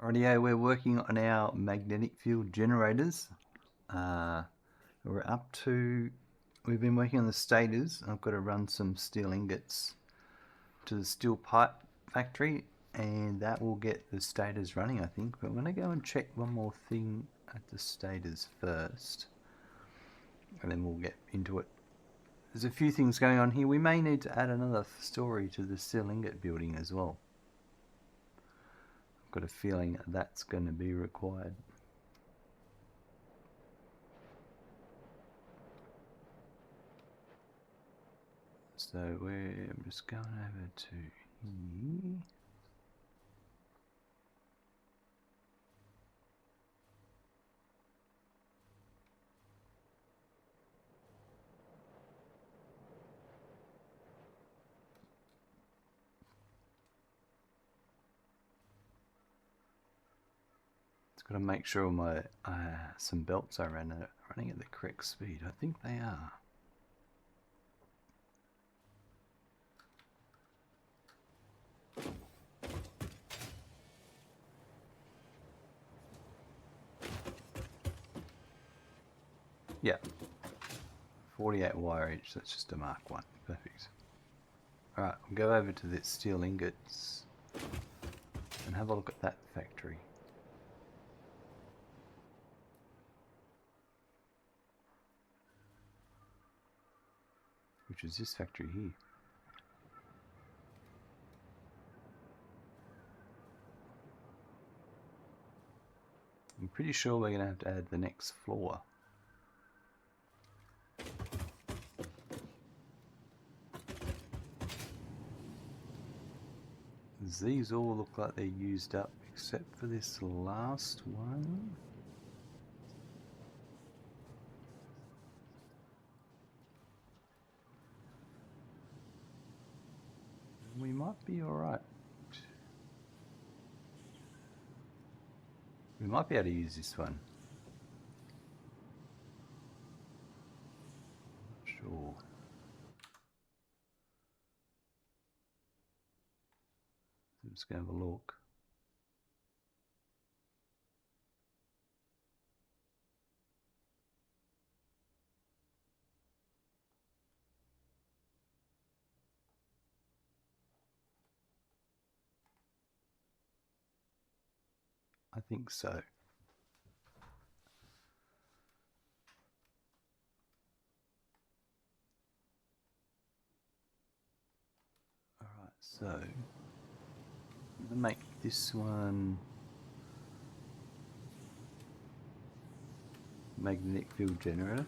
Rightio, we're working on our magnetic field generators. We've been working on the stators. I've got to run some steel ingots to the steel pipe factory, and that will get the stators running, I think. But I'm going to go and check one more thing at the stators first, and then we'll get into it. There's a few things going on here. We may need to add another story to the steel ingot building as well. Got a feeling that's going to be required. So I'm just going over to here. Got to make sure my some belts are running at the correct speed. I think they are. Yeah, 48 wire each. That's just a Mark 1. Perfect. All right, we'll go over to the steel ingots and have a look at that factory. Which is this factory here. I'm pretty sure we're going to have to add the next floor. These all look like they're used up except for this last one. We might be alright. We might be able to use this one. Not sure. I'm just going to have a look. I think so. Alright, so I'm going to make this one magnetic field generator.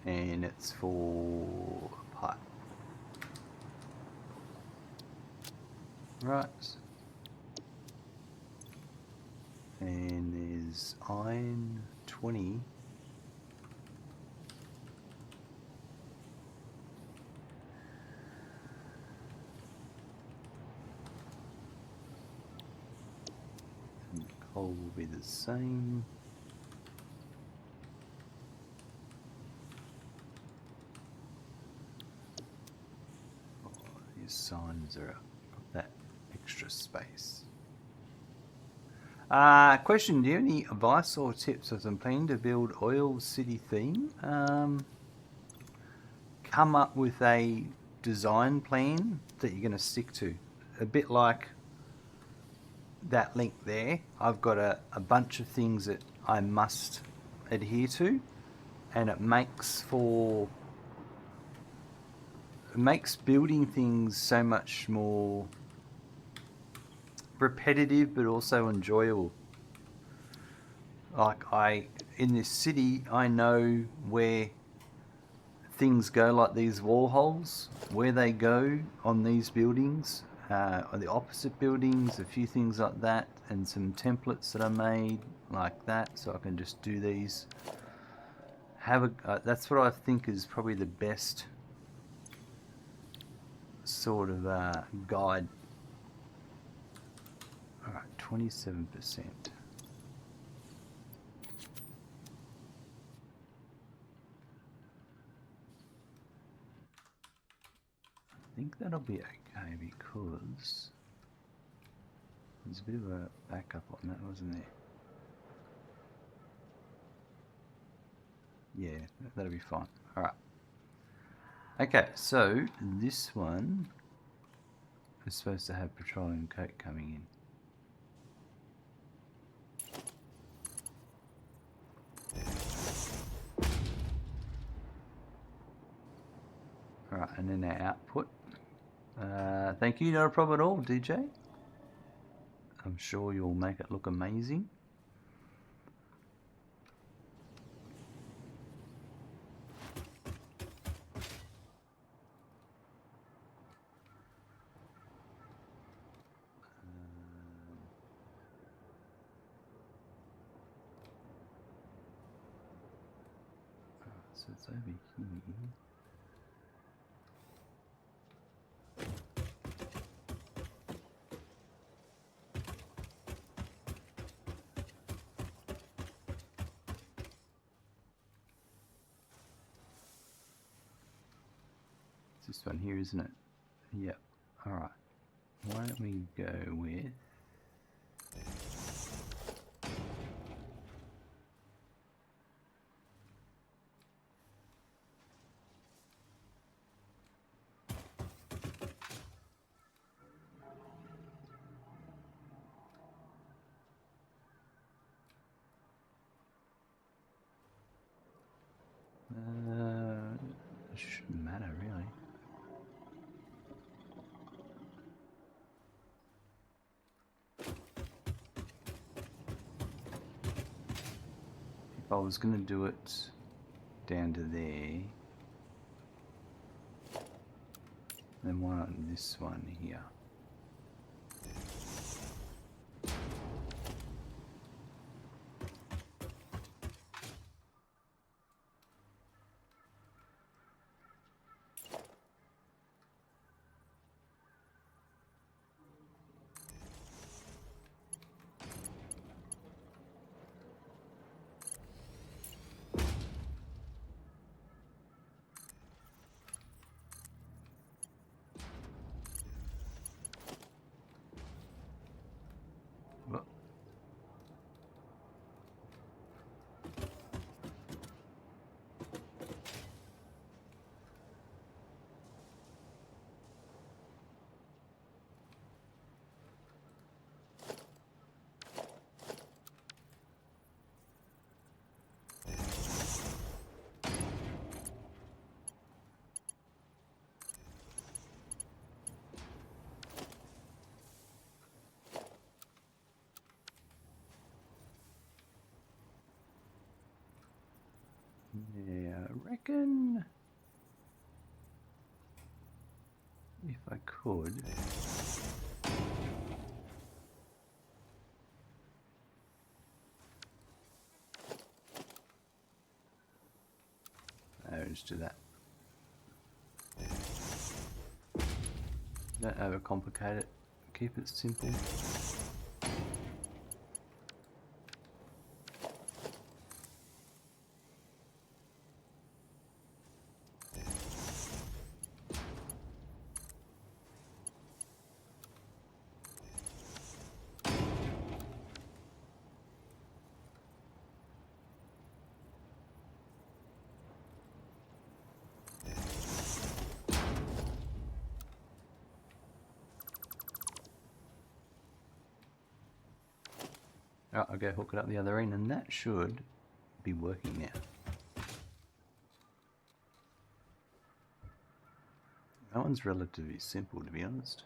And it's for pipe. Right. And there's iron 20. And coal will be the same. Oh, these signs are got that extra space. Question, do you have any advice or tips as I'm planning to build Oil City theme? Come up with a design plan that you're going to stick to. A bit like that link there. I've got a bunch of things that I must adhere to, and it makes building things so much more repetitive but also enjoyable. Like in this city, I know where things go, like these wall holes, where they go on these buildings, on the opposite buildings, a few things like that, and some templates that I made like that, so I can just do these. That's what I think is probably the best sort of guide. Alright, 27%. think that'll be okay because there's a bit of a backup on that, wasn't there? Yeah, that'll be fine. Alright. Okay, so this one is supposed to have petroleum coke coming in. Alright, and then our output. Thank you, not a problem at all, DJ. I'm sure you'll make it look amazing. So it's over here. It's this one here, isn't it? Yep. Alright. Why don't we go with it shouldn't matter really. If I was going to do it down to there, then why not this one here? Yeah, I reckon if I could. I'll just do that. Don't overcomplicate it. Keep it simple. Alright, I'll go hook it up the other end, and that should be working now. That one's relatively simple, to be honest.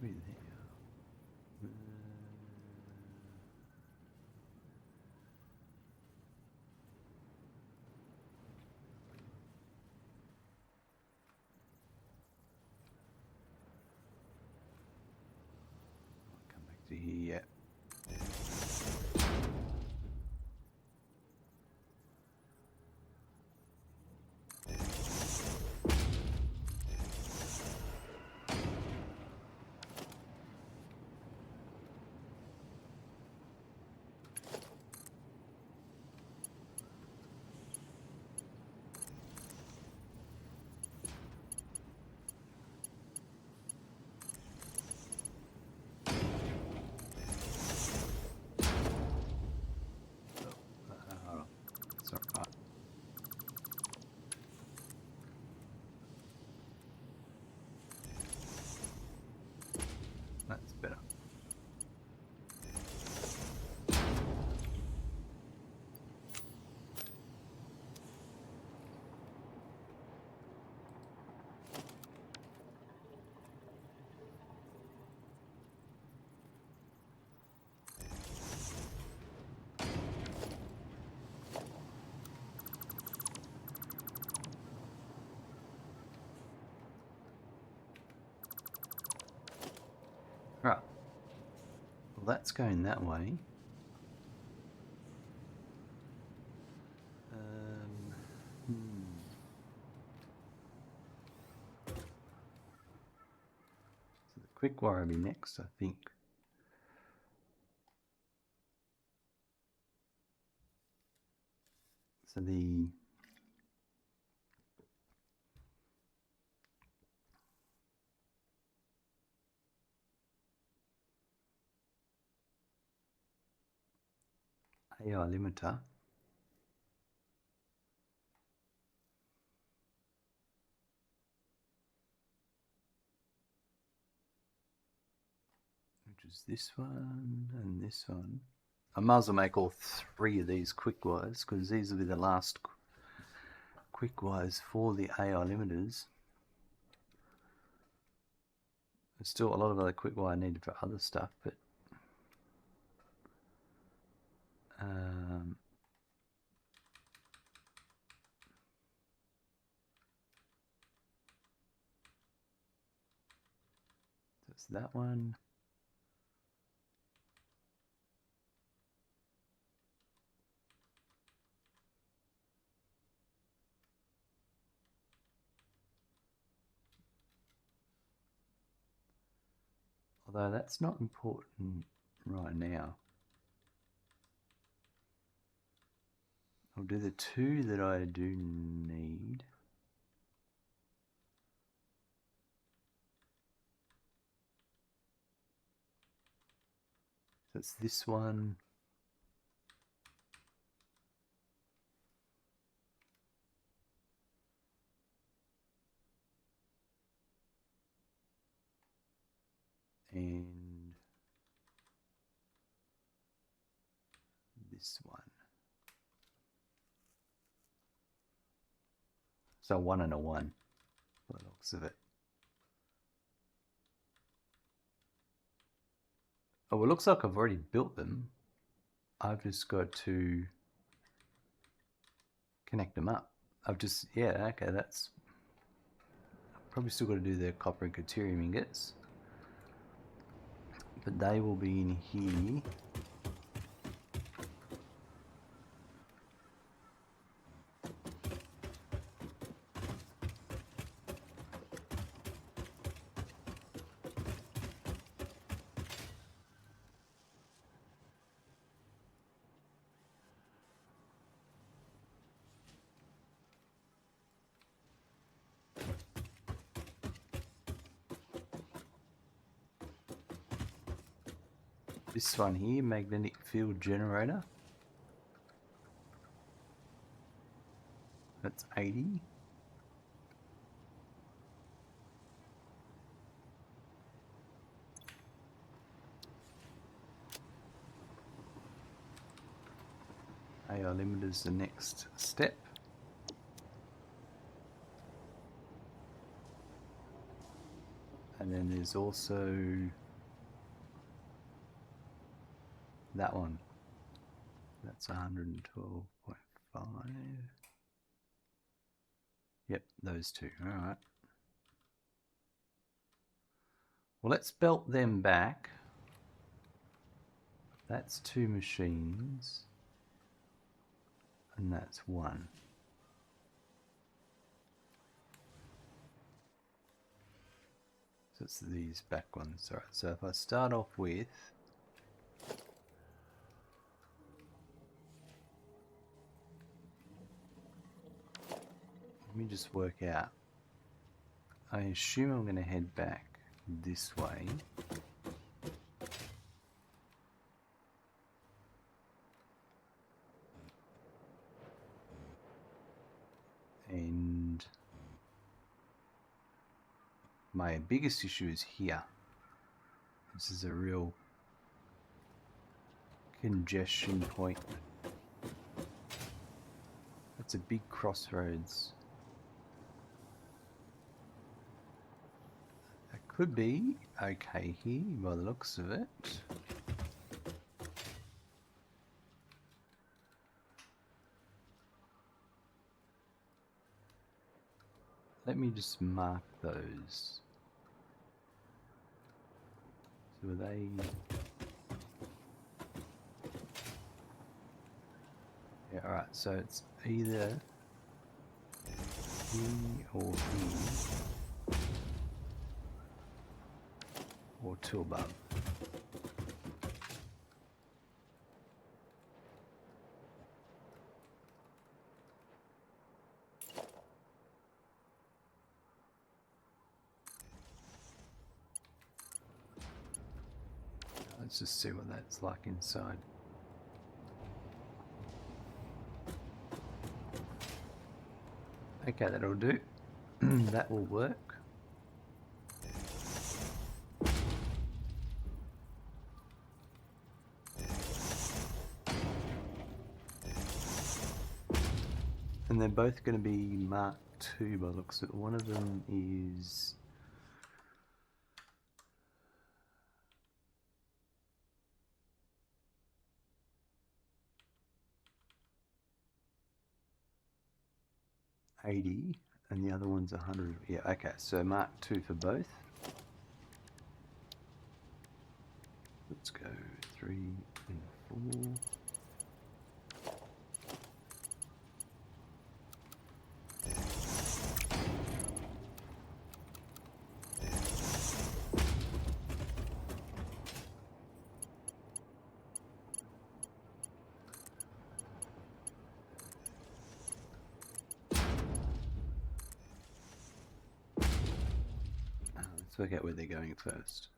There. Yeah. That's not right. That's better. Right. Well, that's going that way. So the Quickwire will be next, I think. So the AI limiter which is this one and this one. I might as well make all three of these Quickwires because these will be the last Quickwires for the AI limiters. There's still a lot of other Quickwire needed for other stuff, but that's that one. Although that's not important right now. I'll do the two that I do need. So it's this one. And this one. So 1 and a 1 by the looks of it. Oh, it looks like I've already built them. I've just got to connect them up. I've just, yeah, okay, that's probably still got to do the copper and deuterium ingots. But they will be in here. This one here, magnetic field generator. That's 80. AI limiter is the next step. And then there's also that one. That's 112.5. Yep, those two. All right. Well, let's belt them back. That's 2 machines. And that's 1. So it's these back ones. Alright, so if I start off with let me just work out. I assume I'm going to head back this way. And my biggest issue is here. This is a real congestion point. That's a big crossroads. That could be okay here by the looks of it. Let me just mark those. So are they... Yeah, alright, so it's either here or here, or 2 above. Let's just see what that's like inside. Okay, that'll do. That will work. And they're both going to be Mark II by the looks of it. One of them is... $80 and the other one's $100. Yeah, okay, so Mark II for both. Let's go 3 and 4. Let's work out where they're going first.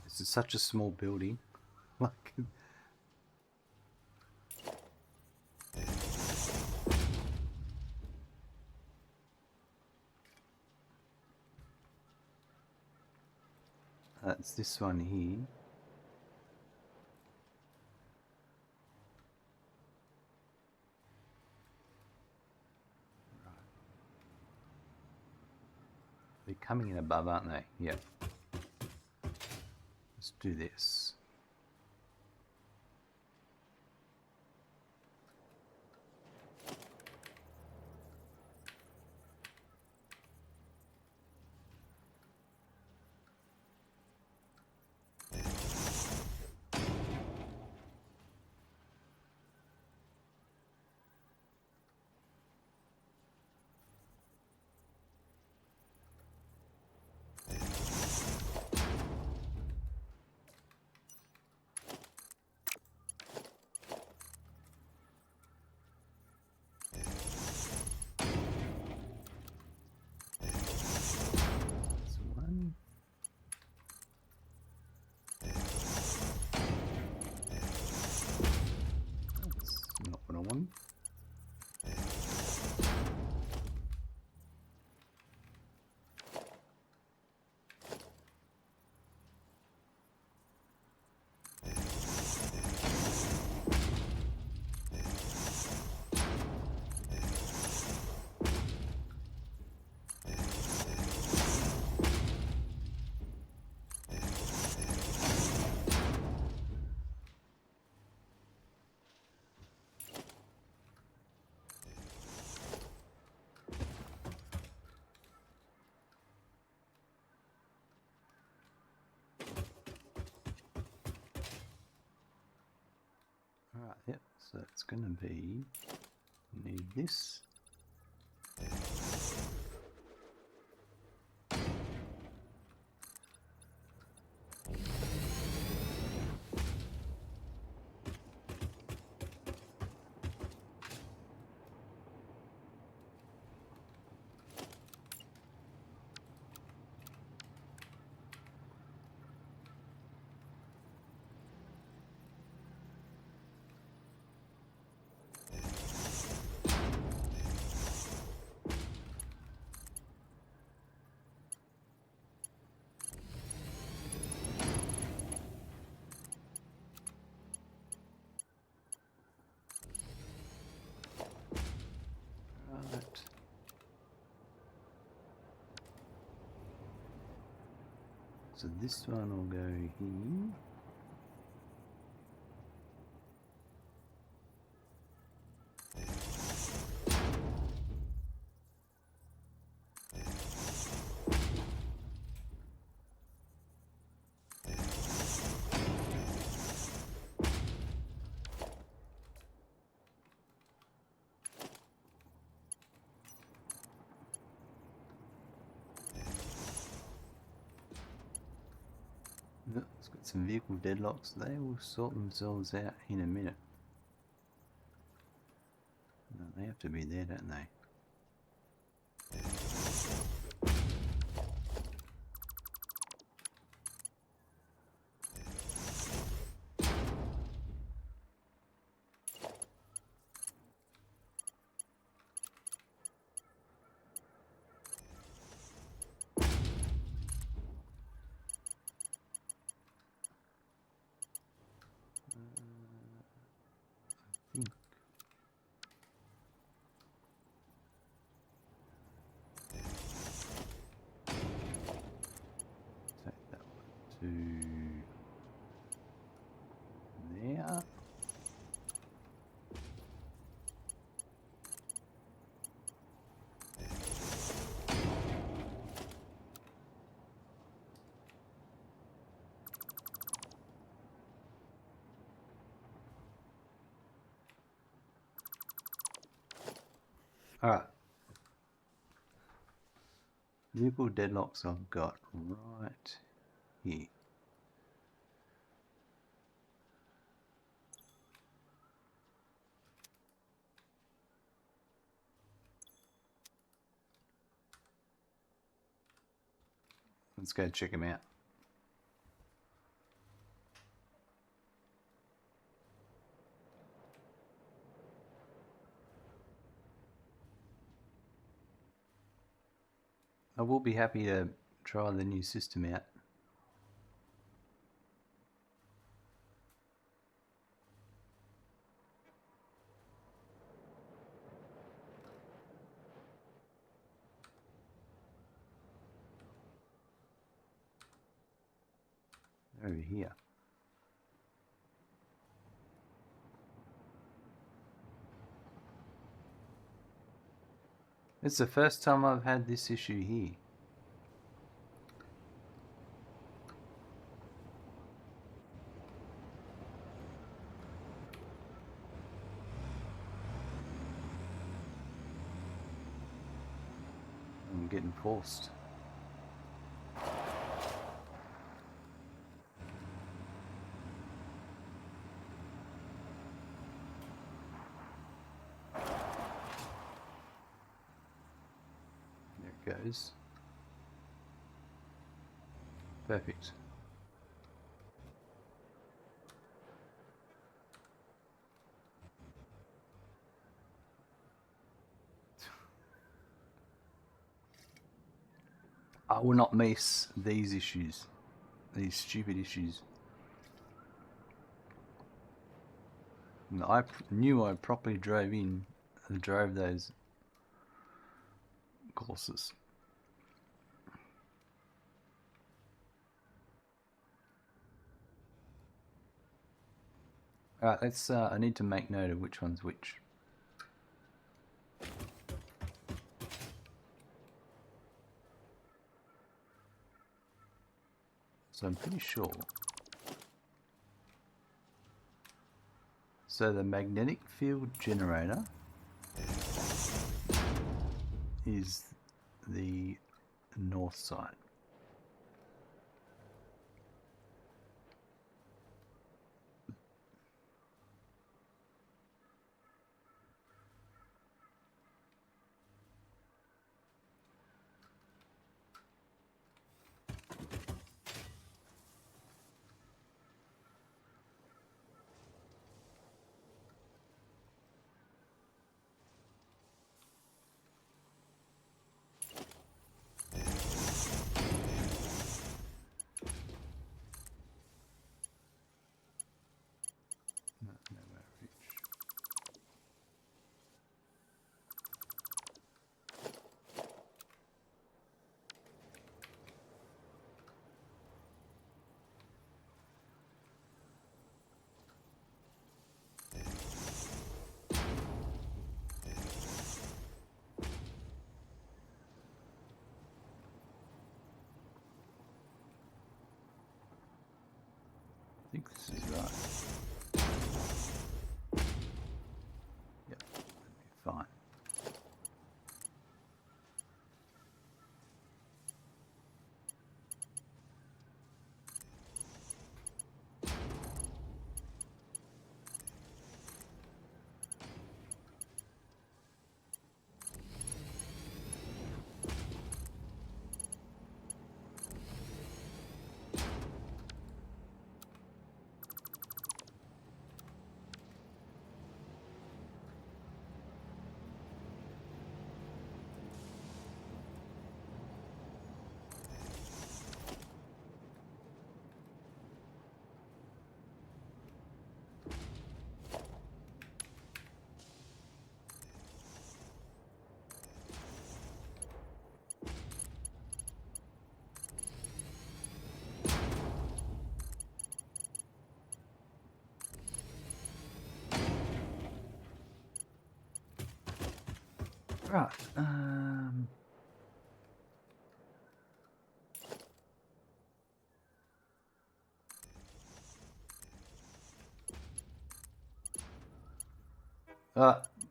This is such a small building. Like, that's this one here. Right. They're coming in above, aren't they? Yep. Let's do this. So it's going to be, need this. Right. So this one will go here. Look, it's got some vehicle deadlocks. They will sort themselves out in a minute. No, they have to be there, don't they? I think. Take that one to there. Alright. Vehicle deadlocks I've got right here. Let's go check them out. I will be happy to try the new system out. Over here. It's the first time I've had this issue here. I'm getting forced. There it goes. Perfect. I will not miss these issues. These stupid issues. I knew I properly drove those courses. Alright, let's I need to make note of which one's which. So I'm pretty sure So the magnetic field generator is the north side. I think this is right. Yep, that'll be fine. Right.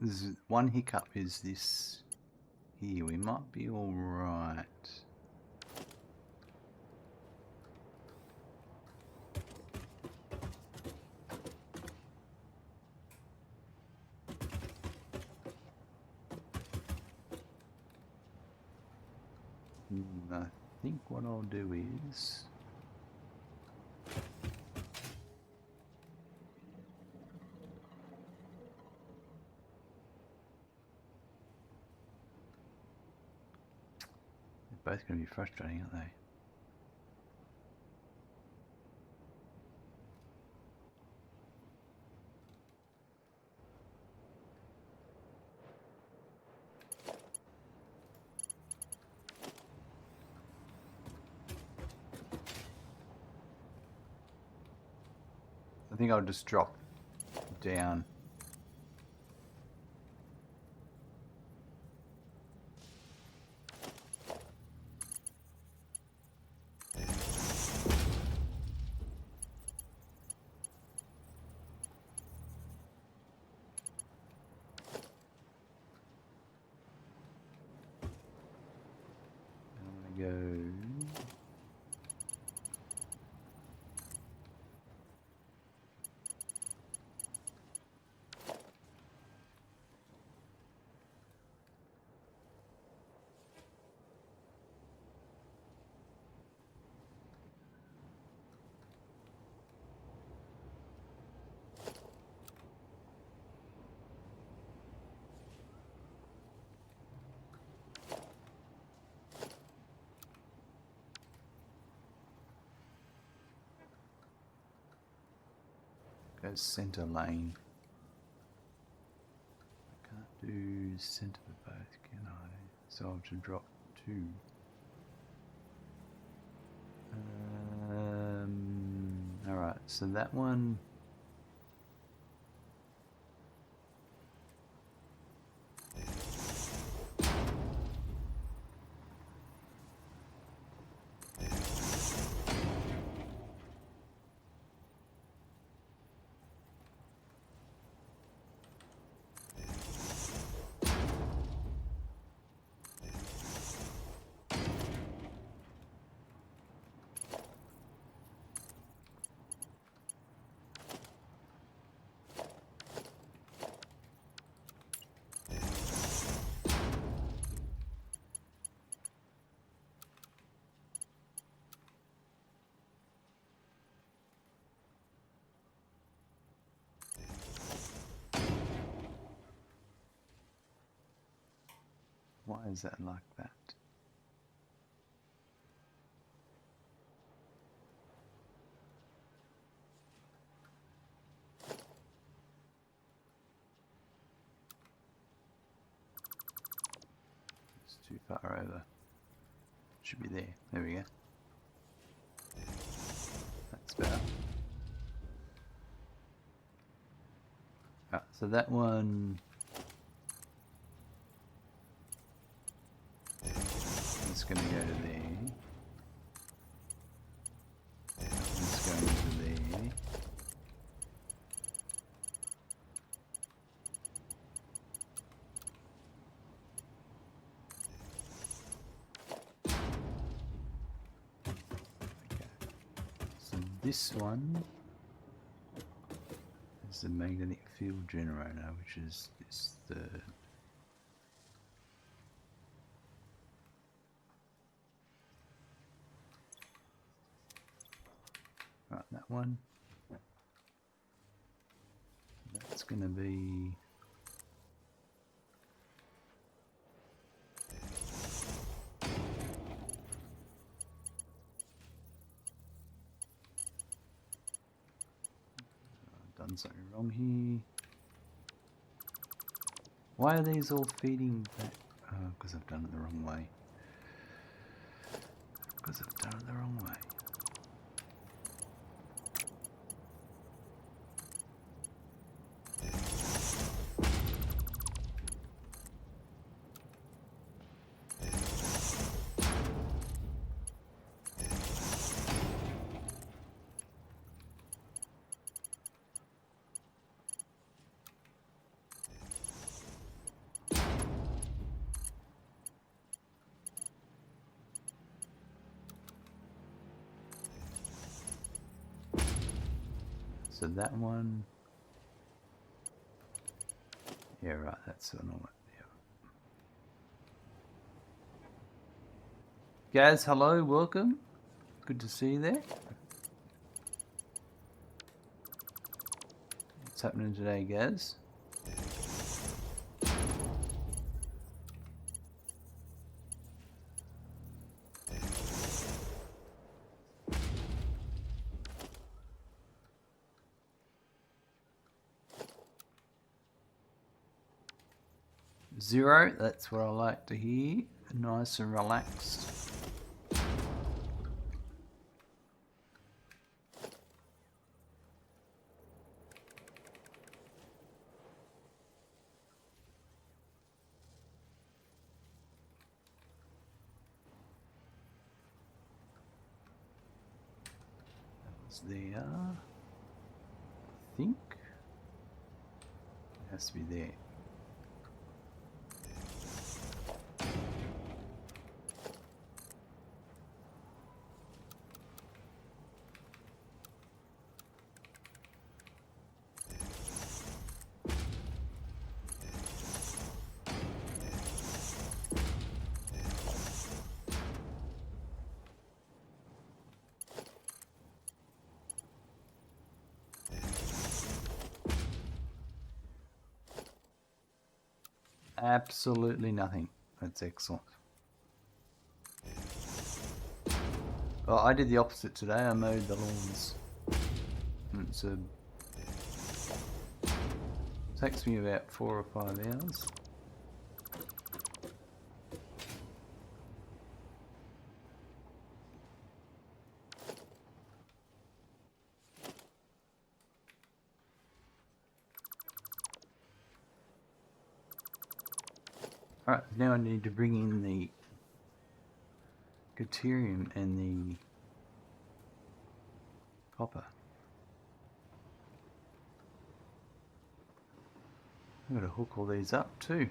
This is one hiccup is this here. We might be all right. I think what I'll do is they're both going to be frustrating, aren't they? I think I'll just drop down. I'm going to go. Go center lane. I can't do center for both, can I? So I'll just drop 2. Alright, so that one. Why is that like that? It's too far over. Should be there. There we go. That's better. Right, so that one is going to go to there. It's going to there. Okay. So this one is the magnetic field generator, which is this third. Right, that one. That's going to be I've done something wrong here. Why are these all feeding back? Oh, because I've done it the wrong way. Because I've done it the wrong way. So that one, yeah, right, that's the one. Yeah. Gaz, hello, welcome. Good to see you there. What's happening today, Gaz? Zero, that's what I like to hear. Nice and relaxed. That was there. I think it has to be there. Absolutely nothing. That's excellent. Well, I did the opposite today. I mowed the lawns. Takes me about 4 or 5 hours. Alright, now I need to bring in the deuterium and the copper. I've got to hook all these up too.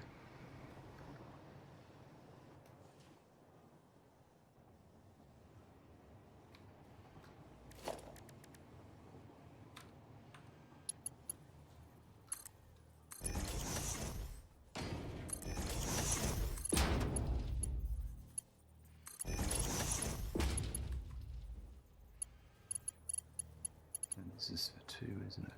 And this is for 2, isn't it?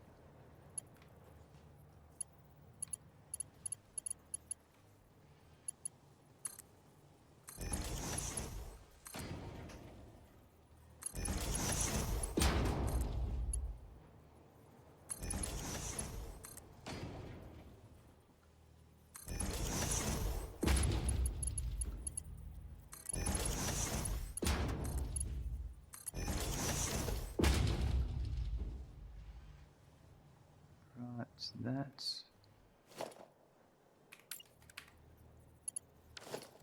So that's...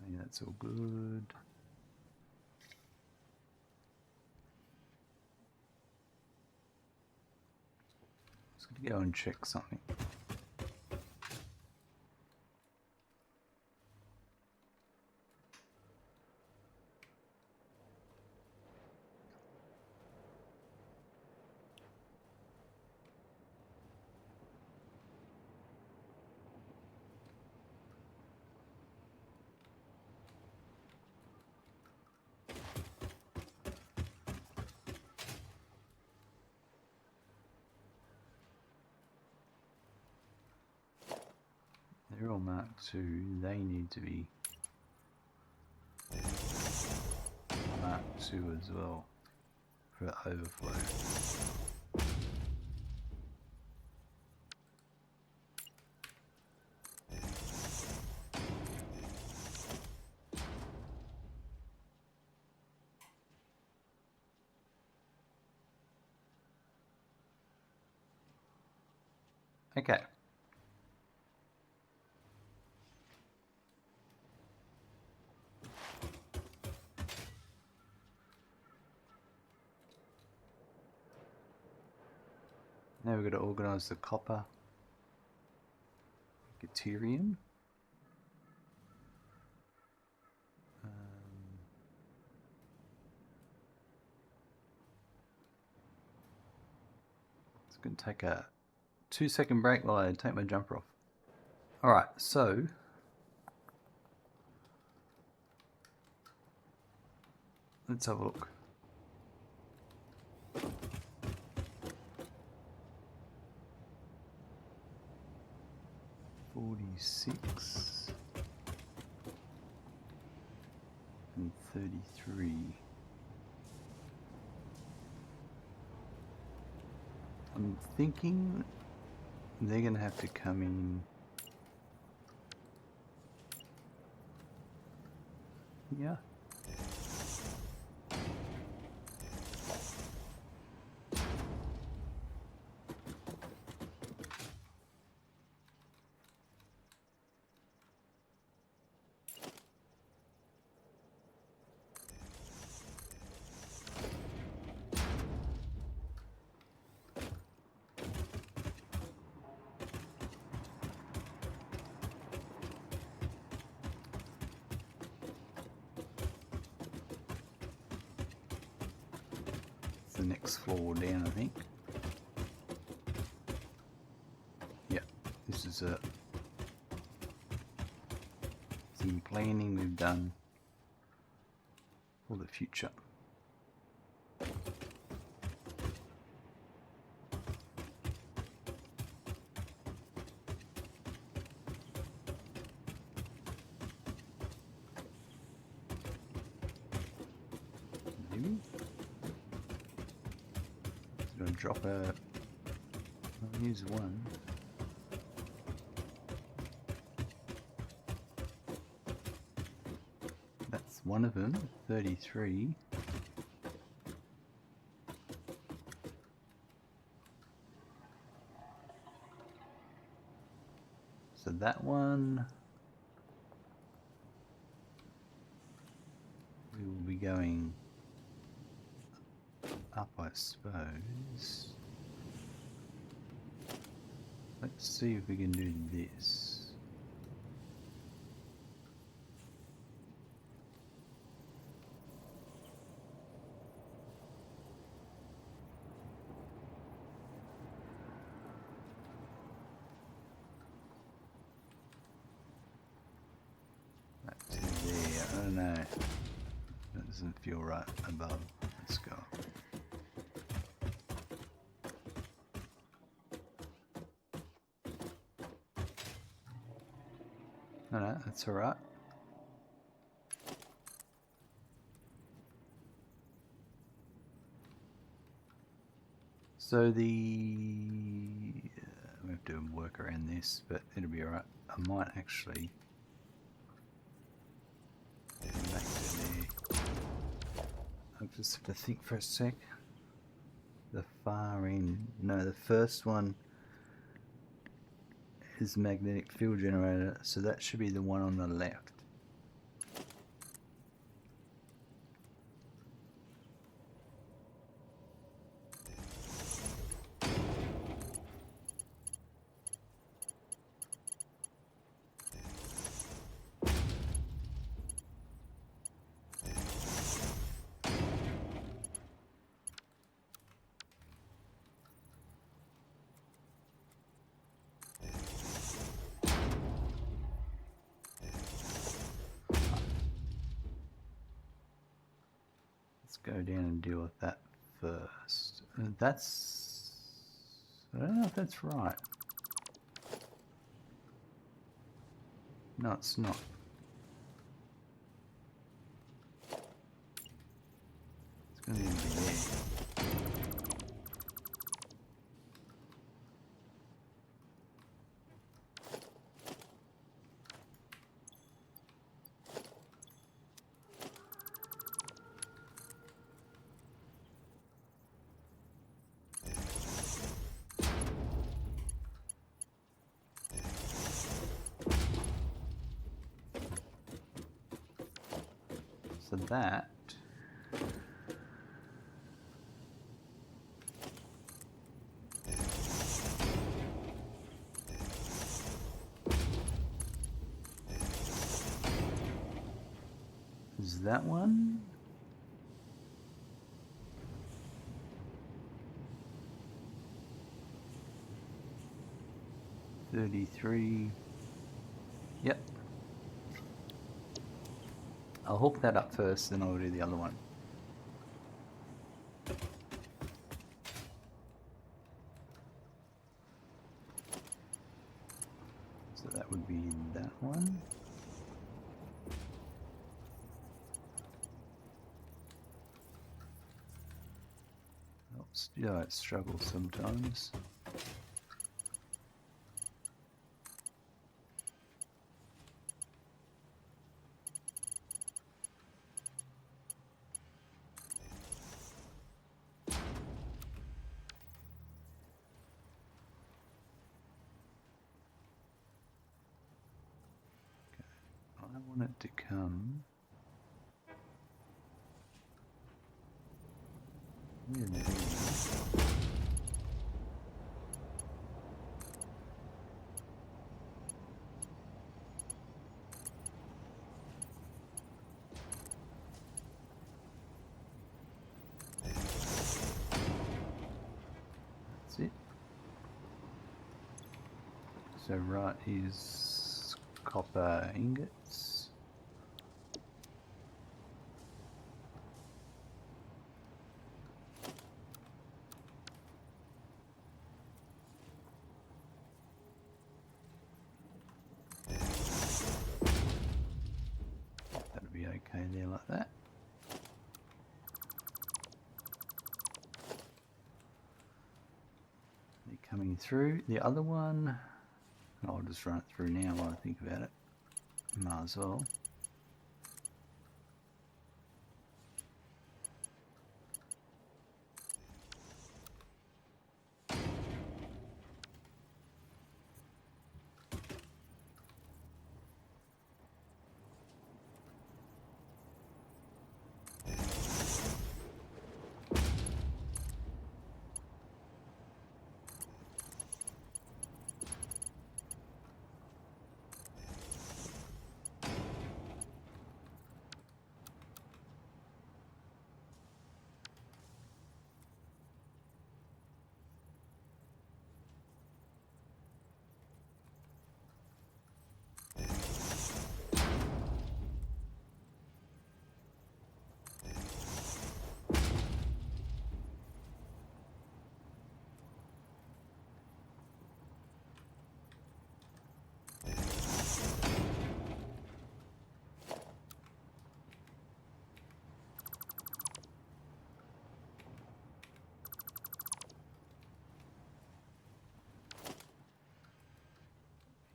yeah, that's all good. Just gonna go and check something. They're all marked II. They need to be marked II as well for overflow. Okay. Now we've got to organise the copper Deuterium. It's going to take a 2-second break while I take my jumper off. Alright, so let's have a look. $46 and $33. I'm thinking they're going to have to come in here. The next floor down, I think. Yeah, this is some planning we've done for the future. Maybe. Gonna drop a. I'll use one. That's one of them. 33. So that one we will be going up, I suppose. Let's see if we can do this. That to there, I don't know. That doesn't feel right above. Let's go. No, that's alright. So we have to work around this, but it'll be alright. I might actually go back to there. I'll just have to think for a sec. The far end, no, the first one is the magnetic field generator, so that should be the one on the left. Go down and deal with that first. That's... I don't know if that's right. No, it's not. It's going to be there. So that is that one. $33. Yep. I'll hook that up first, then I'll do the other one. So that would be that one. Yeah, it struggles sometimes. I want it to come. That's it. So right is copper ingots. That'll be okay there like that. They're coming through. The other one, I'll just run it through now while I think about it. Might as well.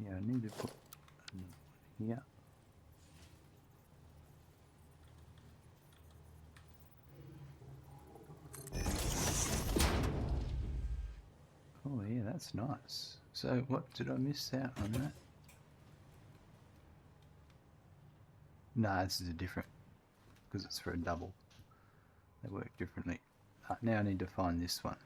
Yeah, I need to put here. Oh yeah, that's nice. So what, did I miss out on that? No, this is a different, because it's for a double. They work differently. Now I need to find this one.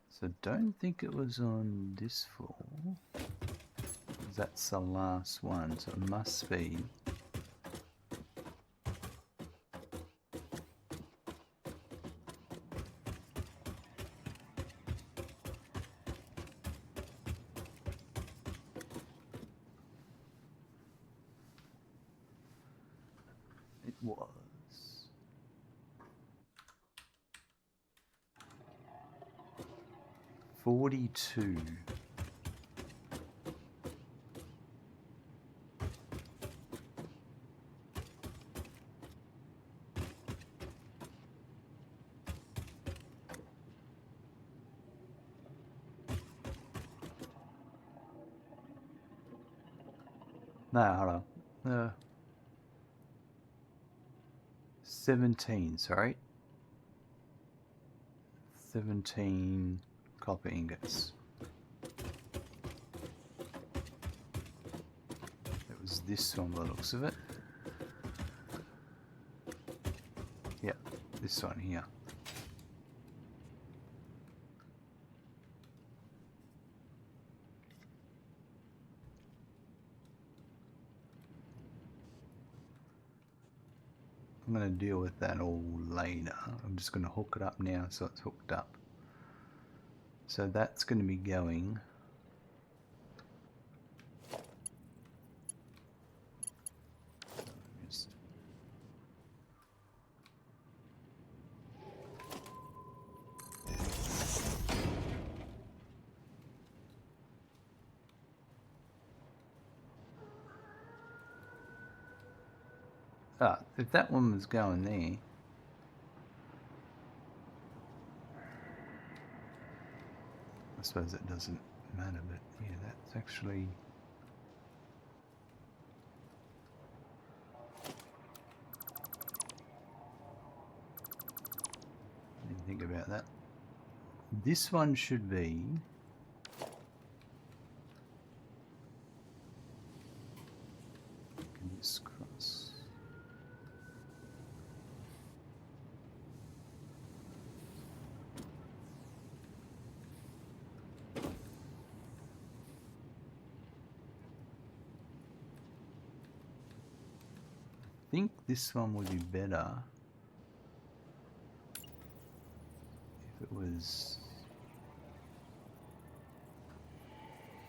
So don't think it was on this floor. That's the last one, so it must be. It was 42. No, hold on. 17, sorry. 17 copper ingots. It was this one by the looks of it. Yeah, this one here. I'm going to deal with that all later. I'm just going to hook it up now so it's hooked up. So that's going to be going if that one was going there, I suppose it doesn't matter, but yeah, that's actually... I didn't think about that. This one should be... this cross. I think this one would be better if it was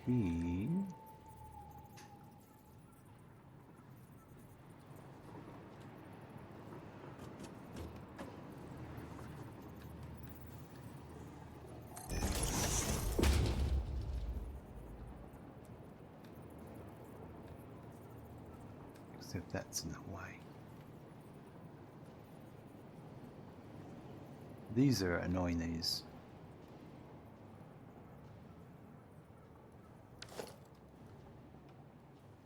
here. Except that's in the way. These are annoying, these.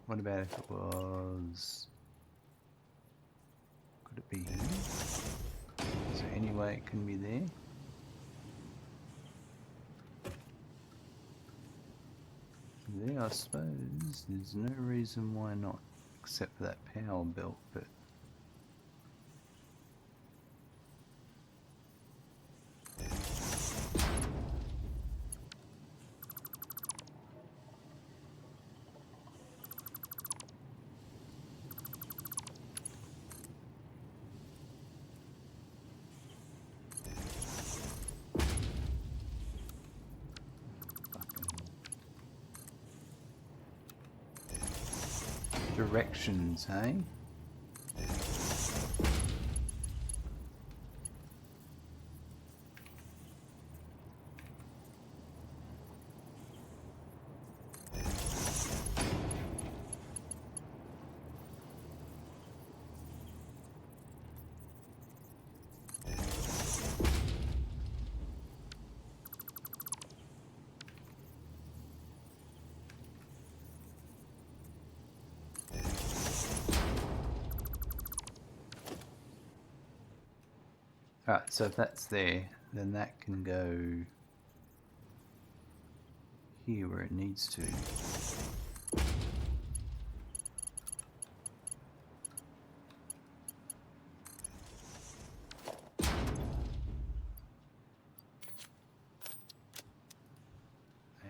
What about if it was... could it be here? Is there any way it can be there? There, I suppose. There's no reason why not, except for that power belt, but... directions, hey? Alright, so if that's there, then that can go here where it needs to.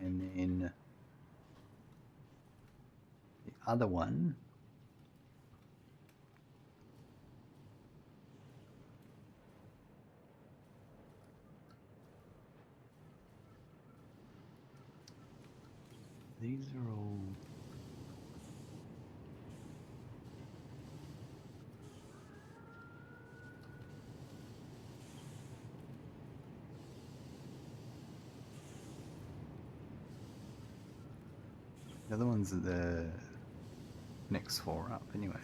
And then the other one these are all the other ones are the next floor up anyway.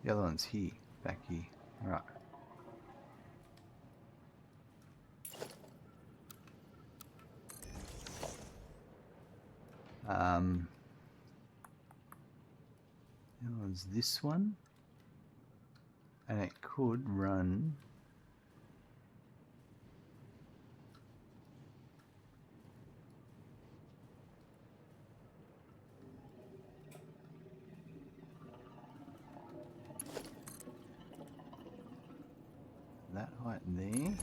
The other one's here, back here. Right. The other one's this one. And it could run that height there.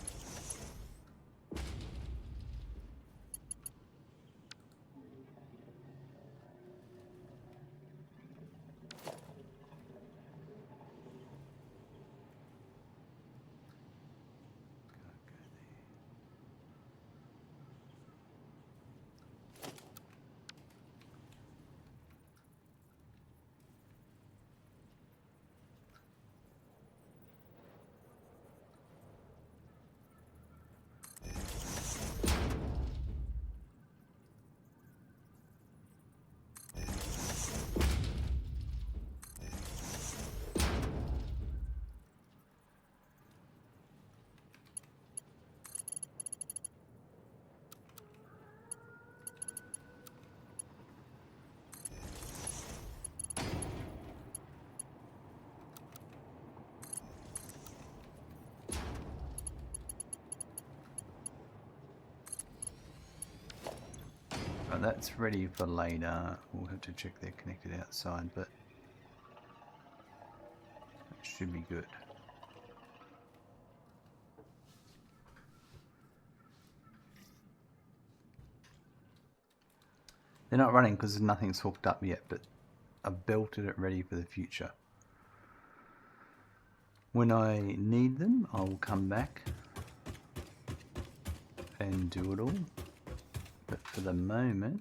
Right, that's ready for later. We'll have to check they're connected outside, but that should be good. They're not running because nothing's hooked up yet, but I've belted it ready for the future. When I need them, I will come back and do it all. But for the moment,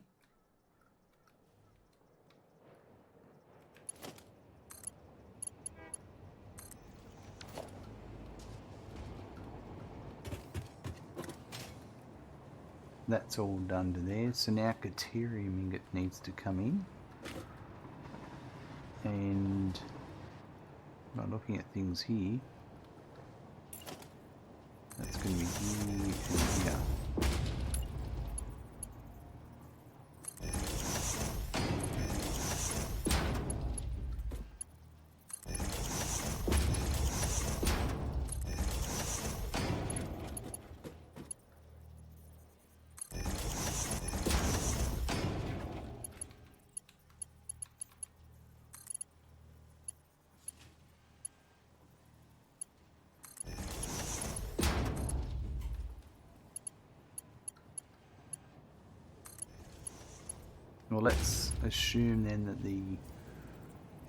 that's all done to there. So now Deuterium ingot needs to come in. And by looking at things here, that's going to be here and here. Well, let's assume then that the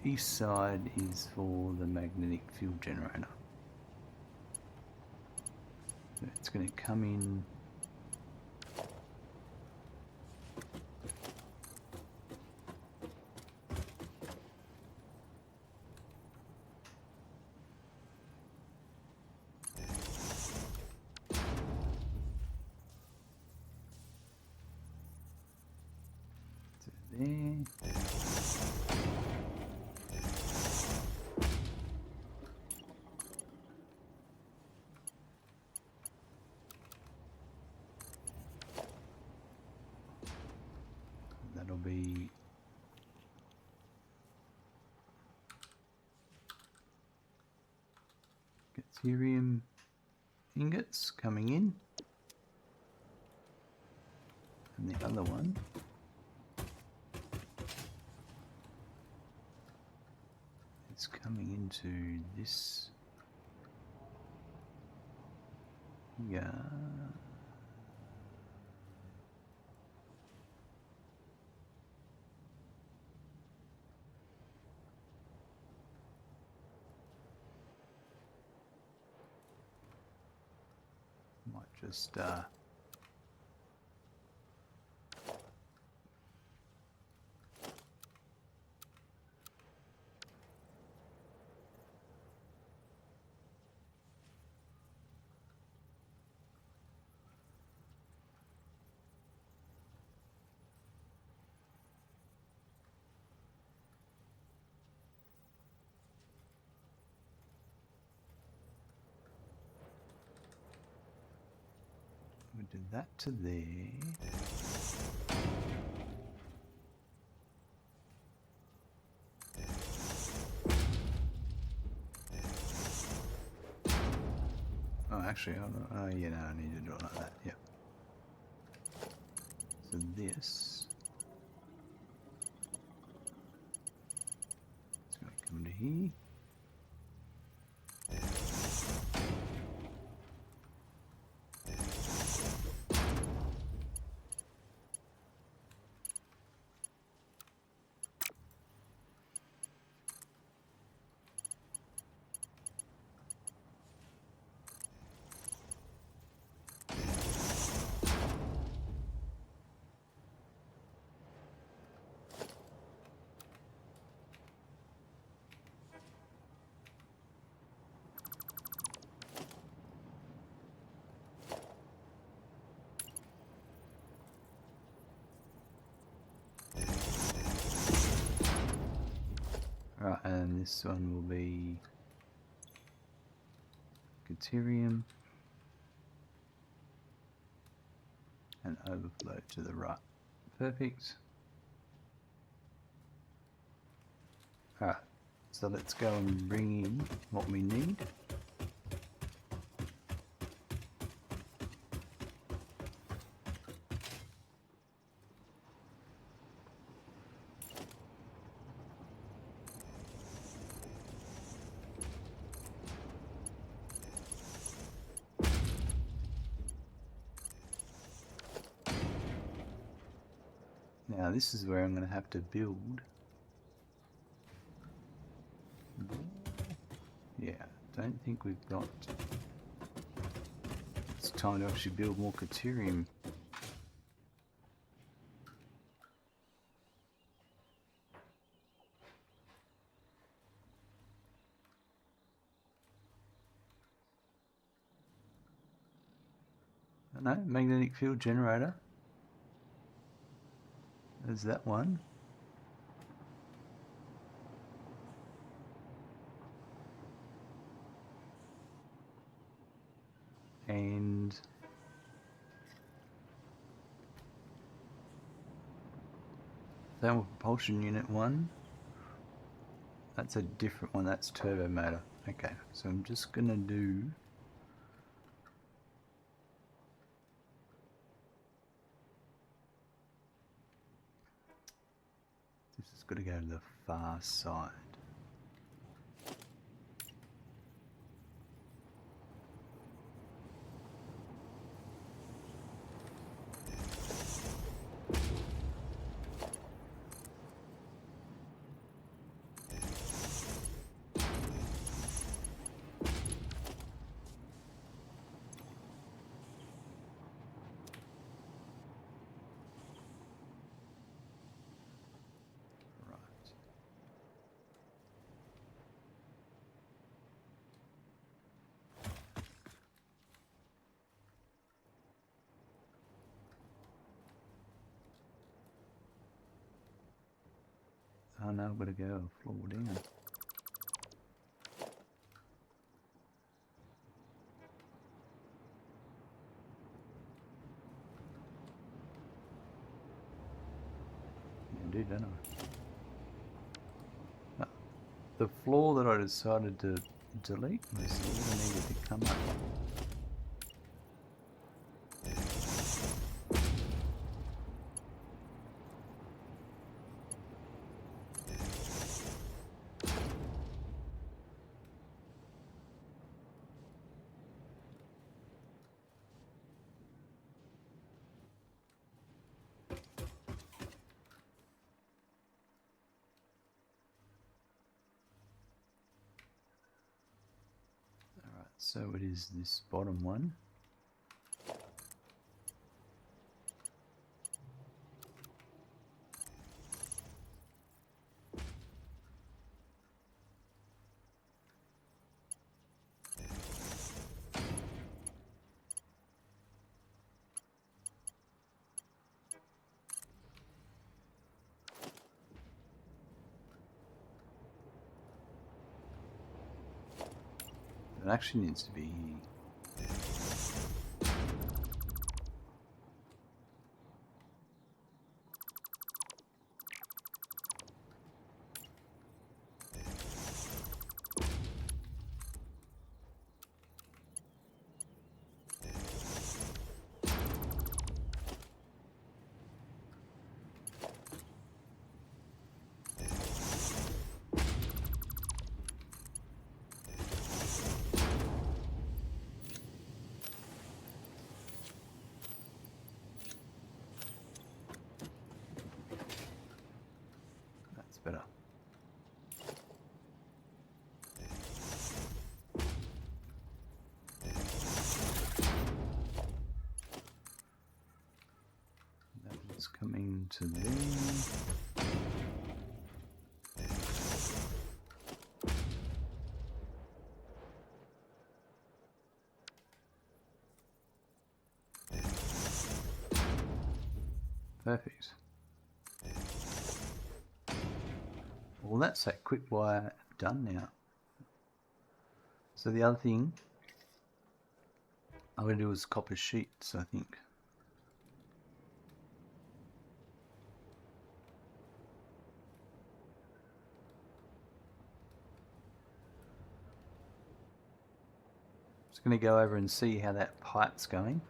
east side is for the magnetic field generator. So it's going to come in there. That'll be get Deuterium ingots coming in. And the other one is coming into this. Yeah. Might just we did that to there. Oh, actually, oh yeah, no, I need to do it like that. Yep. So this is going to come to here. Right, and this one will be deuterium and overflow to the right. Perfect. Alright, so let's go and bring in what we need. Now this is where I'm going to have to build. Yeah, don't think we've got... It's time to actually build more deuterium. No, magnetic field generator. There's that one. And thermal propulsion unit 1. That's a different one, that's turbo motor. Okay, so I'm just gonna do this has got to go to the far side. Oh no, I've got to go a floor down. I do, don't I? No. The floor that I decided to delete was all I needed to come up. So it is this bottom one. It actually needs to be better. That is coming to there. Perfect. Well, that's that Quickwire done now. So the other thing I'm going to do is copper sheets, I think. Just going to go over and see how that pipe's going.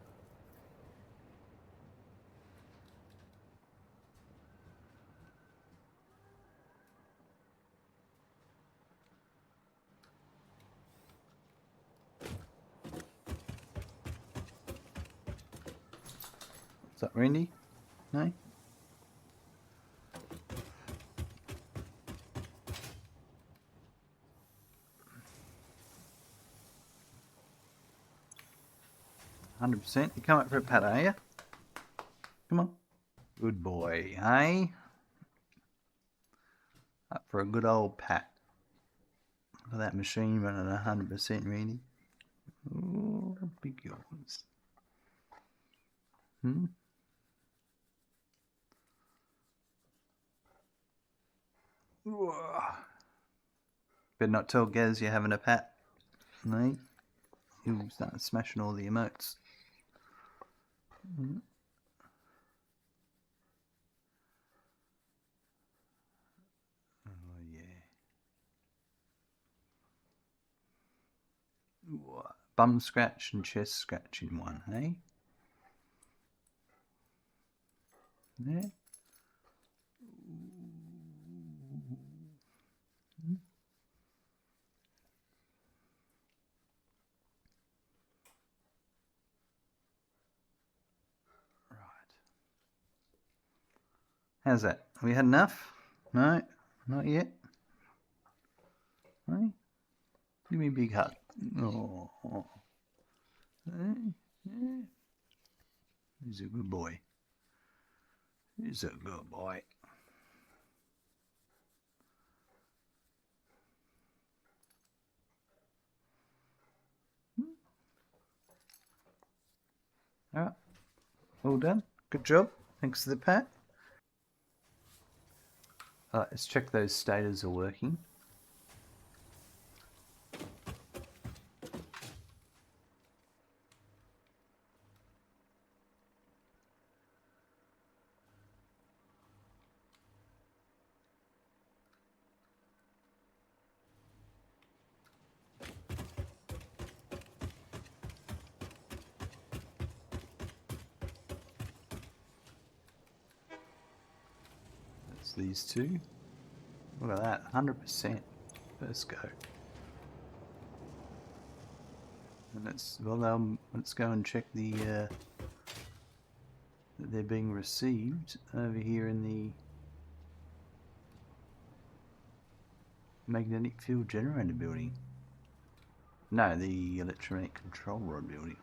What's up, Randy? No? %. You come up for a pat, are you? Come on. Good boy, eh? Up for a good old pat. Look at that machine running 100%, Randy. Oh, big yawns. Better not tell Gaz you're having a pat. No? He'll start smashing all the emotes. Oh, yeah. Ooh, bum scratch and chest scratch in one, hey? Yeah. Right. How's that? Have we had enough? No, not yet. Hey? Give me a big hug. Oh. Yeah. He's a good boy. He's a good boy. Alright. All done. Good job. Thanks for the pat. Let's check those stators are working. these two. Look at that, 100%. First go. And let's go and check the that they're being received over here in the magnetic field generator building. No, the electronic control rod building.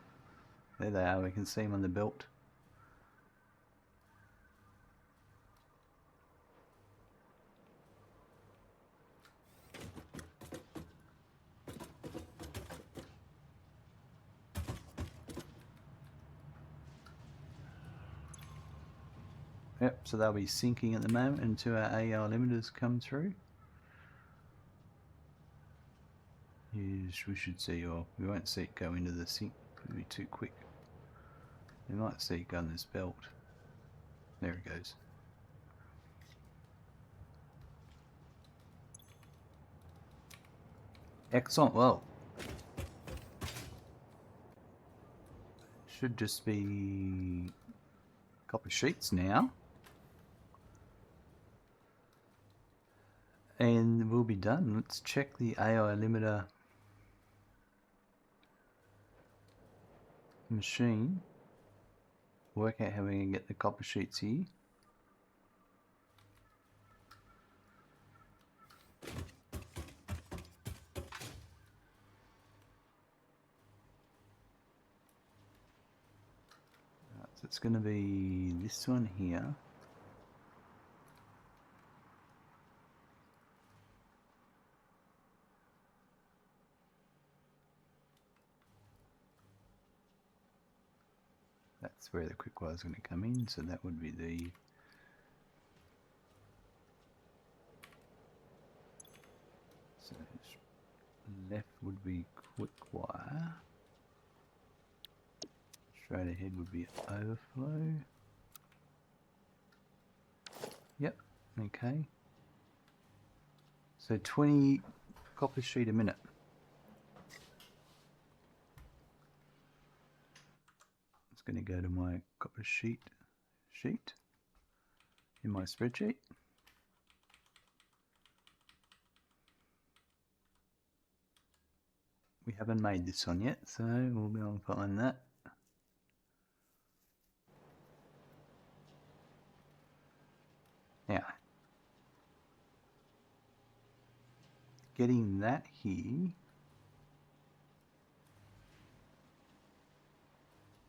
There they are, we can see them on the belt. Yep, so they'll be sinking at the moment until our AI limiters come through. Yes, we should see, or we won't see it go into the sink, it'll be too quick. We might see it go on this belt. There it goes. Excellent, well. Should just be copper sheets now. And we'll be done. Let's check the AI limiter machine. Work out how we can get the copper sheets here. Right, so it's going to be this one here. That's where the Quickwire is going to come in, so that would be the left would be Quickwire. Straight ahead would be overflow. Yep, okay. So 20 copper sheet a minute. Going to go to my copper sheet in my spreadsheet. We haven't made this one yet, so we'll go and find that. Now, getting that here,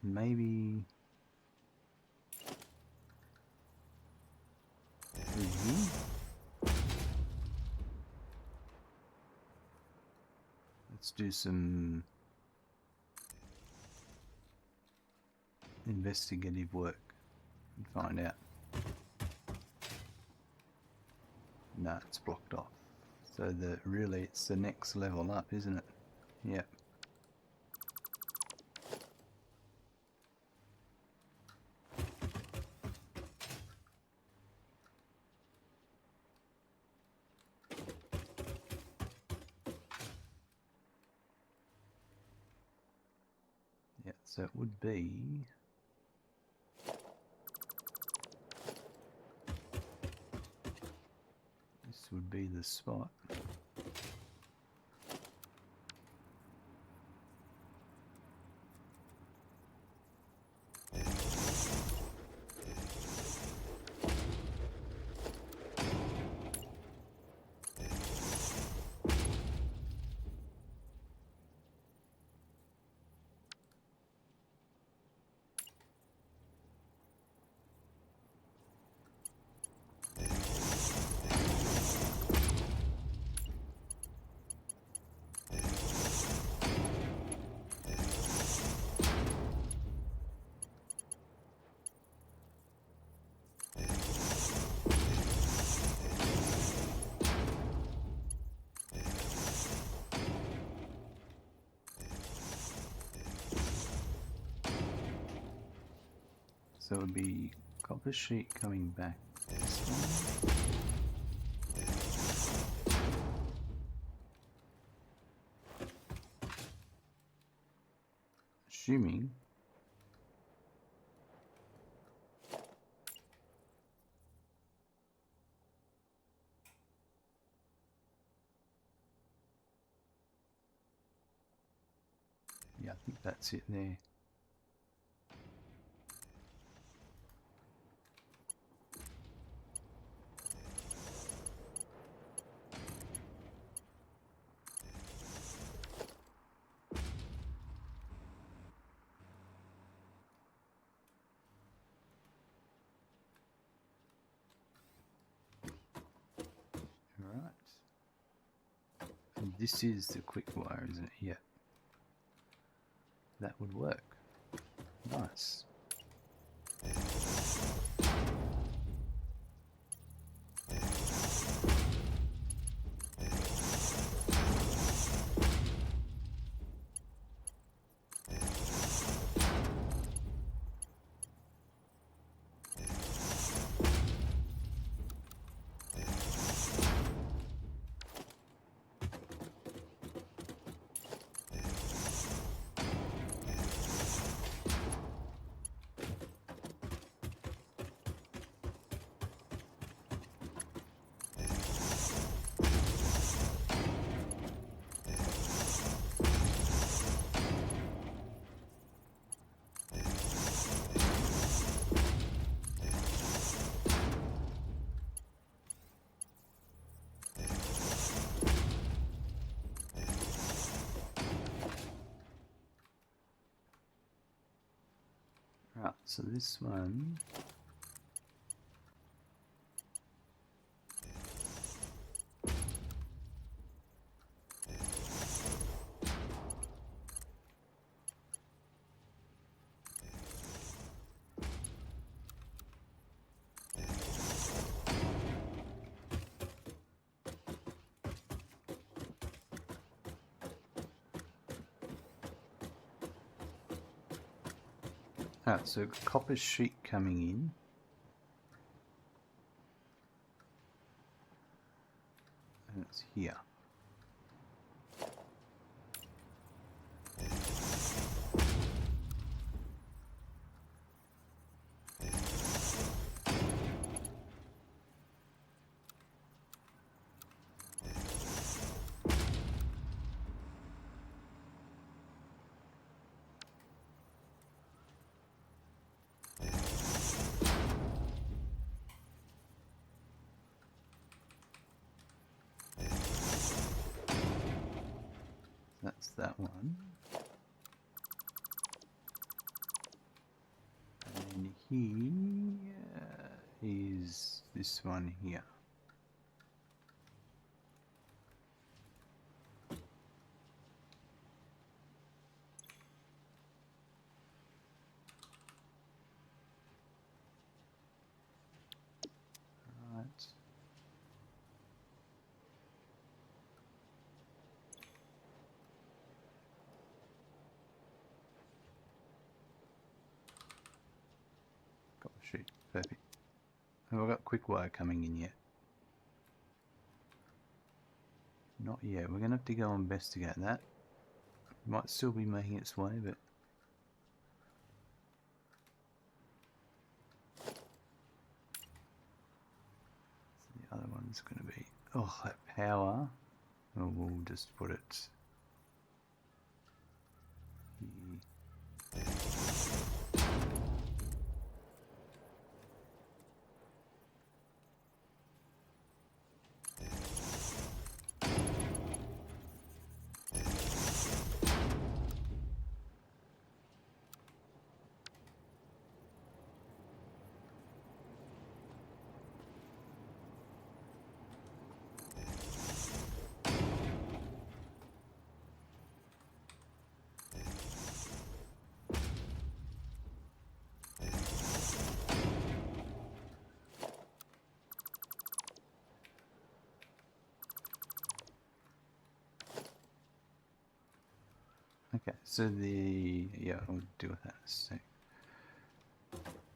maybe here. Let's do some investigative work and find out. No, it's blocked off. So really it's the next level up, isn't it? Yep. Yeah, so it would be this would be the spot. So it would be copper sheet coming back this one. Assuming I think that's it there. Right. And this is the quick wire, isn't it? Yeah. That would work. Nice. Right, so this one so copper sheet coming in. And it's here. That's that one. And here is this one here. Right. Copper sheet, perfect. Have I got quick wire coming in yet? Not yet. We're going to have to go investigate that. Might still be making its way, but the other one's going to be, oh, that power. Oh, we'll just put it here. Okay, so yeah, I'll deal with that in a sec.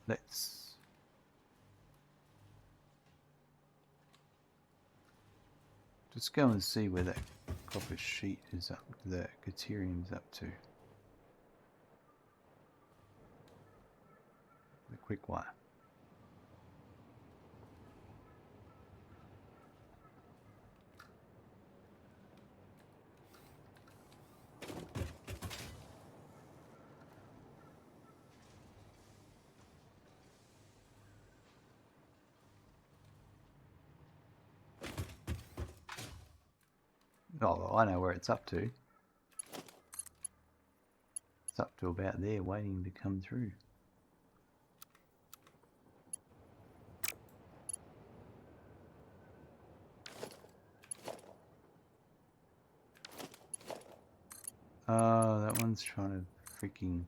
Let's just go and see where that copper sheet is up, the Caterium's up to. The quick wire. Oh, I know where it's up to. It's up to about there, waiting to come through. Oh, that one's trying to freaking...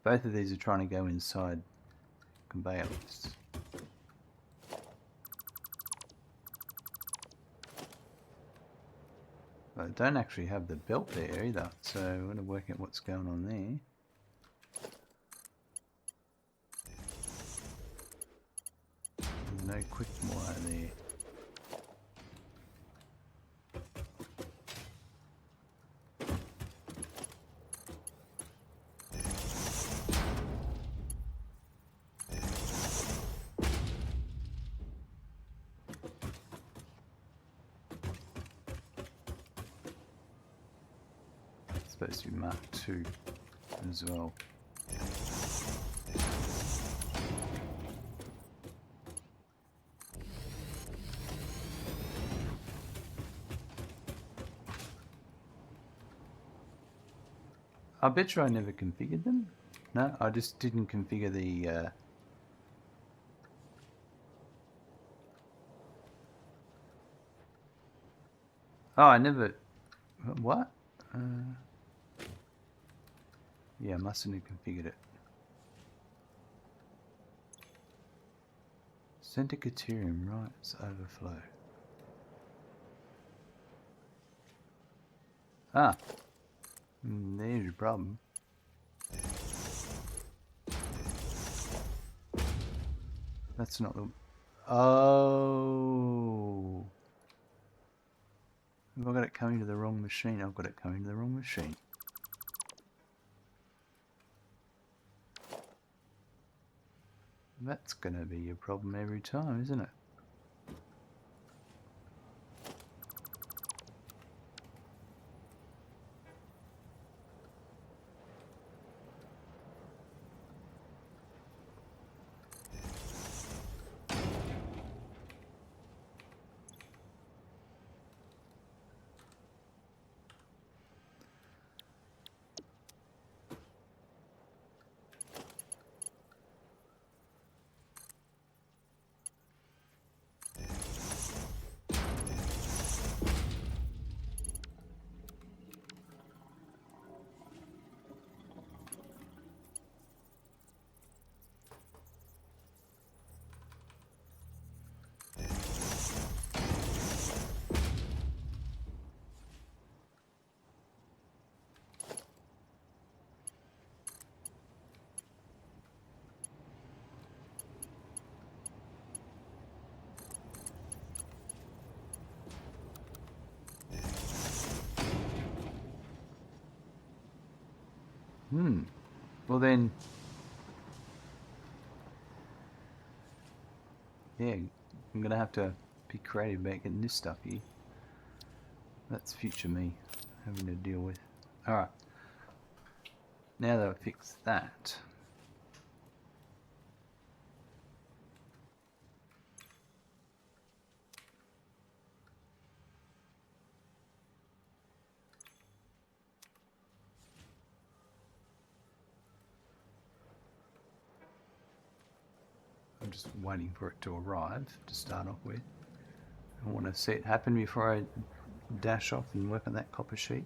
Both of these are trying to go inside conveyor belts. But I don't actually have the belt there either, so I'm going to work out what's going on there. There's no quick wire there. It's supposed to be Mark II as well. I bet you I never configured them. No, I just didn't configure the... Oh, I never... What? Yeah, I mustn't have configured it. Center Caterium, right, it's overflow. Ah, there's your problem. That's not the... Oh. Have I got it coming to the wrong machine? I've got it coming to the wrong machine. That's going to be a problem every time, isn't it? Well then... Yeah, I'm going to have to be creative about getting this stuff here. That's future me having to deal with. Alright. Now that I've fixed that... I'm just waiting for it to arrive to start off with. I want to see it happen before I dash off and work on that copper sheet.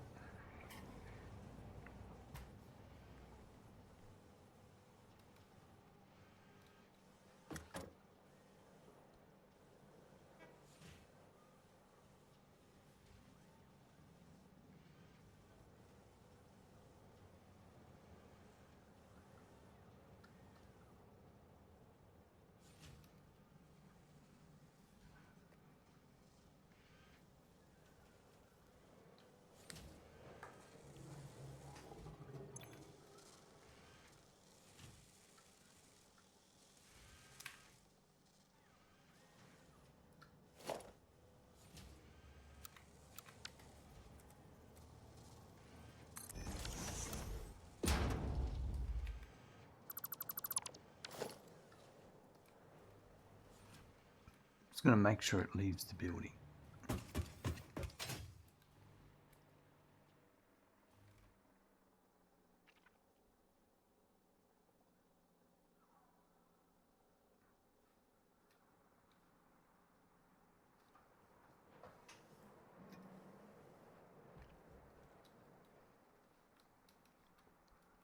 Just going to make sure it leaves the building.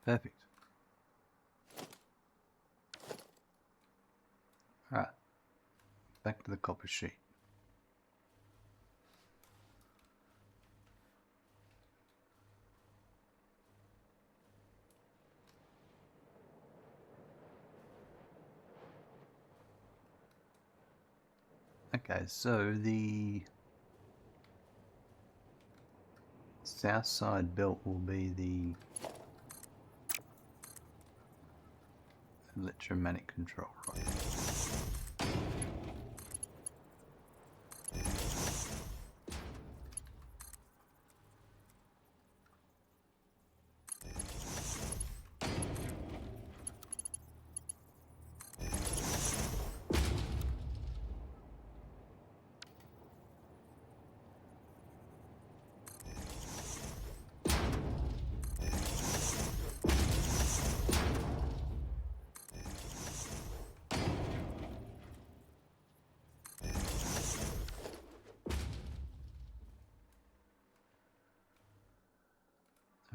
Perfect. Alright, back to the copper sheet. Okay, so the south side belt will be the electromagnetic control, right?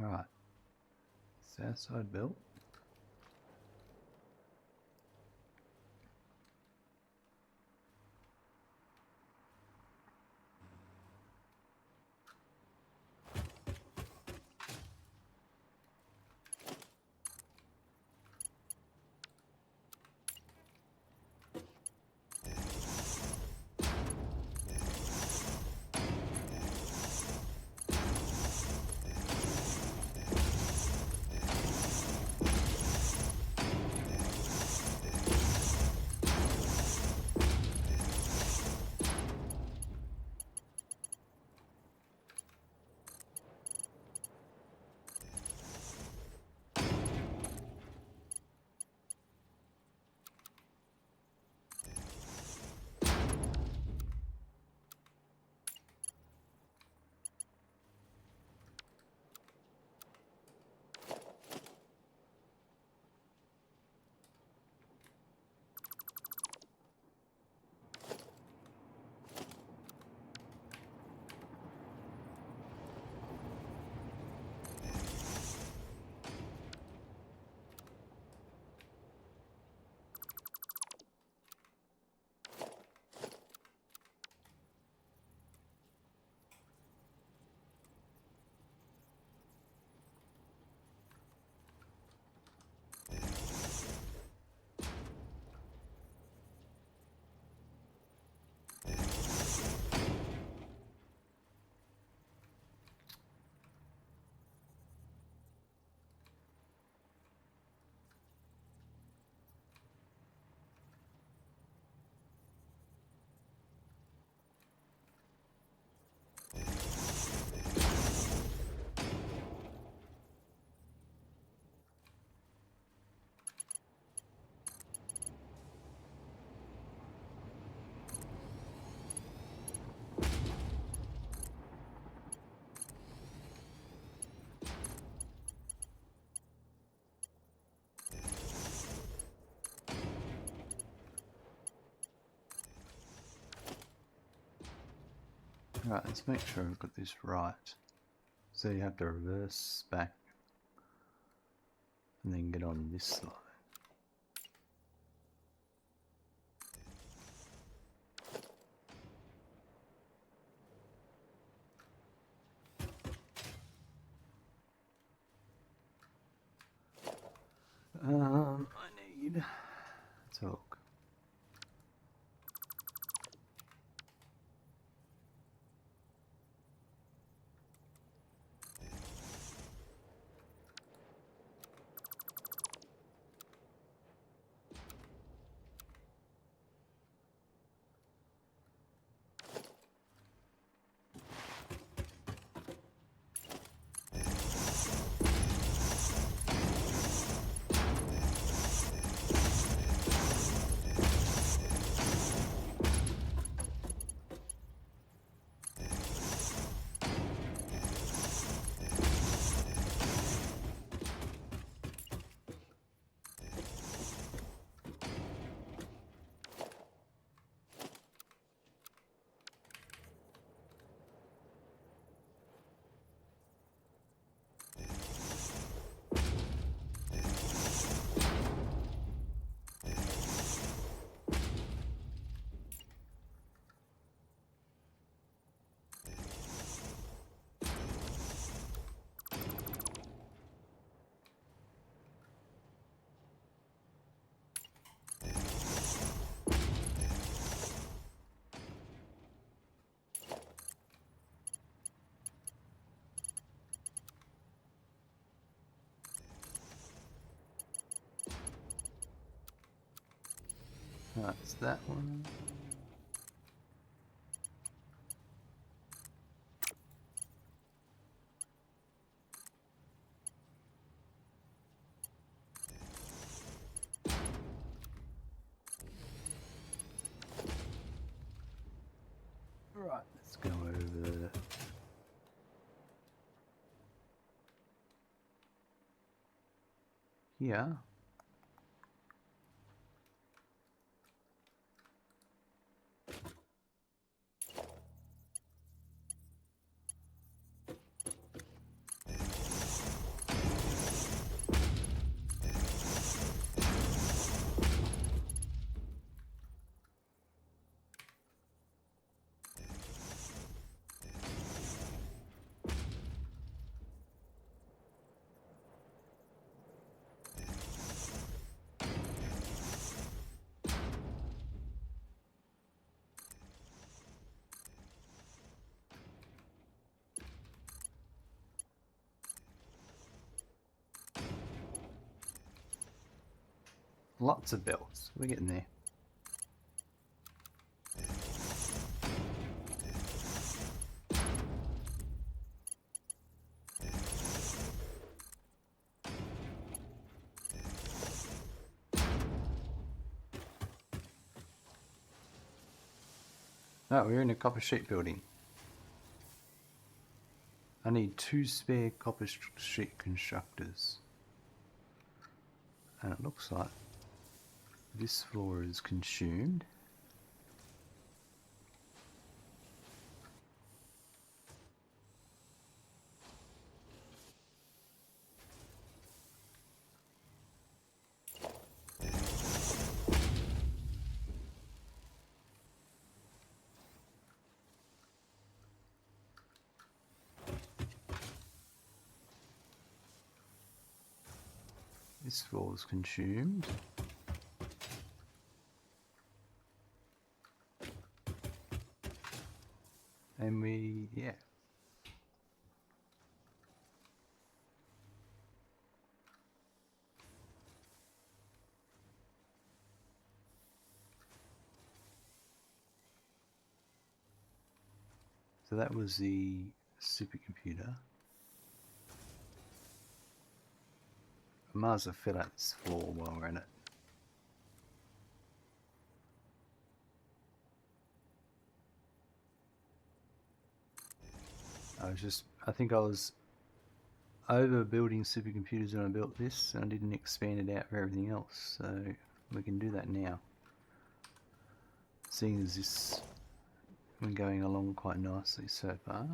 Alright, south side belt. Right, let's make sure I've got this right. So you have to reverse back and then get on this side. I need, let's have a look. That's that one. Right, let's go over here. Lots of belts. We're getting there. Oh, we're in a copper sheet building. I need 2 spare copper sheet constructors. And it looks like this floor is consumed. This floor is consumed. And yeah. So that was the supercomputer. I might as well fill out this floor while we're in it. I think I was overbuilding supercomputers when I built this, and I didn't expand it out for everything else, so we can do that now. Seeing as this been going along quite nicely so far.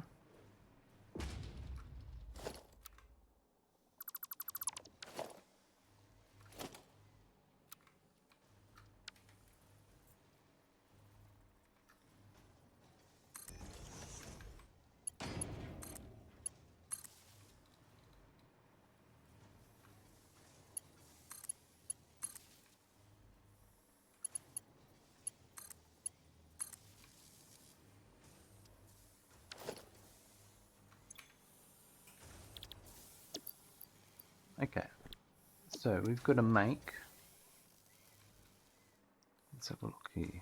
Okay, so we've got to make, let's have a look here.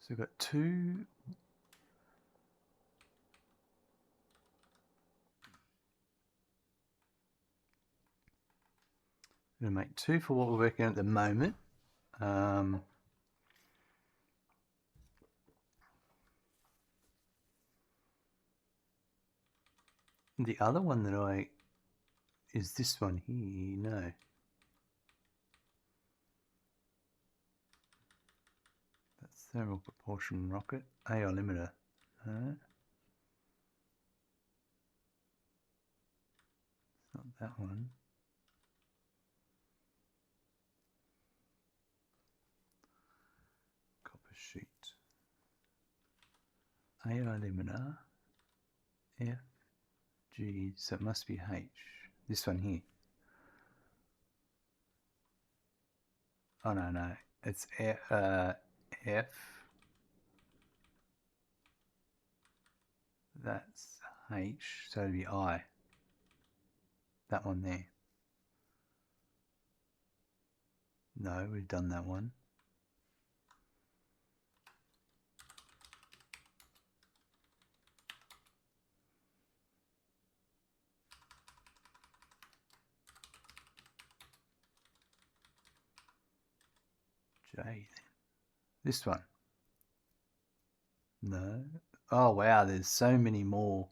So we've got 2. We're going to make 2 for what we're working on at the moment. The other one that is this one here, no. That's thermal propulsion rocket, AI limiter. It's not that one. Copper sheet. AI limiter. F. G. So it must be H. This one here. Oh no. It's F. That's H, so it'd be I. That one there. No, we've done that one. J then. This one. No. Oh wow, there's so many more.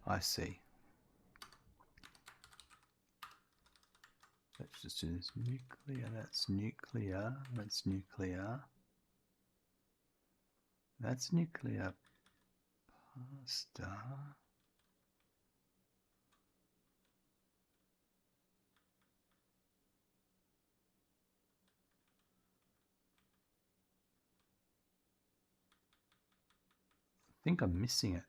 I see. Let's just do this. Nuclear, that's nuclear, that's nuclear. That's nuclear pasta. I think I'm missing it.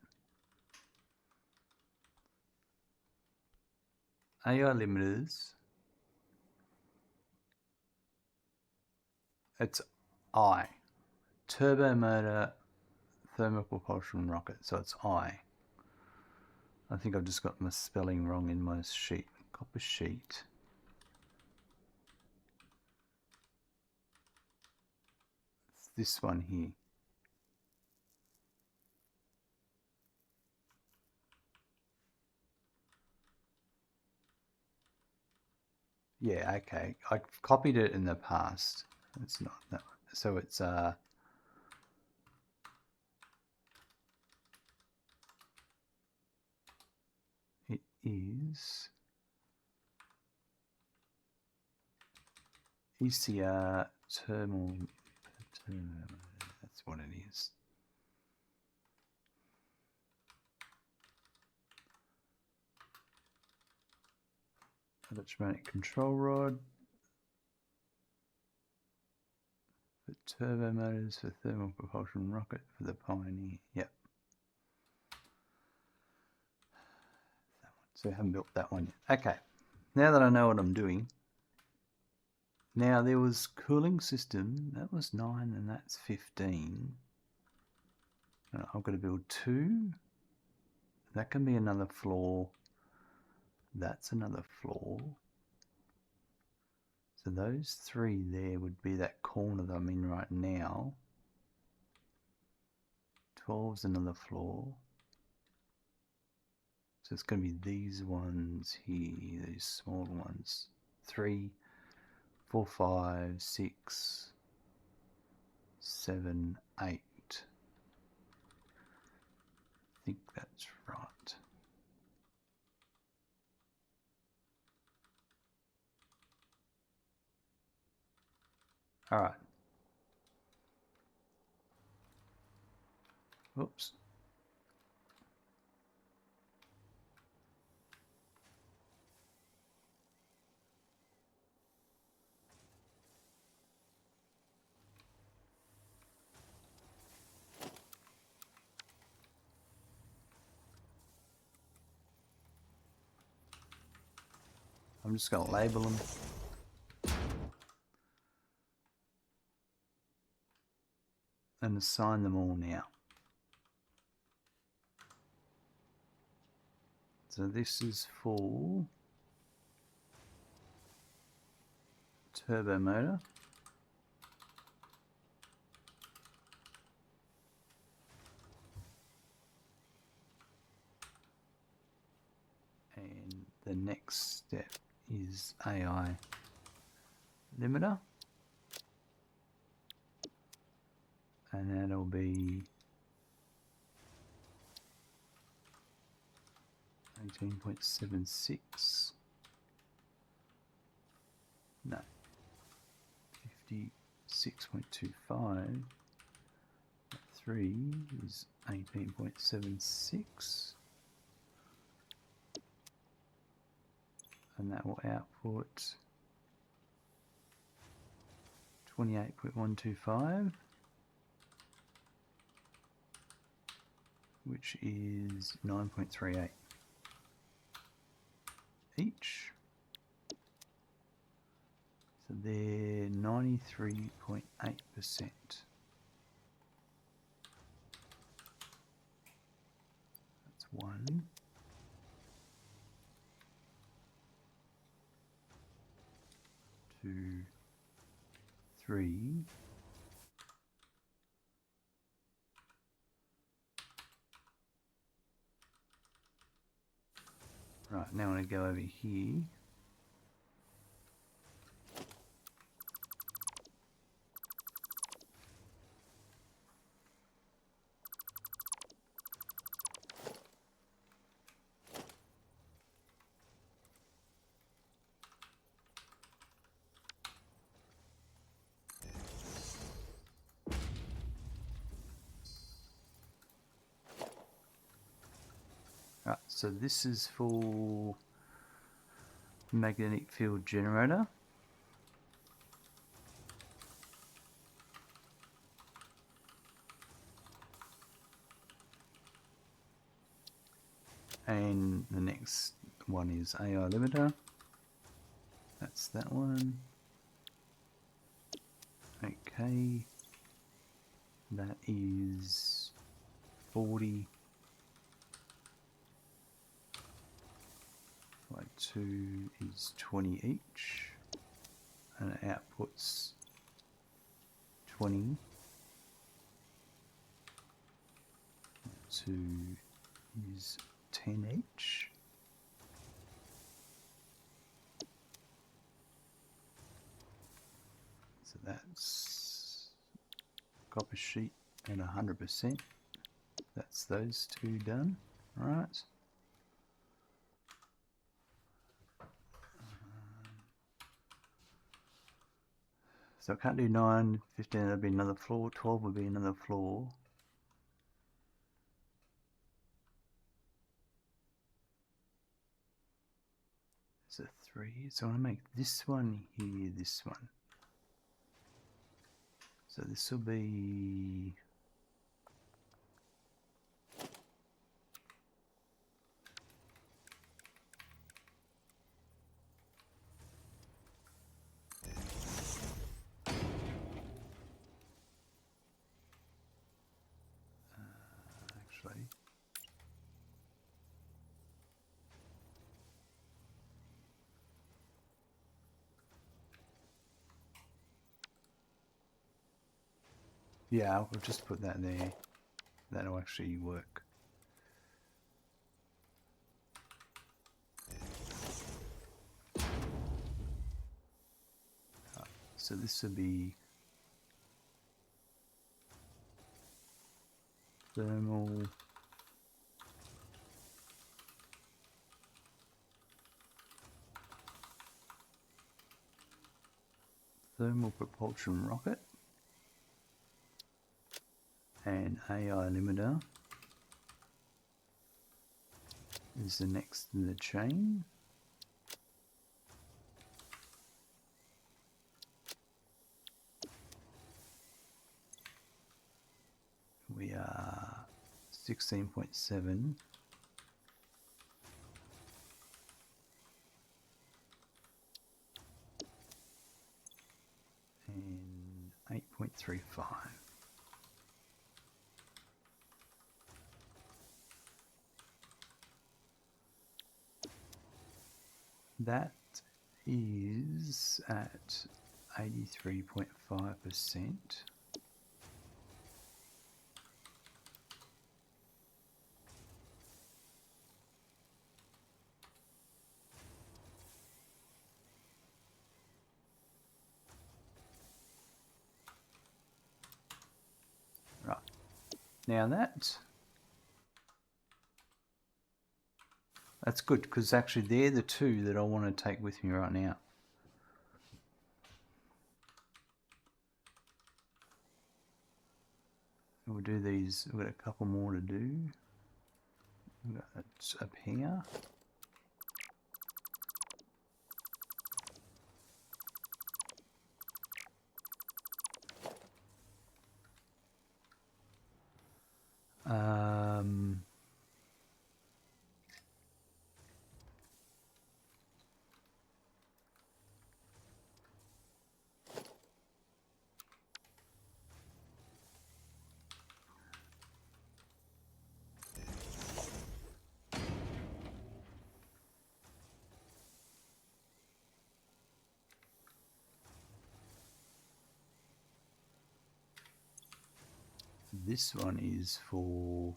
AI limiters. It's I. Turbo motor, thermal propulsion rocket. So it's I. I think I've just got my spelling wrong in my sheet. Copper sheet. It's this one here. Yeah, okay. I copied it in the past. It's not that one. So it's it is ECR thermal. That's what it is. Electromagnetic control rod. For turbo motors for thermal propulsion rocket for the Pioneer. Yep. That one. So I haven't built that one yet. Okay. Now that I know what I'm doing. Now there was cooling system. That was 9 and that's 15. I've got to build 2. That can be another floor. That's another floor. So those 3 there would be that corner that I'm in right now. 12's another floor. So it's going to be these ones here, these small ones. 3, 4, 5, 6, 7, 8. I think that's right. All right. Oops. I'm just going to label them. And assign them all now. So this is for turbo motor. And the next step is AI limiter. And that'll be 18.76. No. 56.25. 3 is 18.76. And that will output 28.125, which is 9.38 each. So they're 93.8%. 1, 2, 3. Right, now I'm going to go over here. Right, so this is for magnetic field generator. And the next one is AI limiter. That's that one. Okay. That is 40 by 2 is 20 each. And it outputs 20. 2 is 10 each. So that's copper sheet at 100%. That's those two done. Right. So I can't do 9, 15 would be another floor, 12 would be another floor. There's a 3, so I want to make this one here, this one. So this will be... actually... yeah, I'll just put that there. That'll actually work. So this will be thermal propulsion rocket and AI limiter is the next in the chain. We are 16.7 and 8.35. That is at 83.5%. Right, now that's good because actually they're the two that I want to take with me right now. We'll do these, we've got a couple more to do. We've got it up here. this one is for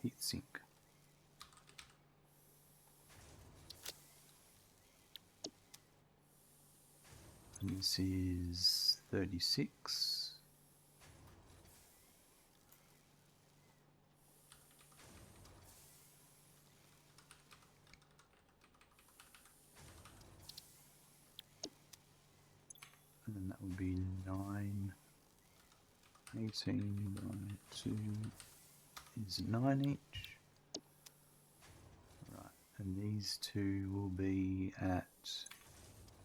heatsink. And this is 36. And then that would be 9, 18, 9, 2 is 9 each. Right, and these two will be at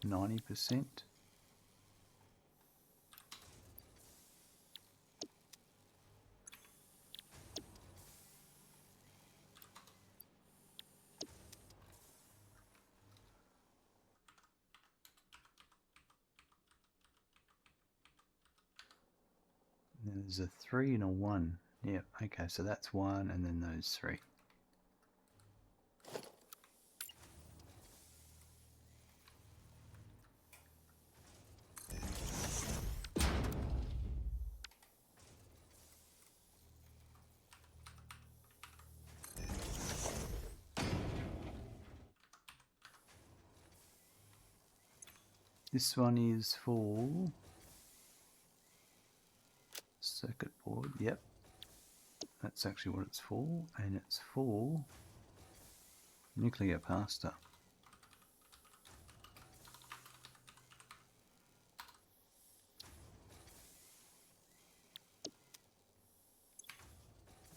90%. There's a 3 and a 1. Yep, okay, so that's 1 and then those 3. This one is for circuit board, yep. That's actually what it's for, and it's for nuclear capacitor.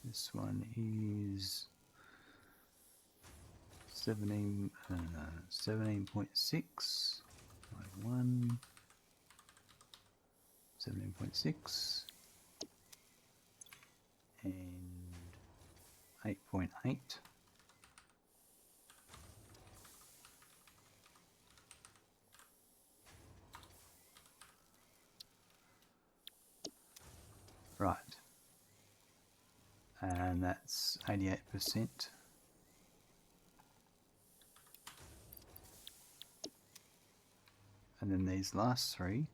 This one is 17.6 by 1, 17.6 and 8.8. Right, and that's 88%. And then these last 3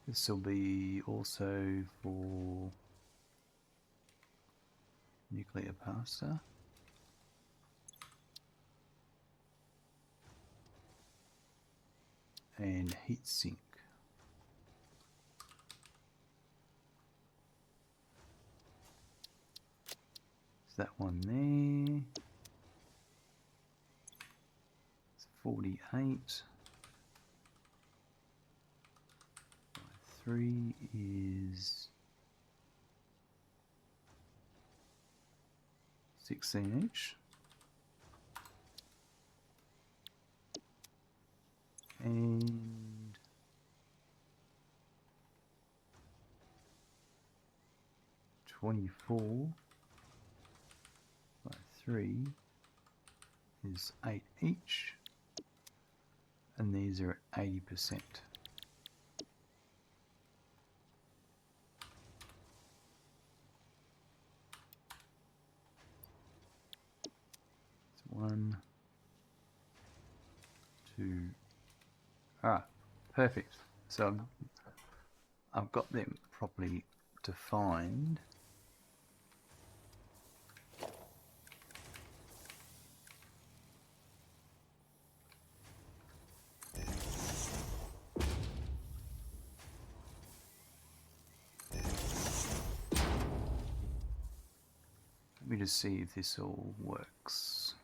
this will be also for nuclear capacitor. And heatsink. Is that one there? It's 48. 3 is 16 each. And 24 by 3 is 8 each, and these are at 80%. It's 1, 2. Alright, perfect. So I've got them properly defined. Let me just see if this all works.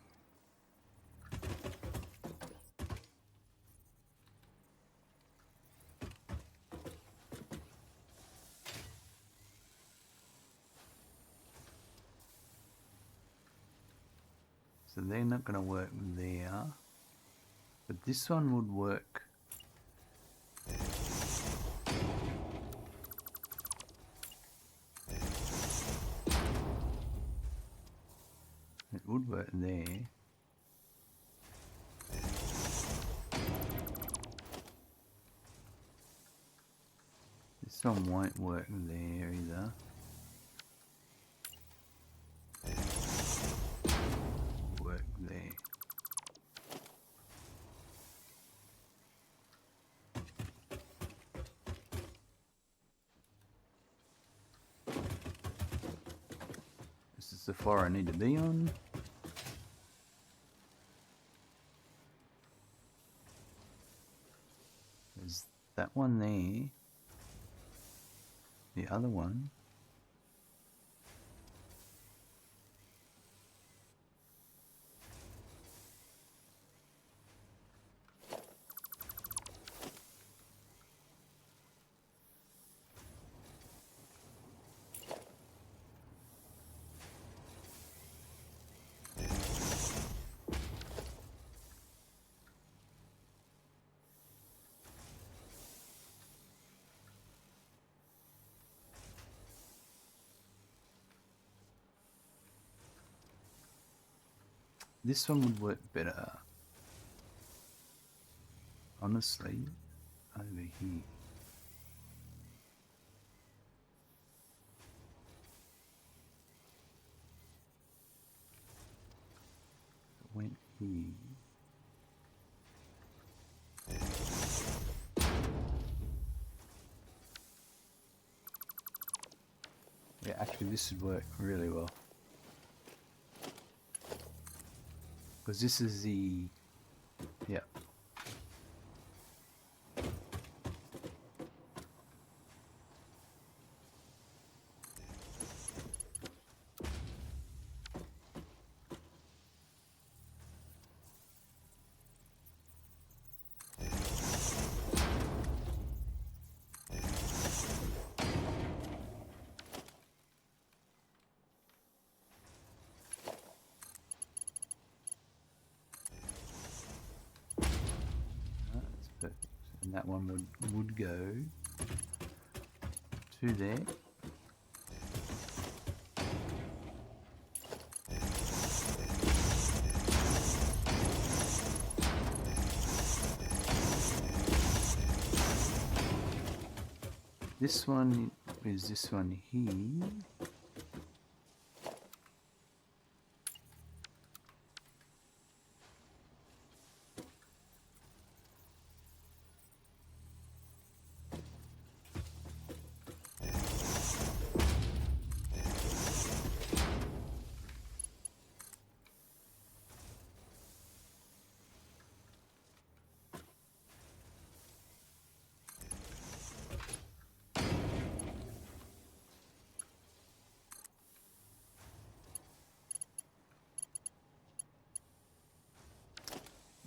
So they're not going to work there, but this one would work. It would work there. This one won't work there either. the floor I need to be on. There's that one there. The other one. This one would work better, honestly, over here. It went here. Yeah, actually this would work really well. Because this is the, yeah. That's perfect. And that one would go to there. This one is this one here.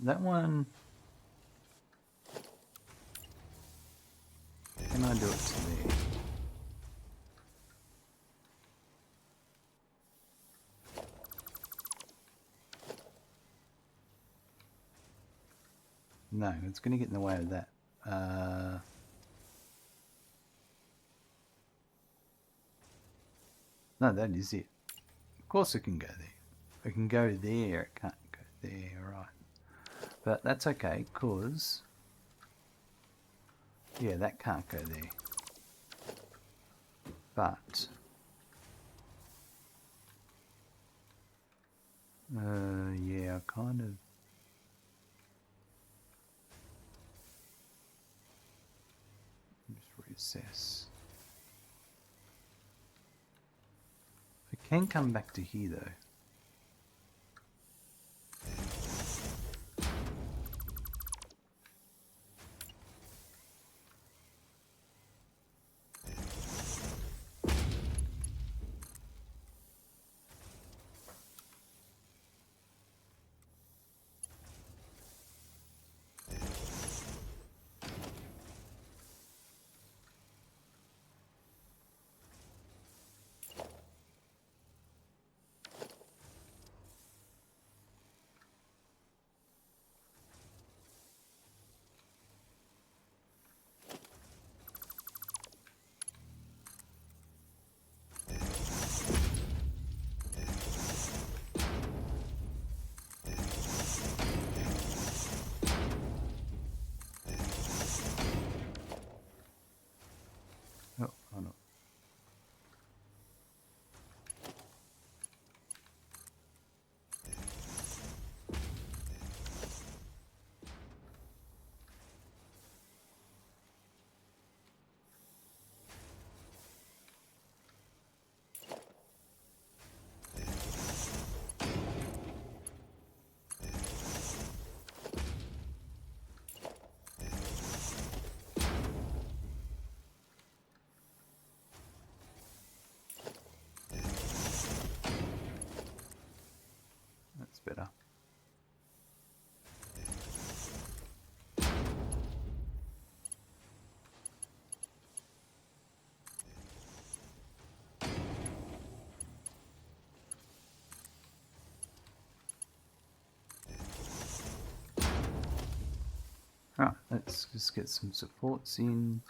That one, can I do it to there? No, it's going to get in the way of that. No, that is it. Of course it can go there. It can go there, it can't go there, right. But that's okay, because, yeah, that can't go there. But, yeah, I kind of, just reassess. I can come back to here though. Let's just get some supports in.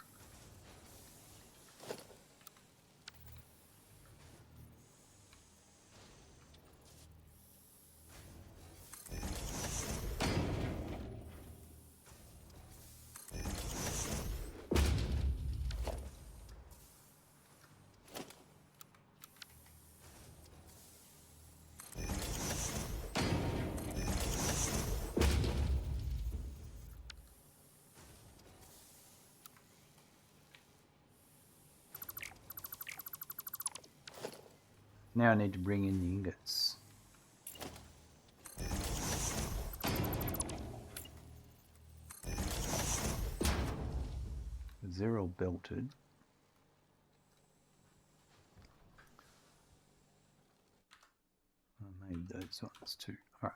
Now I need to bring in the ingots. They're all belted. I made those ones too. All right.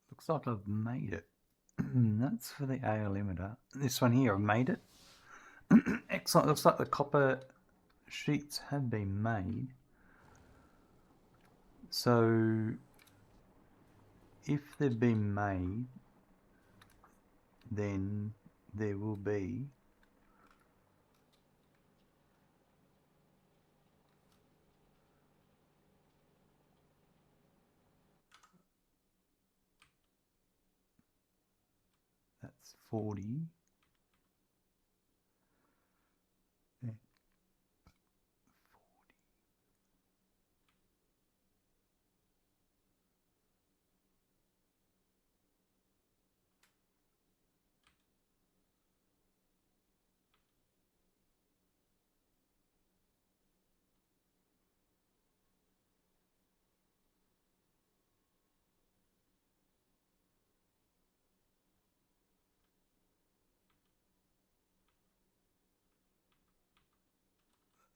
Looks like I've made it. That's for the AL limiter. This one here, I've made it. Excellent. Looks like the copper sheets have been made. So if they've been made, then there will be that's 40 and 40.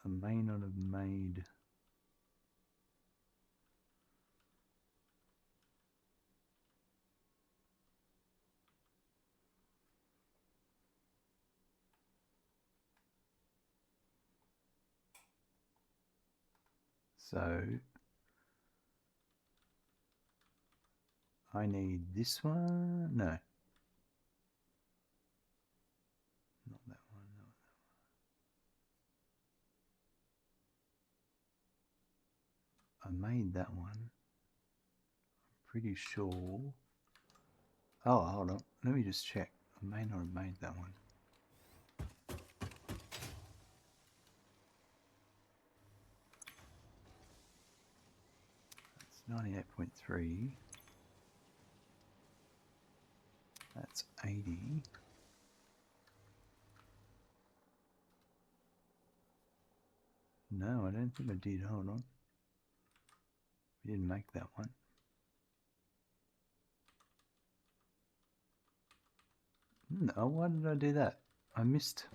I may not have made so I need this one. No, not that one. No. I made that one. I'm pretty sure. Oh, hold on. Let me just check. I may not have made that one. That's 98.3. That's 80. No, I don't think I did. Hold on. We didn't make that one. No, why did I do that? I missed.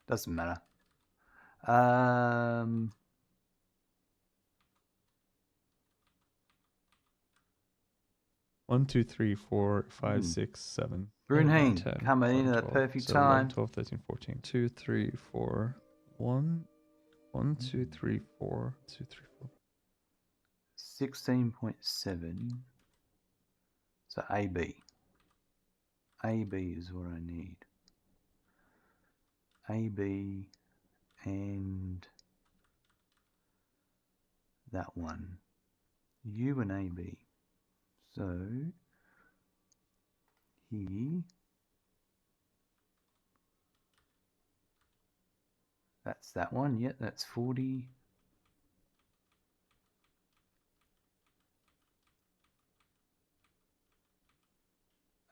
Doesn't matter. 1, 2, 3, 4, 5, 6, 7. Brunheen, 10, coming 11, in at the 12. perfect So time. 11, 12, 13, 14. 2, 3, 4. 1, 1, 2, 3, 4. 2, 3, 4. 16.7. So AB. AB is what I need. AB and that one. U and AB. So here, that's that one. Yep, that's 40.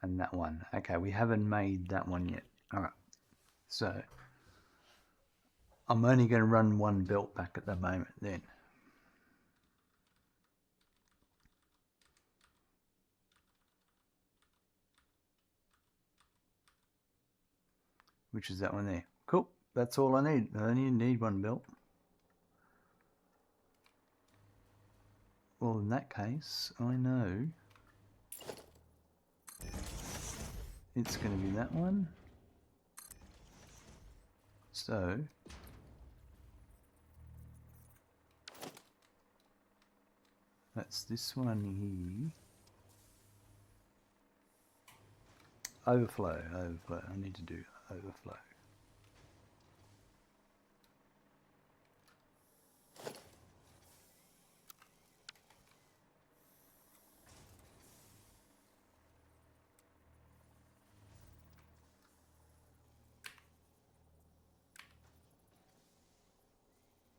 and that one. Okay, we haven't made that one yet. Alright, so I'm only going to run one belt back at the moment then. Which is that one there. Cool, that's all I need. I only need one belt. Well, in that case, I know it's going to be that one. So that's this one here. Overflow. I need to do overflow.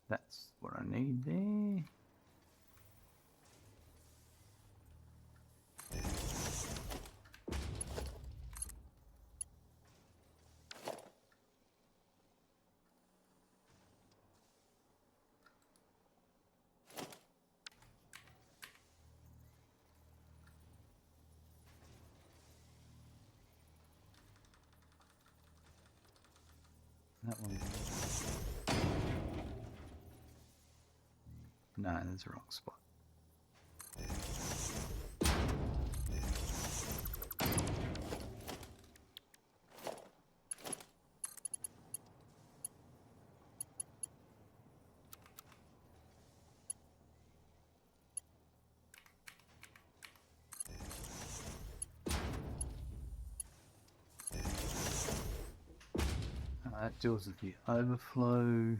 That's what I need there. That one. No, that's the wrong spot. That deals with the overflow.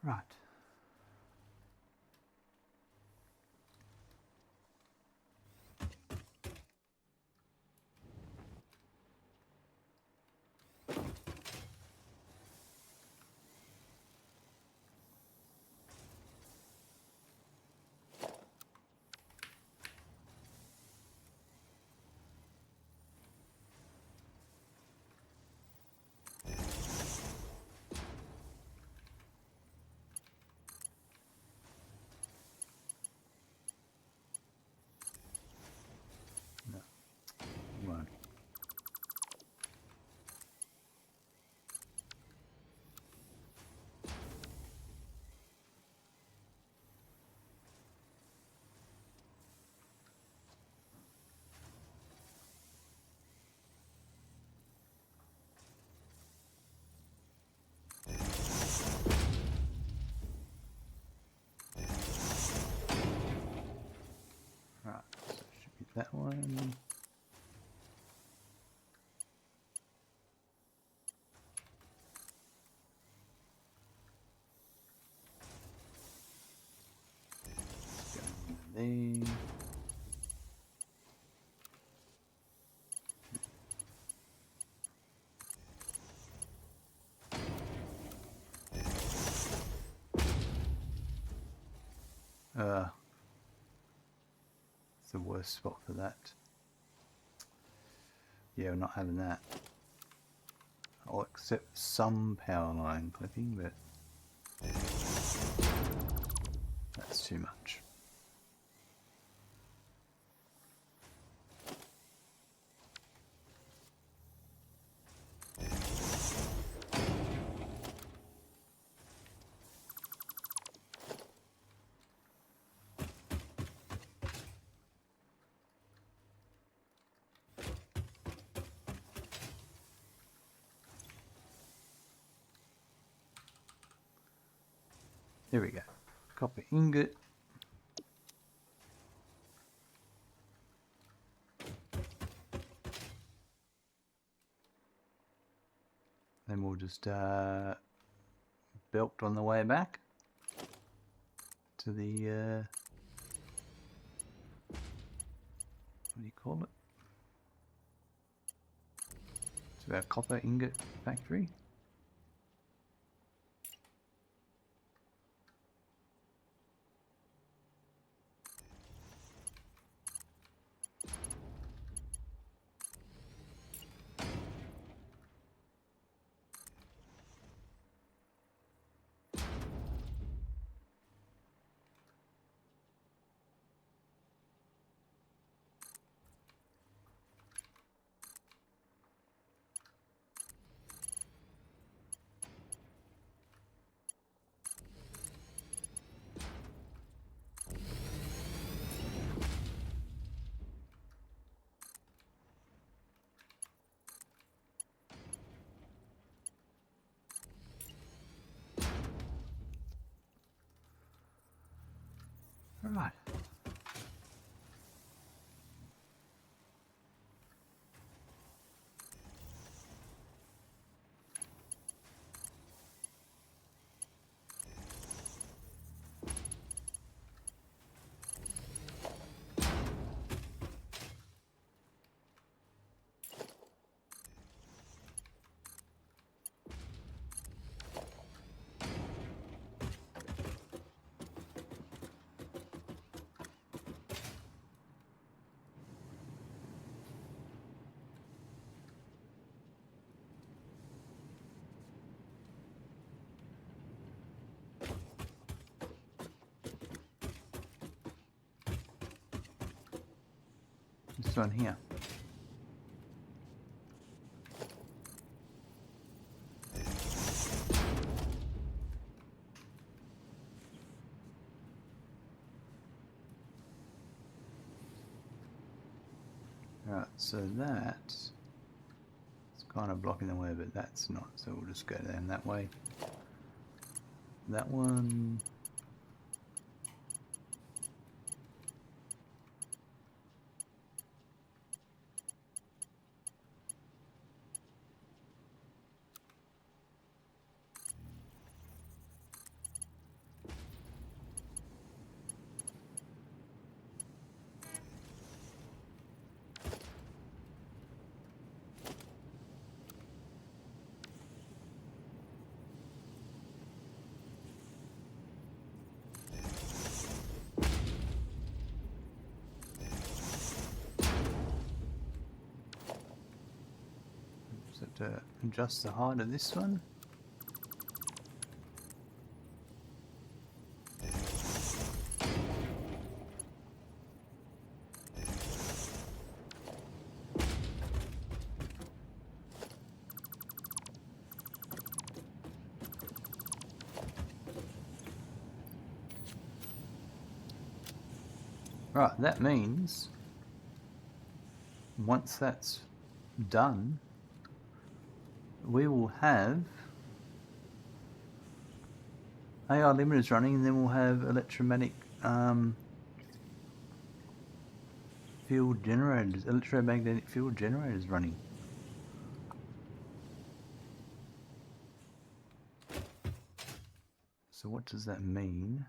Right. No. Right. Right, so it should be that one. Let's go in there. It's the worst spot for that. Yeah, we're not having that. I'll accept some power line clipping, but that's too much. There we go. Copper ingot. Then we'll just belt on the way back. to the what do you call it? To our copper ingot factory. Right. This one here. Right, so that's kind of blocking the way, but that's not, so we'll just go down that way. That one. Just have to adjust the height of this one. Right, that means once that's done, we will have AI limiters running, and then we'll have electromagnetic field generators, electromagnetic field generators running. So what does that mean?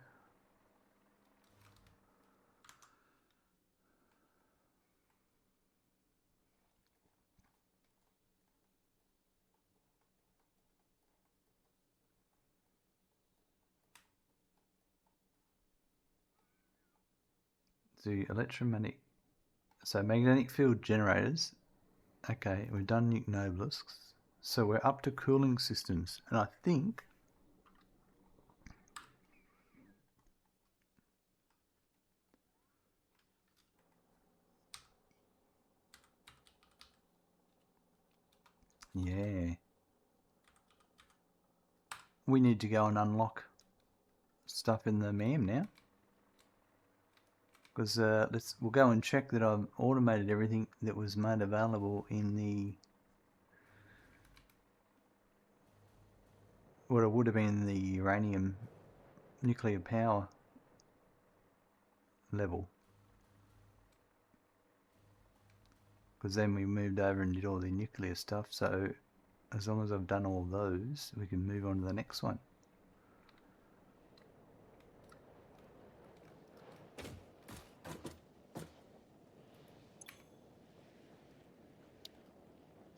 The electromagnetic, so magnetic field generators. Okay, we've done nuke nobelisks, so we're up to cooling systems, and I think yeah, we need to go and unlock stuff in the MAM now. Because we'll go and check that I've automated everything that was made available in the, what it would have been the uranium nuclear power level. Because then we moved over and did all the nuclear stuff, so as long as I've done all those, we can move on to the next one.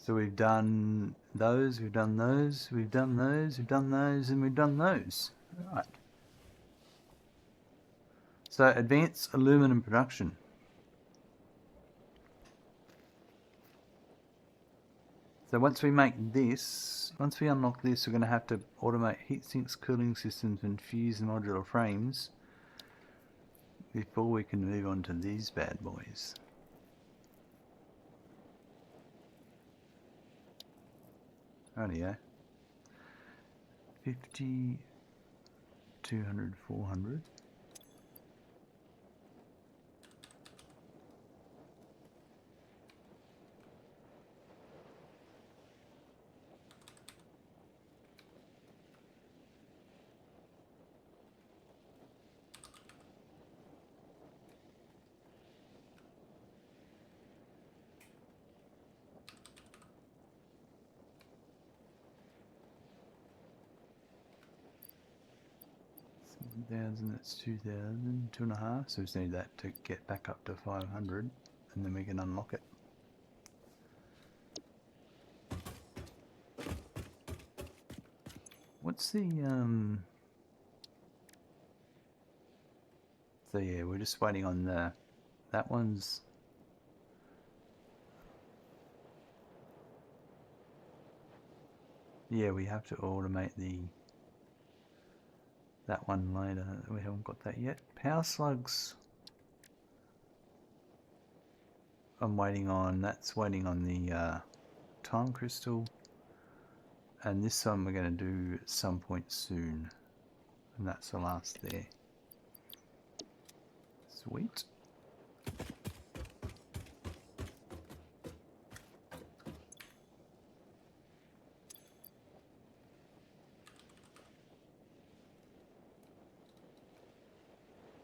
So we've done those, we've done those, we've done those, we've done those, and we've done those. Right. So advanced aluminum production. So once we make this, once we unlock this, we're going to have to automate heat sinks, cooling systems, and fuse modular frames before we can move on to these bad boys. Rightio. 50, 200, 400. That's 2,000, 2.5. So we just need that to get back up to 500, and then we can unlock it. What's the So yeah, we're just waiting on that one's. Yeah, we have to automate that one later. We haven't got that yet. Power slugs. I'm waiting on. That's waiting on the time crystal. And this one we're going to do at some point soon. And that's the last there. Sweet.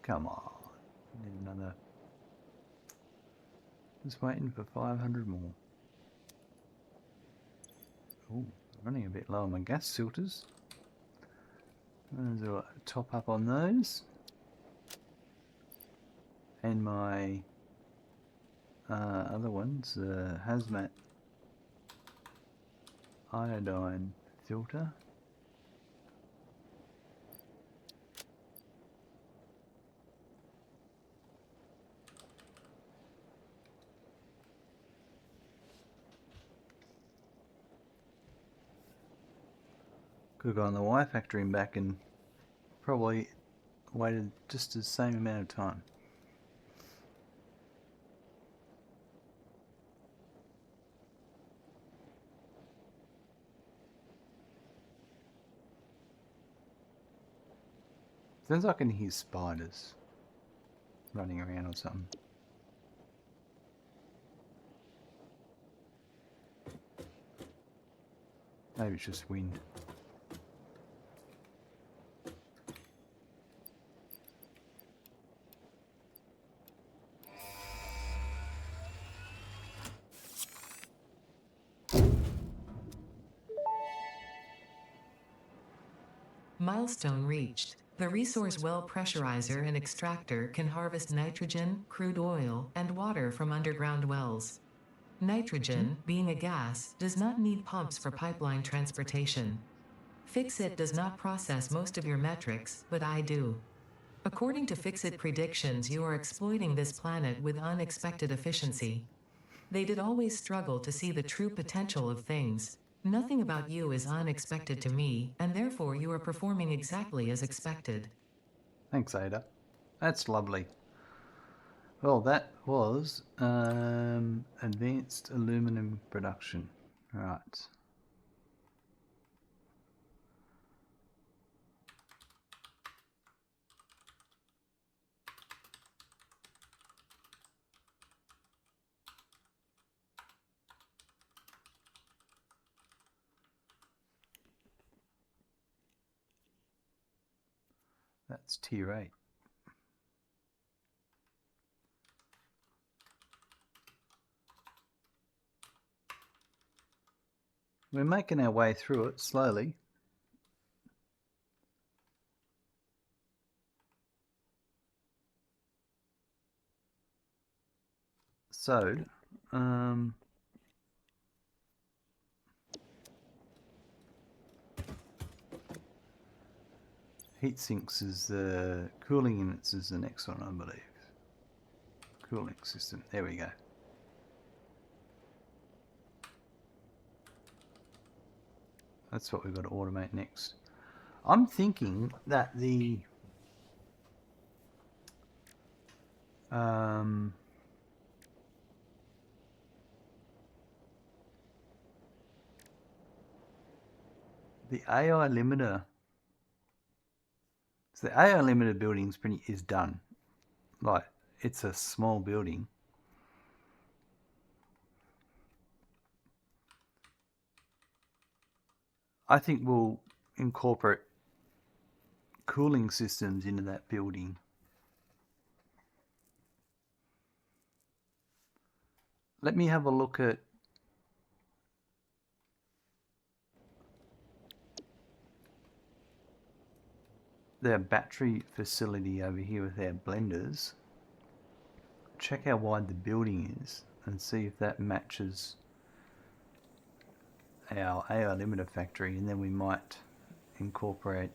Come on. Need another. Just waiting for 500 more. Ooh, running a bit low on my gas filters. I'll top up on those. And my other ones, hazmat iodine filter. Could have gone the Y factory and back and probably waited just the same amount of time. Sounds like I can hear spiders running around or something. Maybe it's just wind. Milestone reached. The resource well pressurizer and extractor can harvest nitrogen, crude oil, and water from underground wells. Nitrogen, being a gas, does not need pumps for pipeline transportation. Fixit does not process most of your metrics, but I do. According to Fixit predictions, you are exploiting this planet with unexpected efficiency. They did always struggle to see the true potential of things. Nothing about you is unexpected to me, and therefore you are performing exactly as expected. Thanks, Ada. That's lovely. Well, that was advanced aluminum production. Right. That's tier 8. We're making our way through it slowly. So, Heat sinks is the cooling units is the next one, I believe. Cooling system. There we go. That's what we've got to automate next. I'm thinking that the AI limiter. So the AI limiter building is done. Like, it's a small building. I think we'll incorporate cooling systems into that building. Let me have a look at their battery facility over here with their blenders. Check how wide the building is and see if that matches our AI limiter factory, and then we might incorporate.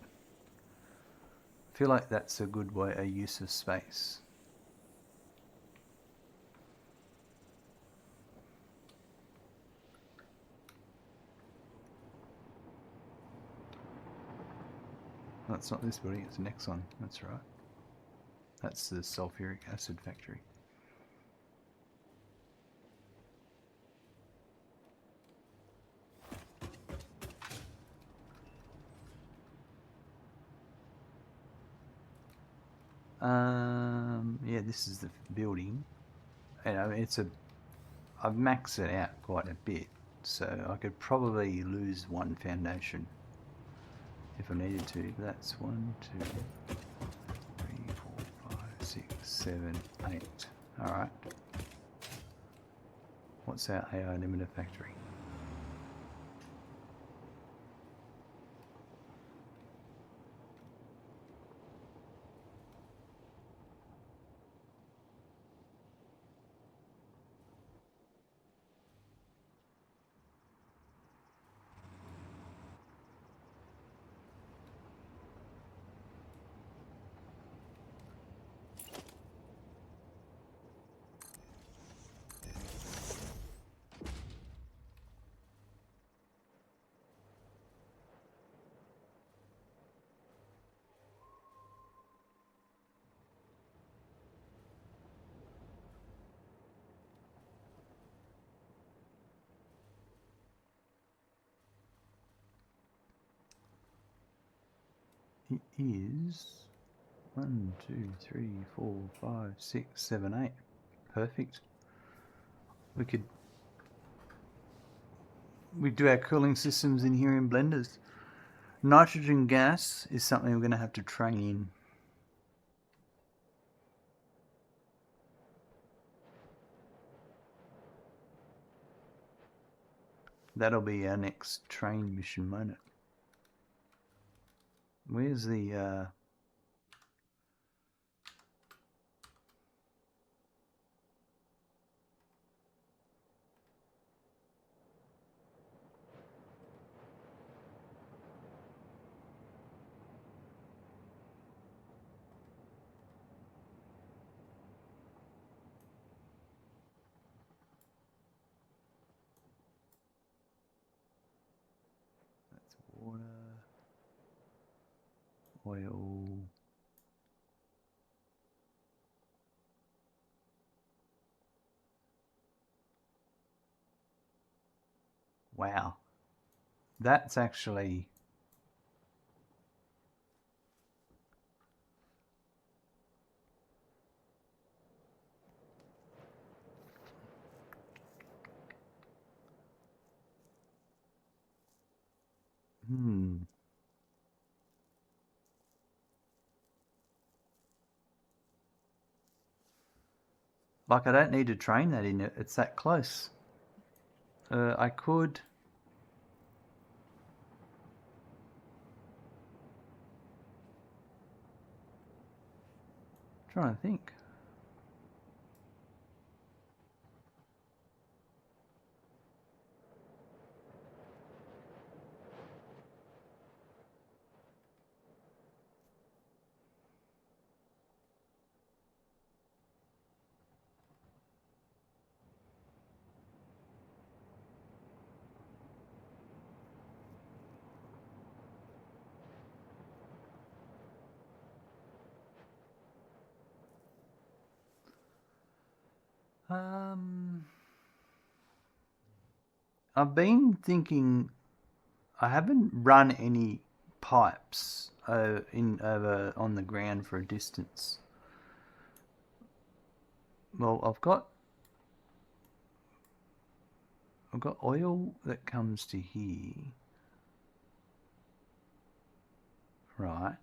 I feel like that's a good way, a use of space. That's not this building, it's the next one. That's right. That's the sulfuric acid factory. Yeah, this is the building. And I mean, I've maxed it out quite a bit, so I could probably lose one foundation if I needed to. That's 1, 2, 3, 4, 5, 6, 7, 8. Alright. What's our AI limiter factory? It is 1, 2, 3, 4, 5, 6, 7, 8. Perfect. We do our cooling systems in here in blenders. Nitrogen gas is something we're going to have to train in. That'll be our next train mission, won't it? Where's the that's water, oil. Wow. That's actually like, I don't need to train that in it. It's that close. I could. Trying to think. I've been thinking. I haven't run any pipes over on the ground for a distance. Well, I've got oil that comes to here, right?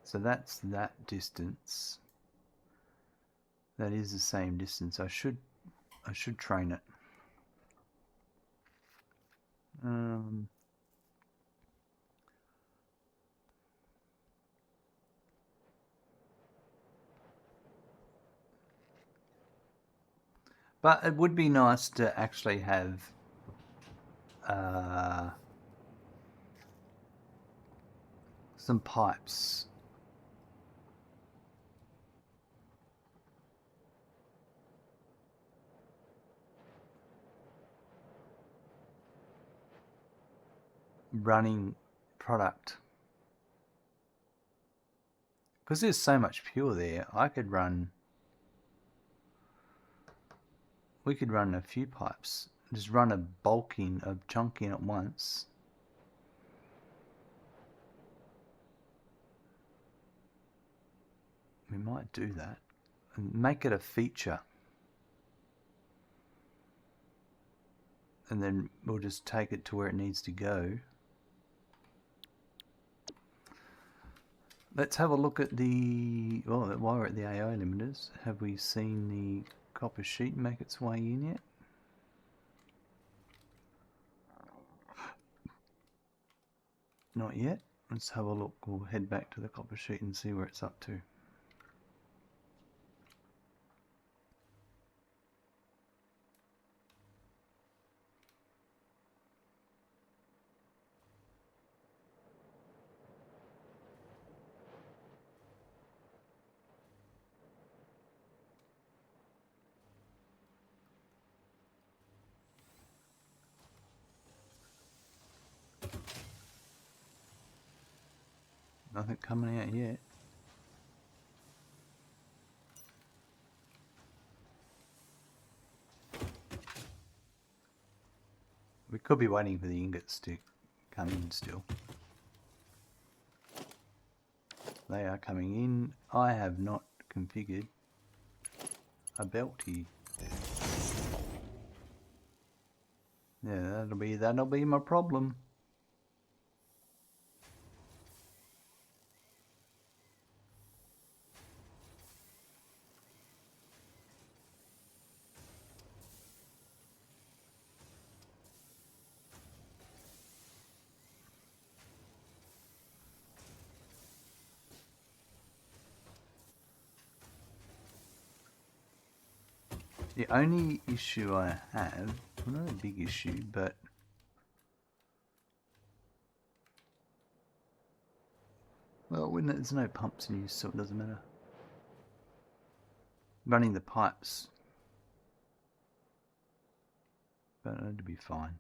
So that's that distance. That is the same distance. I should train it. But it would be nice to actually have some pipes. Running product. Because there's so much fuel there, we could run a few pipes. Just run a chunk in at once. We might do that and make it a feature. And then we'll just take it to where it needs to go. Let's have a look at while we're at the AI limiters, have we seen the copper sheet make its way in yet? Not yet. Let's have a look. We'll head back to the copper sheet and see where it's up to. Nothing coming out yet. We could be waiting for the ingots to come in still. They are coming in. I have not configured a belt here. Yeah, that'll be my problem. The only issue I have, well, not a big issue, but well, when there's no pumps in use, so it doesn't matter. Running the pipes, but it'll be fine.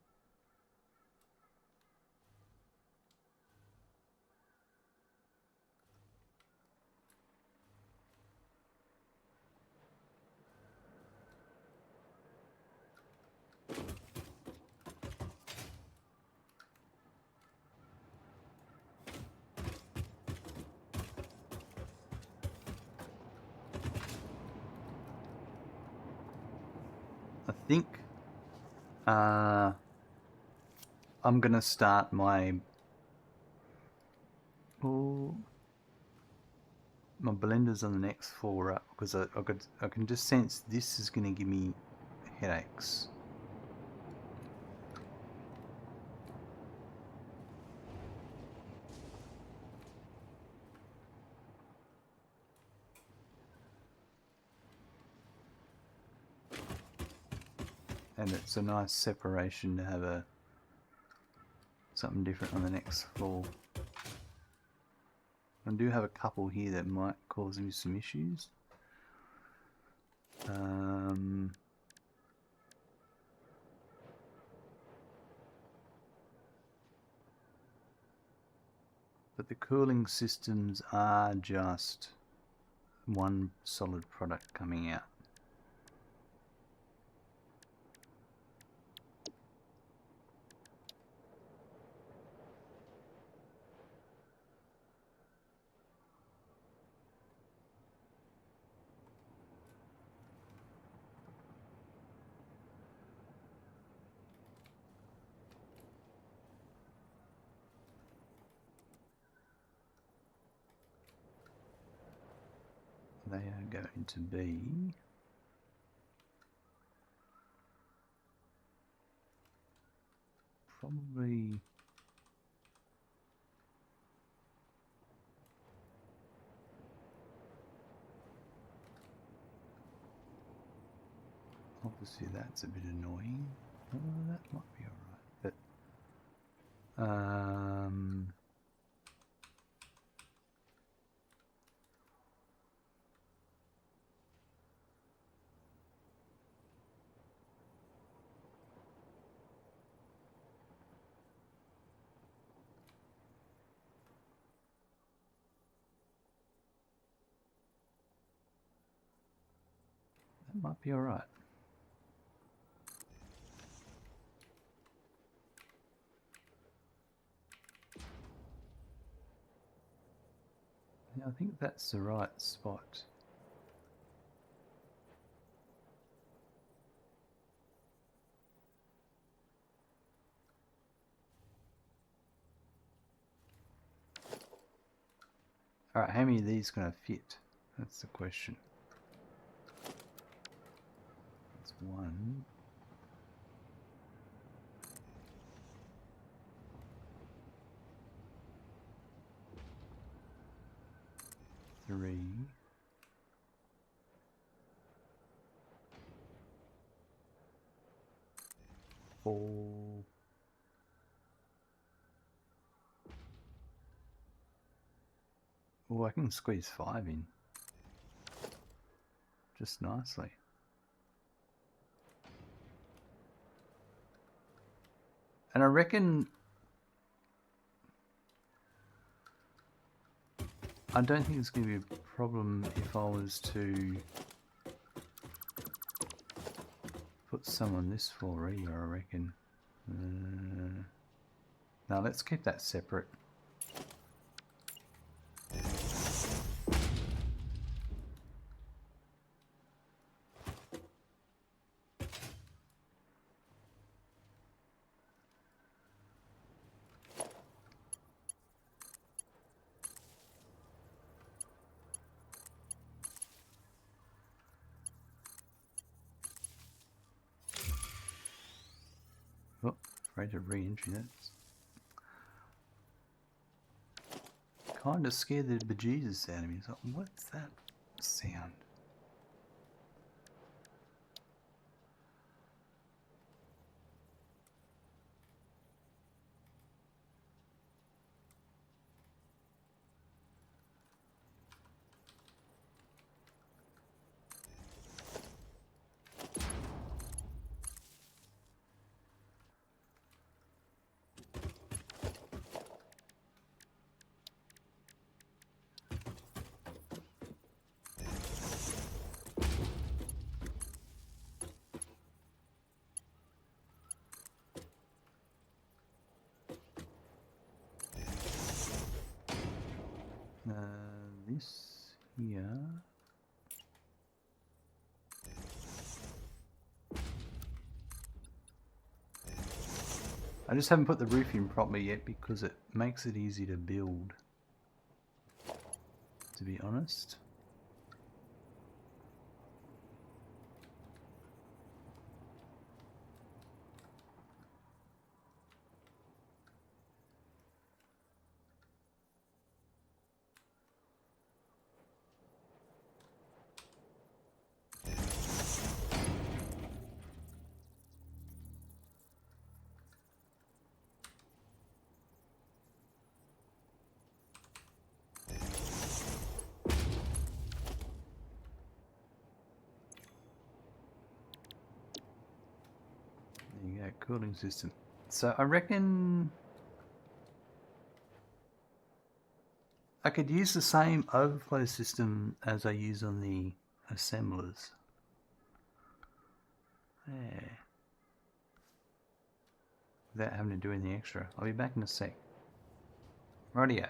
I think I'm gonna start my blenders on the next floor up because I can just sense this is gonna give me headaches. And it's a nice separation to have something different on the next floor. I do have a couple here that might cause me some issues. but the cooling systems are just one solid product coming out. They are going to be probably obviously that's a bit annoying. That might be alright, but that might be alright. Yeah, I think that's the right spot. Alright, how many of these going to fit? That's the question. That's one. Three. Four. Oh, I can squeeze 5 in. Just nicely. And I reckon... I don't think it's going to be a problem if I was to put some on this floor either, I reckon. Now let's keep that separate. Oh, afraid of re-entry. That's kind of scared the bejesus out of me. It's like, what's that sound? This here. I just haven't put the roof in properly yet because it makes it easy to build, to be honest. There you go, cooling system. So I reckon I could use the same overflow system as I use on the assemblers. Yeah. Without having to do anything extra. I'll be back in a sec. Rightio.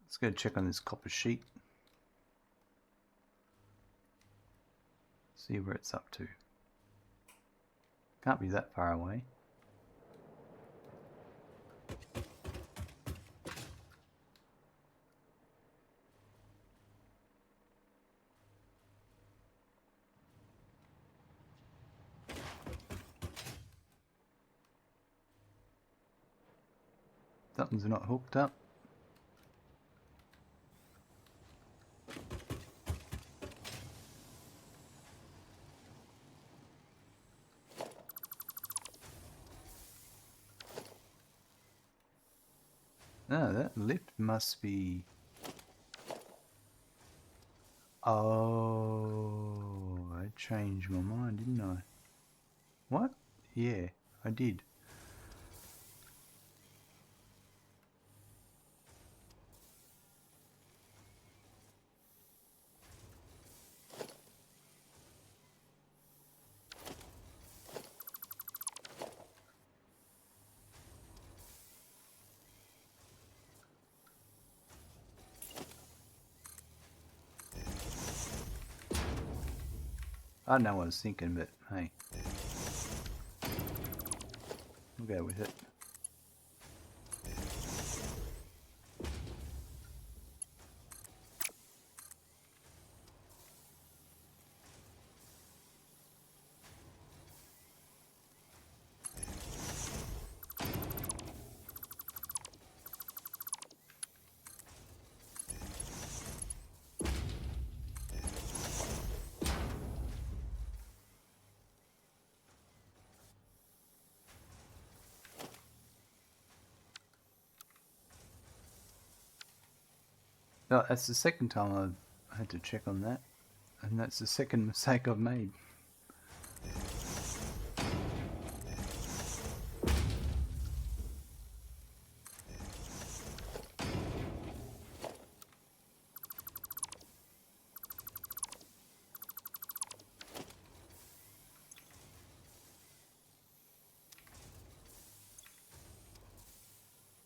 Let's go check on this copper sheet. See where it's up to. Can't be that far away. Something's not hooked up. No, that lift must be... Oh, I changed my mind, didn't I? What? Yeah, I did. I don't know what I was thinking, but hey. We'll go with it. No, that's the second time I've had to check on that. And that's the second mistake I've made.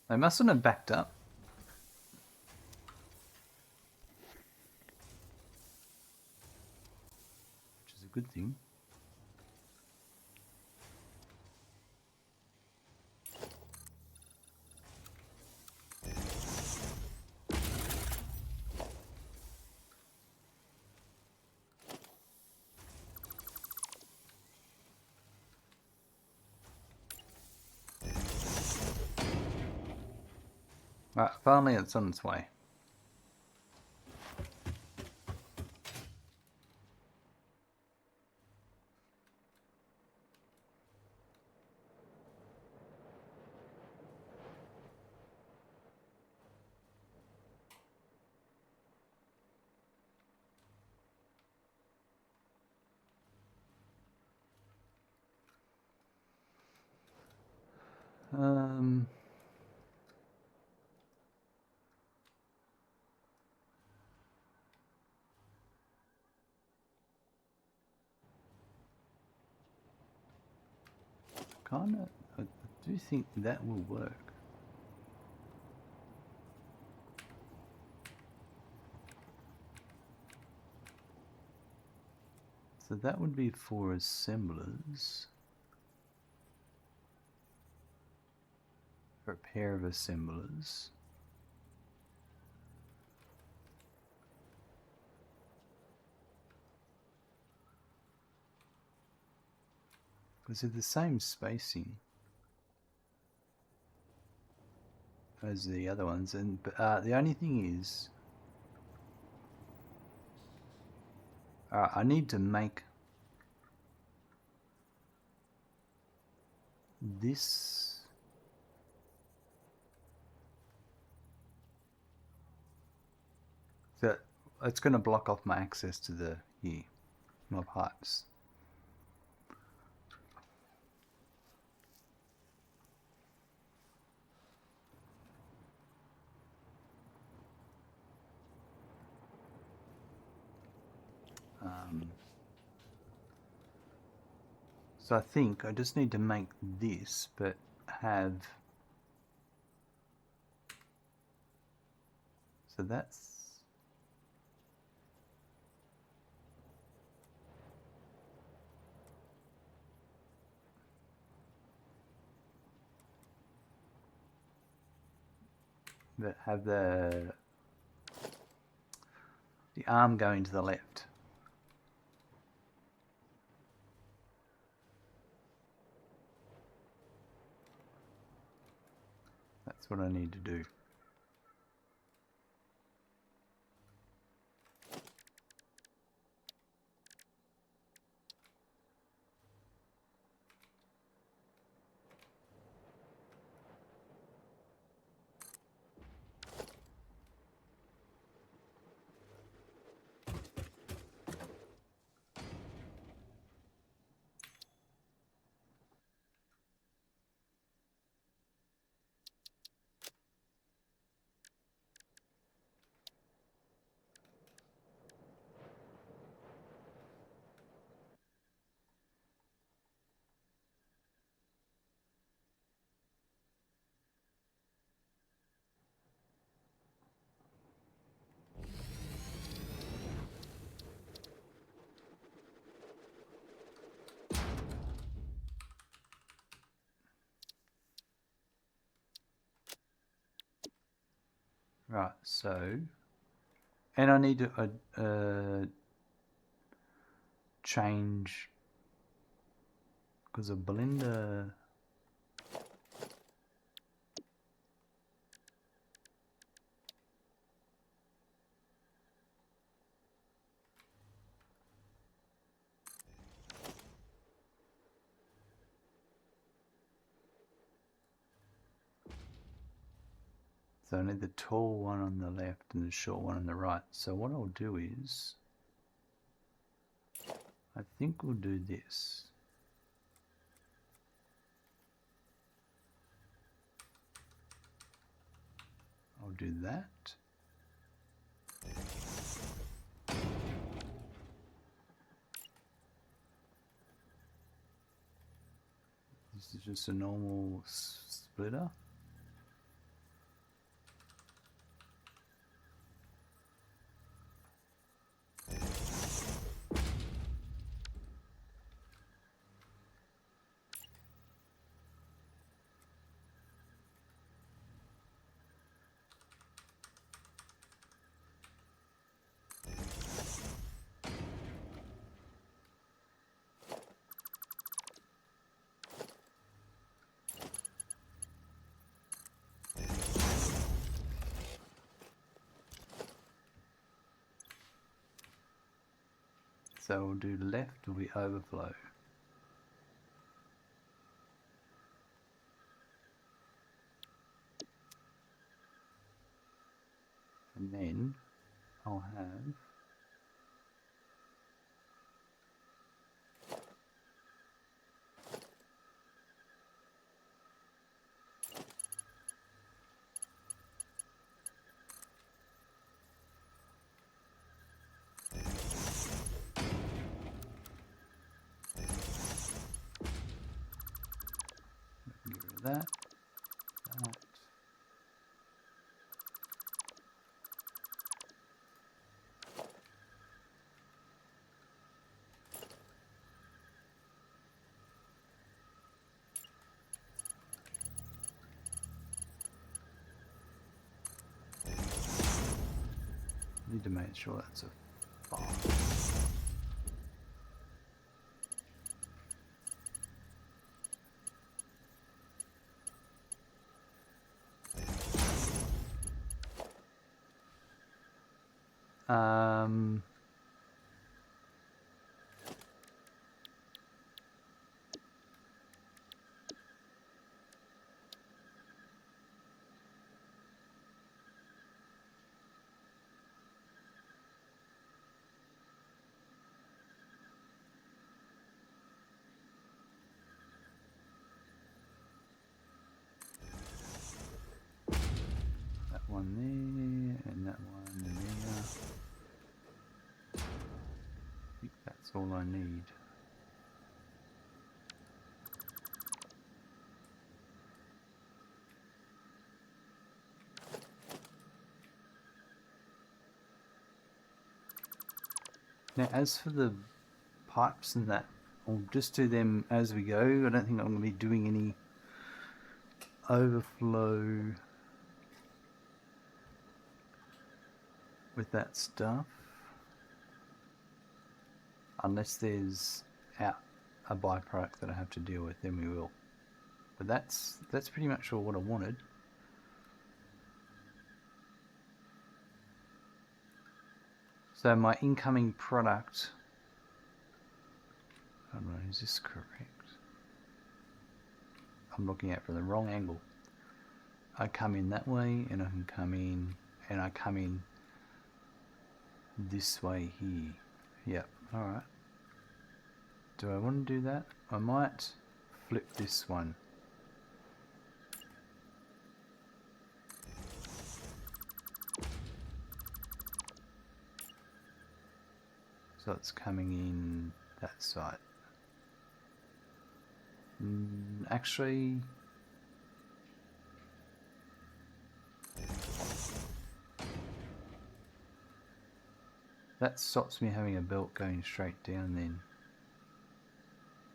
They mustn't have backed up. Which is a good thing. Right, finally it's on its way. Kinda, I do think that will work. So that would be for assemblers. For a pair of assemblers. Because they're the same spacing as the other ones, and the only thing is, I need to make this that it's going to block off my access to the my pipes. So I think I just need to make this, but have... So that's... But have the arm going to the left. That's what I need to do. Right, so, and I need to change, because a blender, so I need the tall one on the left and the short one on the right. So what I'll do is, I think we'll do this. I'll do that. This is just a normal splitter. So we'll do left will be overflow. And then I'll have that. Need to make sure that's a 5. That one there and that one there. I think That's all I need. Now, as for the pipes and that, I'll just do them as we go. I don't think I'm going to be doing any overflow with that stuff. Unless there's a byproduct that I have to deal with, then we will. But that's pretty much all what I wanted. So my incoming product, I don't know, is this correct? I'm looking at it from the wrong angle. I come in that way, and I can come in, and I come in this way here. Yep, alright. Do I want to do that? I might flip this one. So it's coming in that side. Actually, that stops me having a belt going straight down then.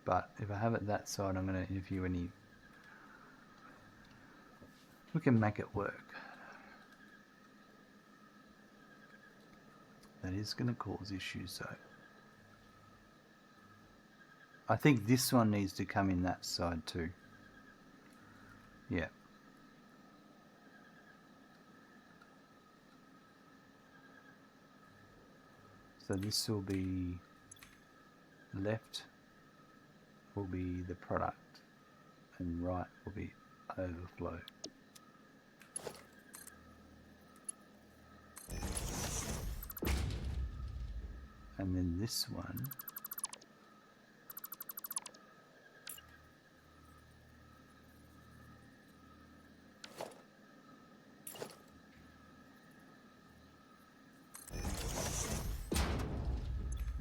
But if I have it that side, I'm going to interview any... We can make it work. That is going to cause issues though. I think this one needs to come in that side too. Yeah. So this will be left will be the product and right will be overflow. And then this one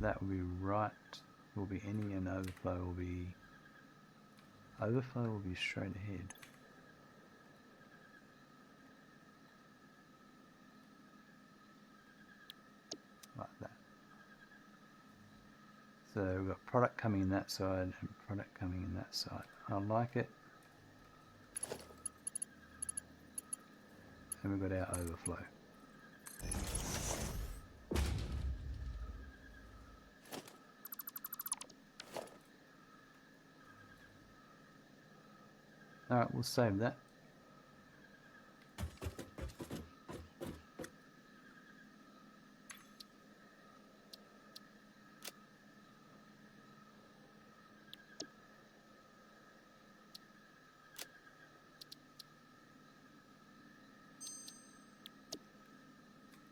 that will be right, will be any, and overflow will be straight ahead. Like that. So we've got product coming in that side and product coming in that side. I like it. And we've got our overflow. Alright, we'll save that.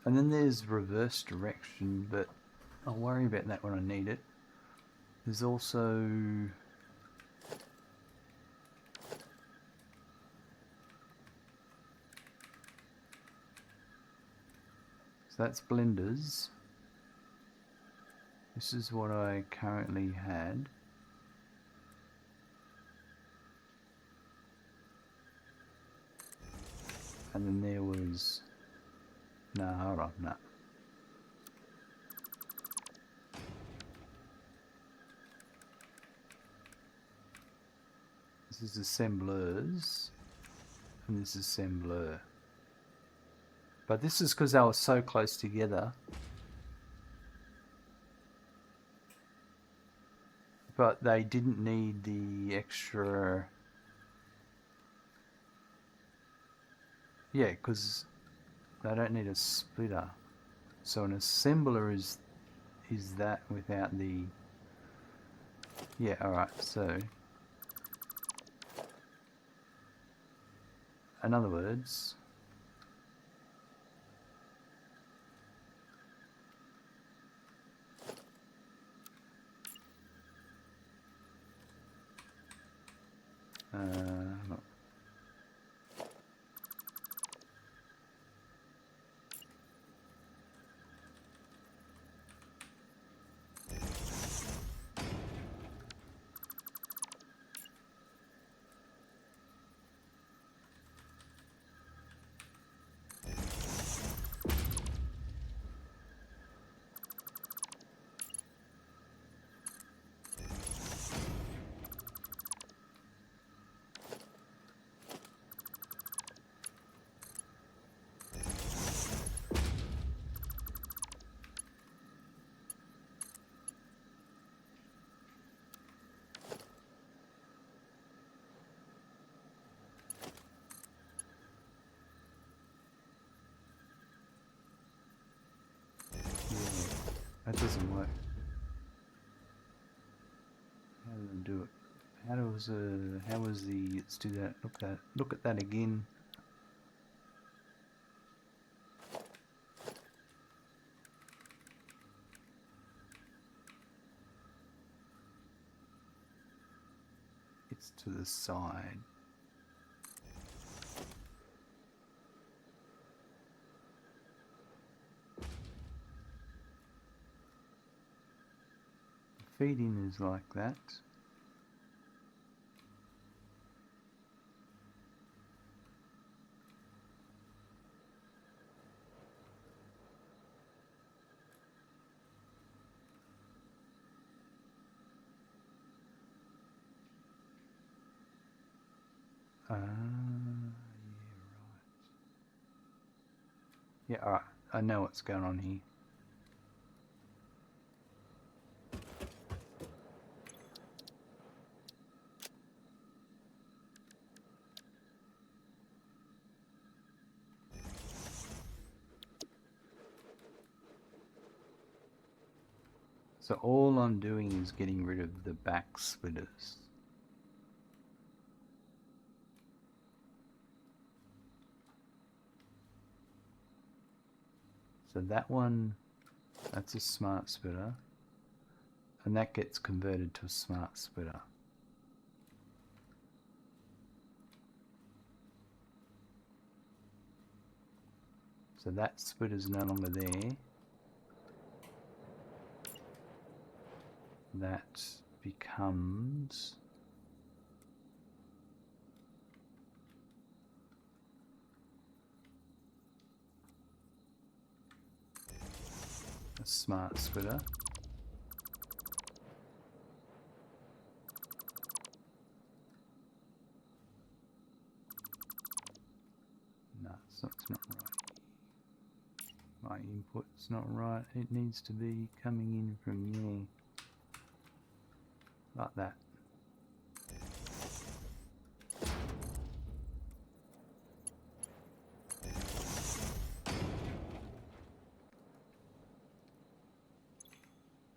And then there's reverse direction, but I'll worry about that when I need it. There's also... So that's blenders. This is what I currently had. And then there was... No, hold on, no. This is assemblers, and this is assembler. But this is because they were so close together. But they didn't need the extra... Yeah, because they don't need a splitter. So an assembler is that without the... Yeah, alright, so... In other words... no. That doesn't work. How do I do it? How was the, let's do that, look at that again. It's to the side. Feeding is like that. Yeah, right. Yeah, alright. I know what's going on here. So all I'm doing is getting rid of the back splitters. So that one, that's a smart splitter, and that gets converted to a smart splitter. So that splitter's no longer there. That becomes a smart splitter. No, it's not right. My input's not right. It needs to be coming in from there. Like that.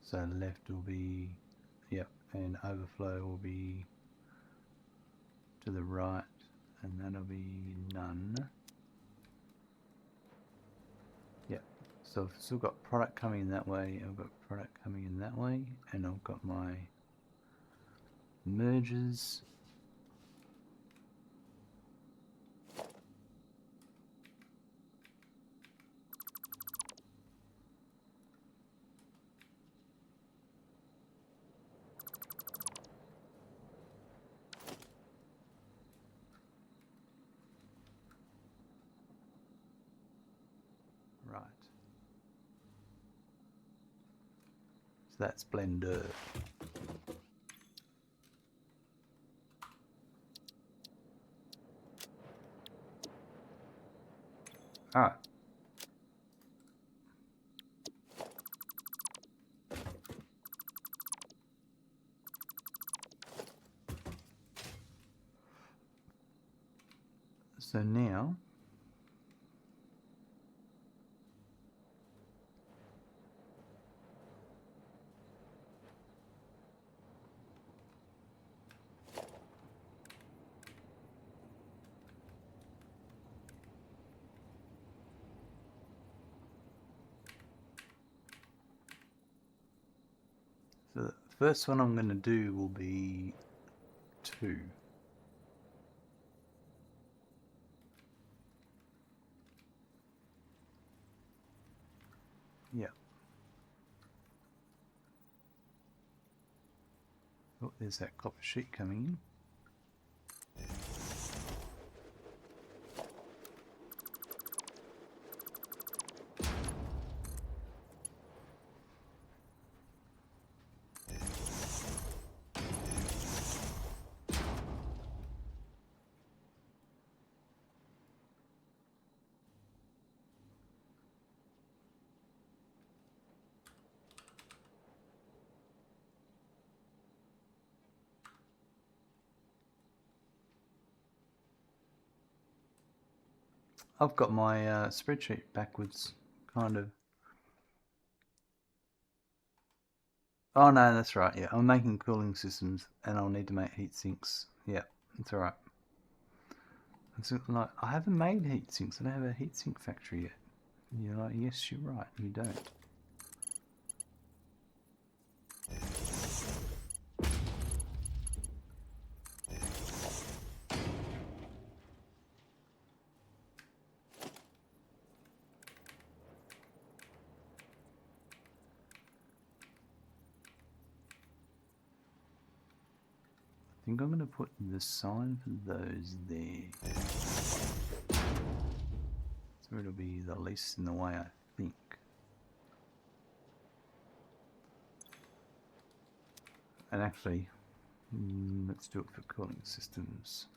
So left will be, yep, and overflow will be to the right, and that'll be none. Yep, so I've still got product coming in that way, I've got product coming in that way, and I've got my mergers. Right. So that's Blender. Alright. So now the first one I'm going to do will be 2. Yeah. Oh, there's that copper sheet coming in. I've got my spreadsheet backwards, kind of. Oh no, that's right. Yeah, I'm making cooling systems, and I'll need to make heat sinks. Yeah, that's all right. It's like I haven't made heat sinks. I don't have a heat sink factory yet. You're like, yes, you're right. You don't. I think I'm going to put the sign for those there. So it'll be the least in the way, I think. And actually, let's do it for cooling systems.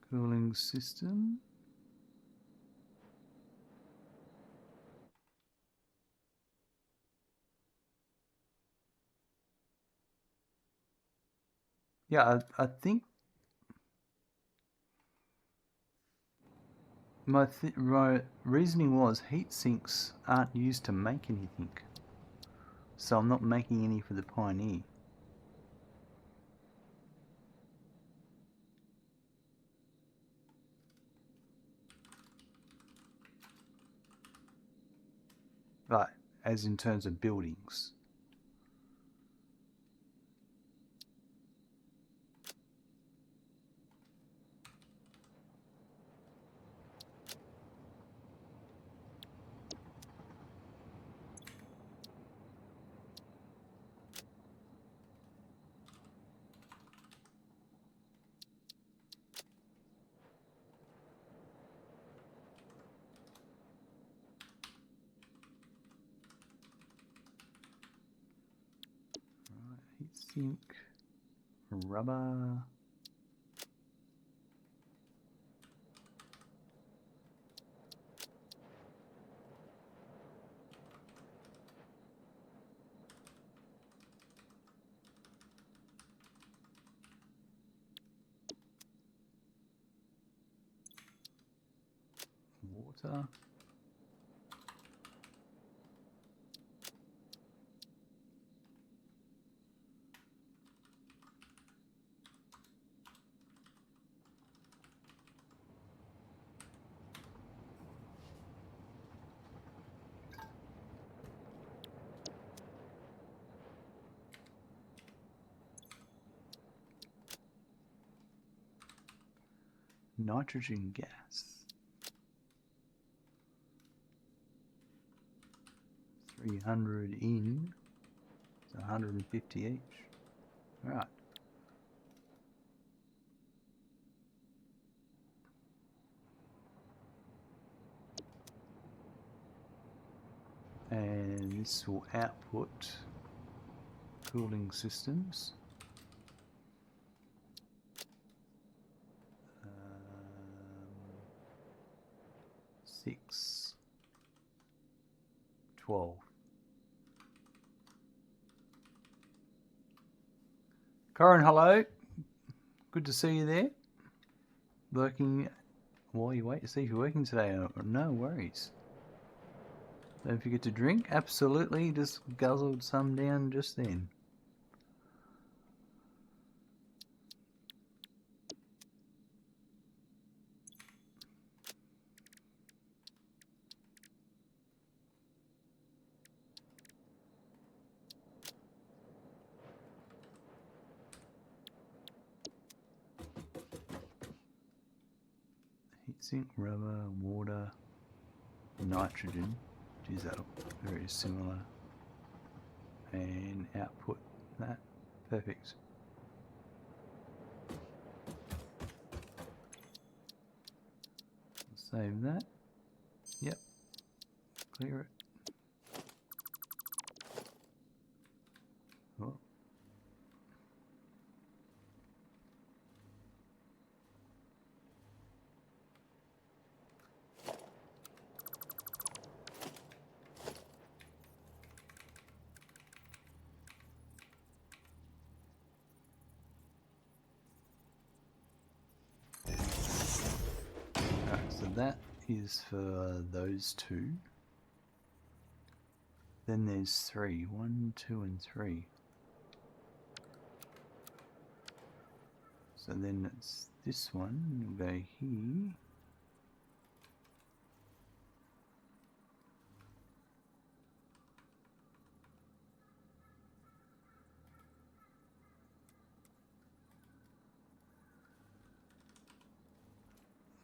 Cooling system. Yeah, I think my reasoning was heat sinks aren't used to make anything. So I'm not making any for the Pioneer. Right, as in terms of buildings. Right, heatsink, rubber. Water. Nitrogen gas. 300 in. So 150 each. Right. And this will output cooling systems. 6, 12. Corin, hello. Good to see you there. Working while you wait to see if you're working today. No worries. Don't forget to drink. Absolutely, just guzzled some down just then. Heatsink, rubber, water, nitrogen. Geez, that very similar. And output that. Perfect. Save that. Yep. clear it. Oh. Alright, so that is for those two. Then there's 3. 1, 2, and 3. So then it's this one. We'll go here.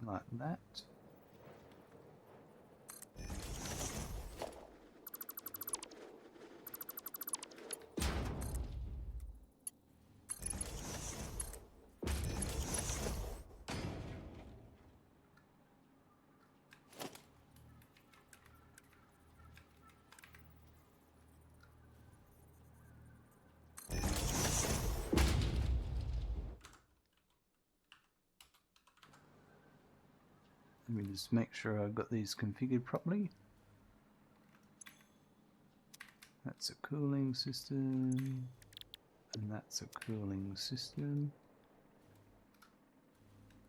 Like that. Let me just make sure I've got these configured properly. That's a cooling system, and that's a cooling system.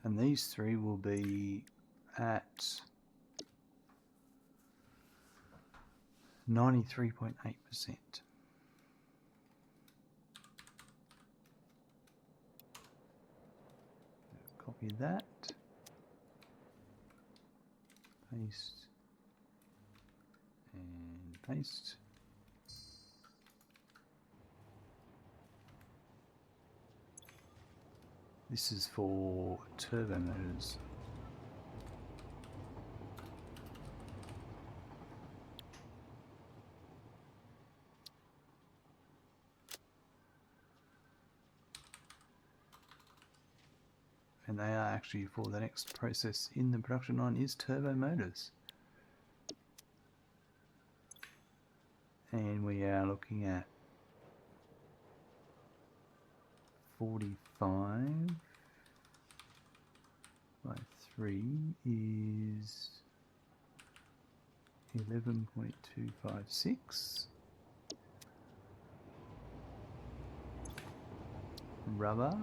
And these 3 will be at 93.8%. Copy that. Paste and paste. This is for turbo motors. And they are actually for the next process in the production line is turbo motors. And we are looking at 45 by 3 is 11.256. Rubber.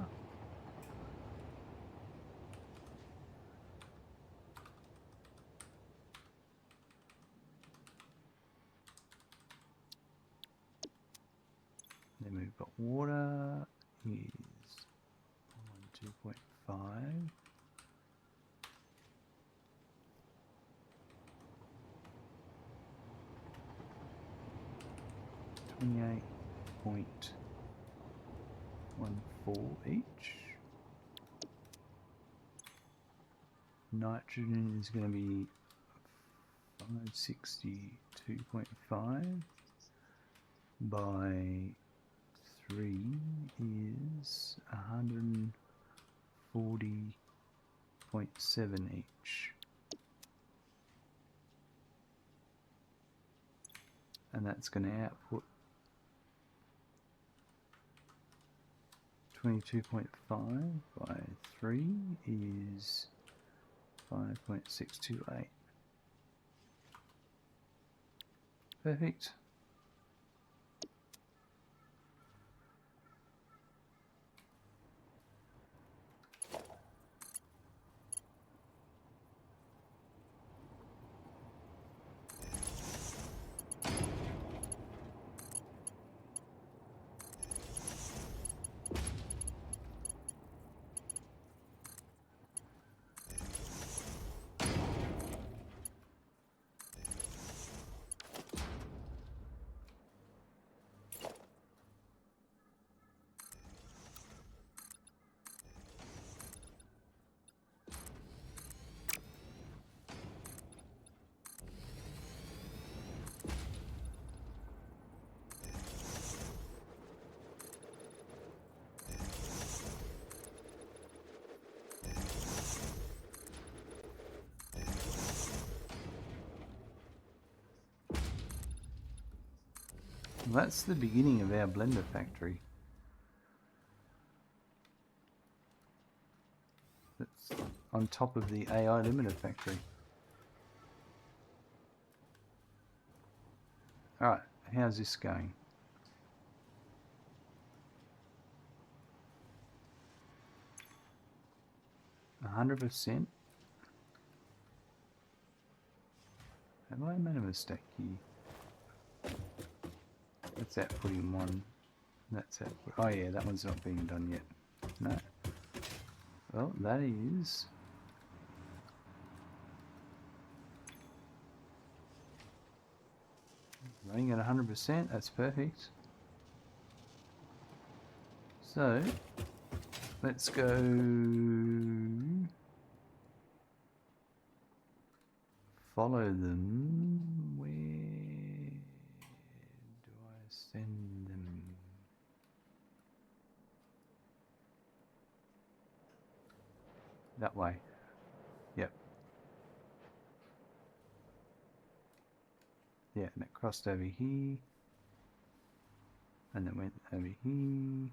Then we've got water is 2.5. $28.14 each. Nitrogen is going to be 562.5 by 3 is 140.7 each. And that's going to output 22.5 by 3 is 5.628. Perfect. Well, that's the beginning of our blender factory. That's on top of the AI limiter factory. Alright, how's this going? %? Have I made a mistake here? That's outputting one. That's output. Oh yeah, that one's not being done yet. No. Well, that is. Running at 100%. That's perfect. So, let's go. Follow them. Where do I send them? That way. Yep. Yeah, and it crossed over here. And then went over here.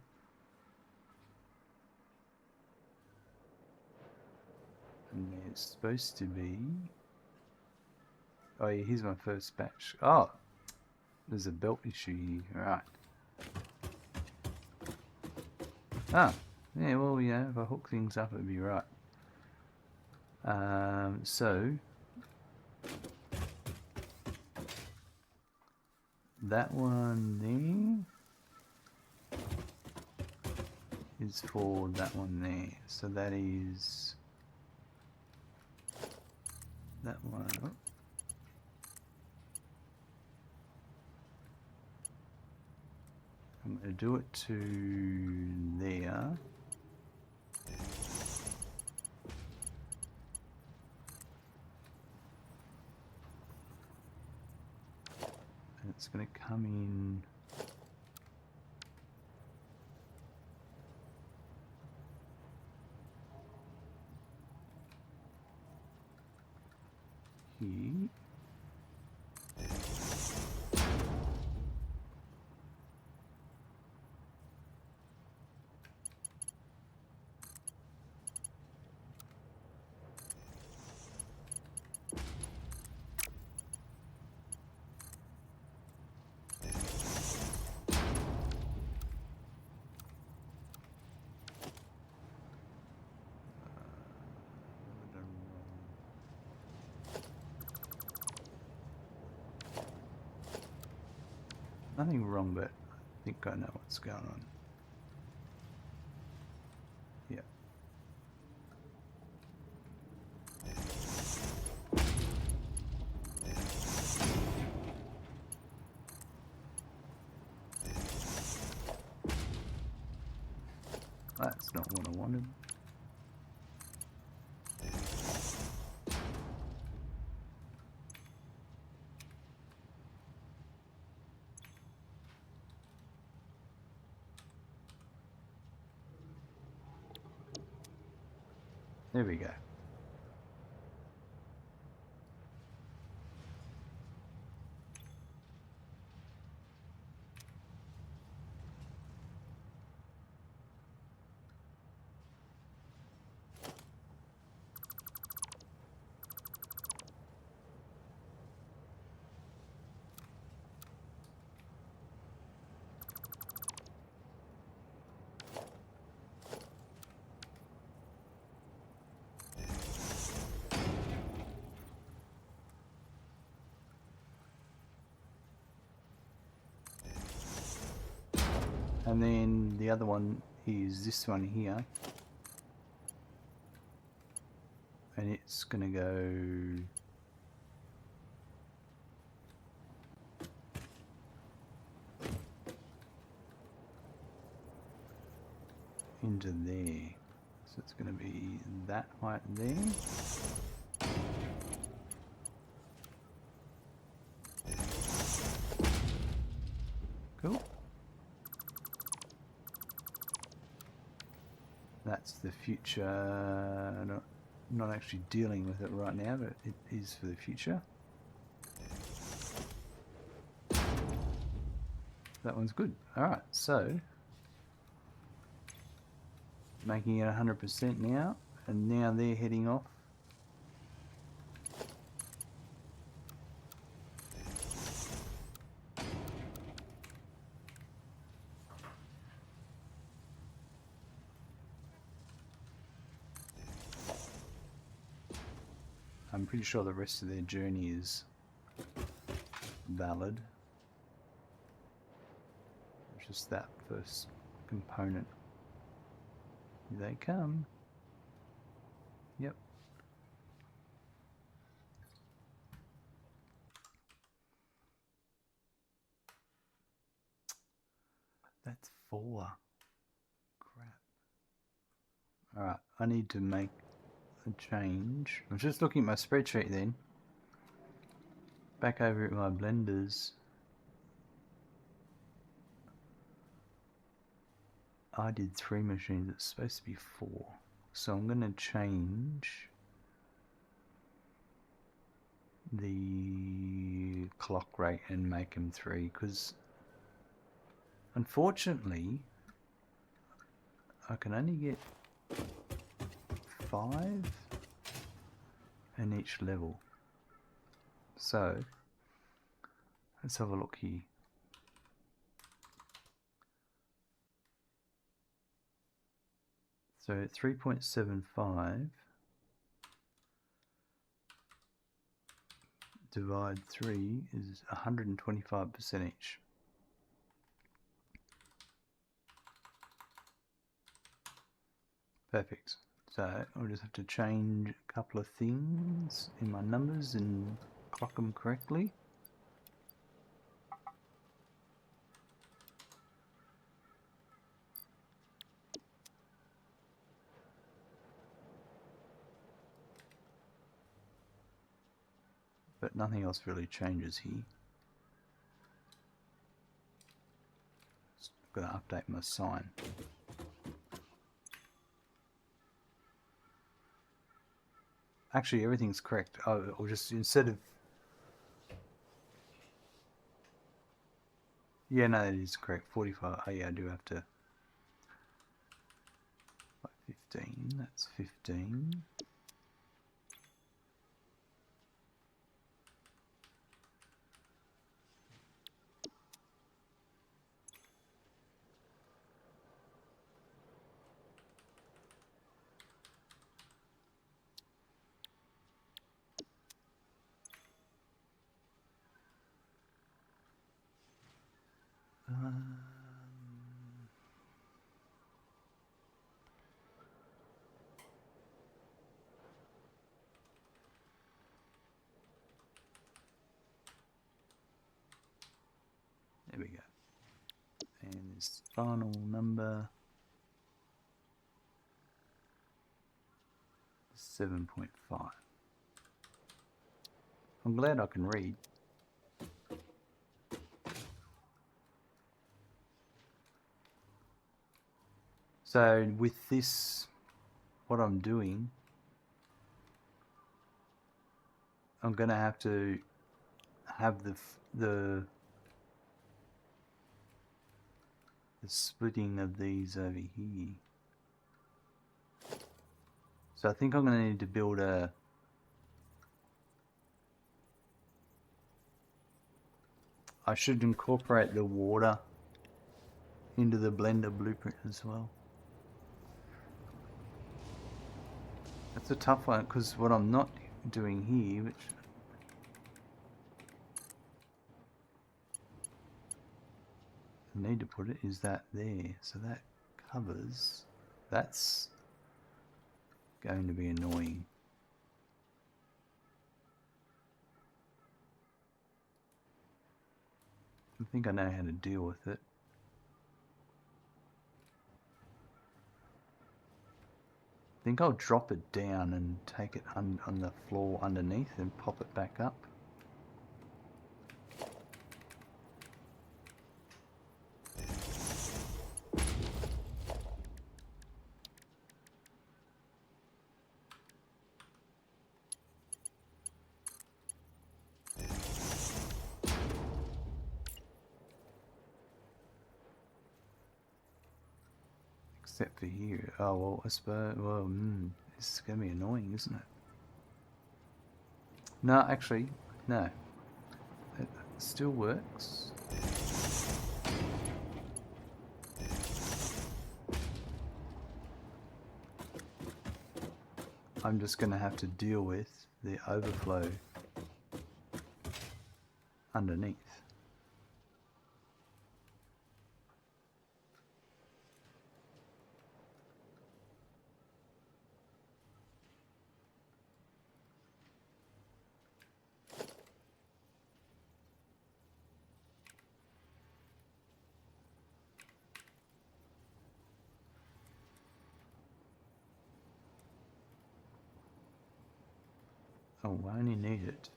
And there's supposed to be. Oh yeah, here's my first batch. Oh! There's a belt issue here. Alright. Ah! Yeah, well, you know, if I hook things up, it'd be right. So... that one there is for that one there. So that is... that one... Oh. I'm going to do it to there. And it's going to come in here. Nothing wrong, but I think I know what's going on. Yeah. That's not what I wanted. There we go. And then the other one is this one here. And it's going to go into there. So it's going to be that height there. Cool. That's the future. Not actually dealing with it right now, but it is for the future. That one's good. Alright, so making it 100% now, and now they're heading off. I'm pretty sure the rest of their journey is valid. Just that first component. Here they come. Yep. That's 4. Crap. Alright, I need to make a change. I was just looking at my spreadsheet then. Back over at my blenders. I did 3 machines, it's supposed to be 4. So I'm going to change the clock rate and make them 3, because unfortunately I can only get 5 in each level. So let's have a look here. So 3.75 divide 3 is 125% each. Perfect. So I'll just have to change a couple of things in my numbers and clock them correctly. But nothing else really changes here. Just got to update my sign. Actually, everything's correct. I'll just, instead of... Yeah, no, that is correct. 45. Oh, yeah, I do have to... 15. That's 15. There we go. And this final number 7.5. I'm glad I can read. So with this, what I'm doing, I'm going to have the splitting of these over here. So I think I'm going to need to build a... I should incorporate the water into the blender blueprint as well. That's a tough one, because what I'm not doing here, which I need to put it, is that there. So that covers... That's going to be annoying. I think I know how to deal with it. I think I'll drop it down and take it on the floor underneath and pop it back up. Except for here. Oh, well, I suppose, well, this is going to be annoying, isn't it? No, actually, no. It still works. I'm just going to have to deal with the overflow underneath. Oh, I only need it.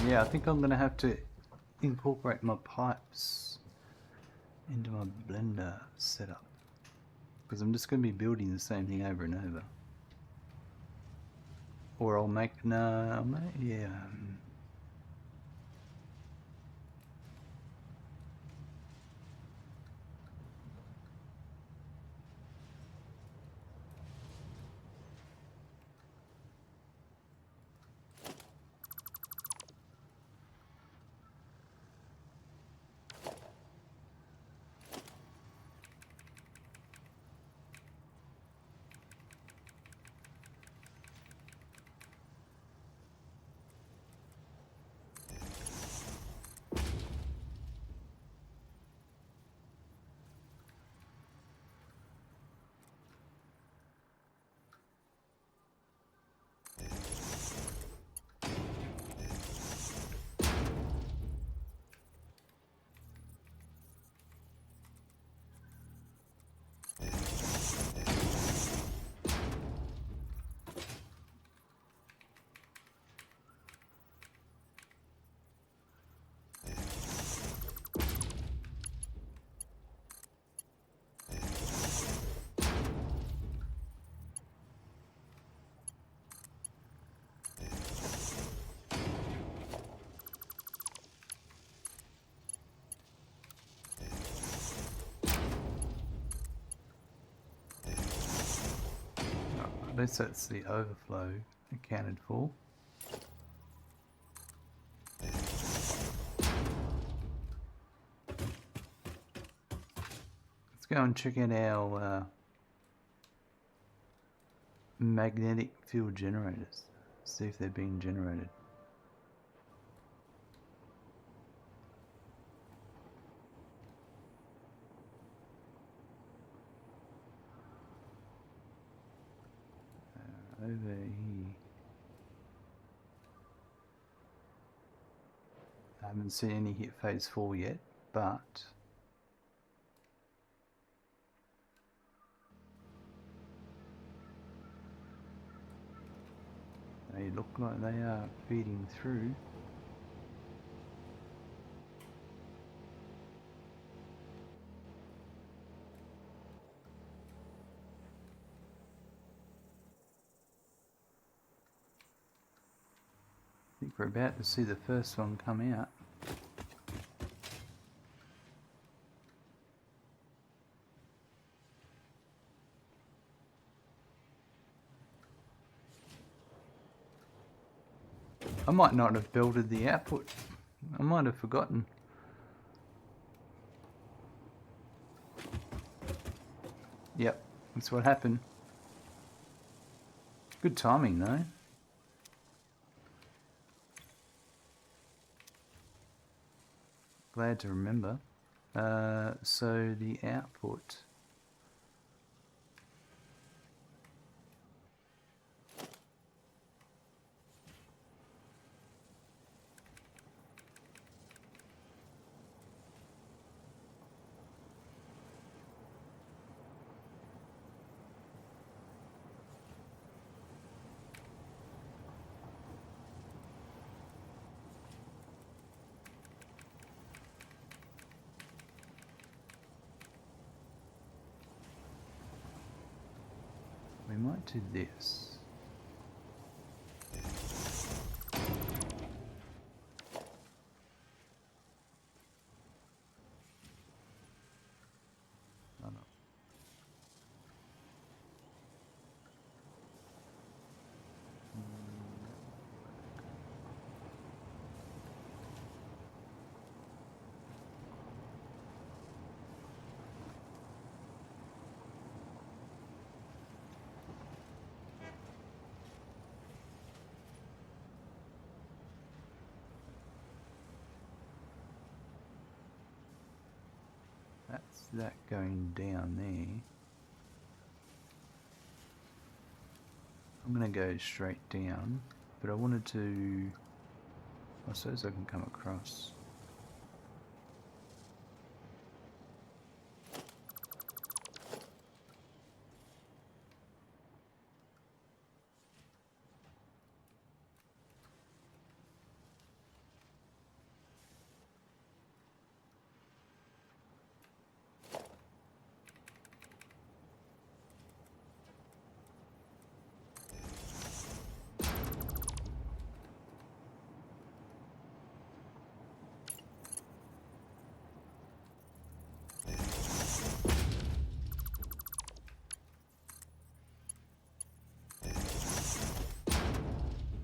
Yeah, I think I'm going to have to incorporate my pipes into my blender setup. Because I'm just going to be building the same thing over and over. Or I'll make, no, I'll make, yeah. At least that's the overflow accounted for. Let's go and check out our magnetic field generators. See if they're being generated. over here. I haven't seen any hit phase 4 yet, but they look like they are feeding through. I think we're about to see the first one come out. I might not have builded the output. I might have forgotten. Yep, that's what happened. Good timing though. Glad to remember. So the output. We might do this. Oh, no. That's that going down there. I'm going to go straight down, but I wanted to... I suppose I can come across.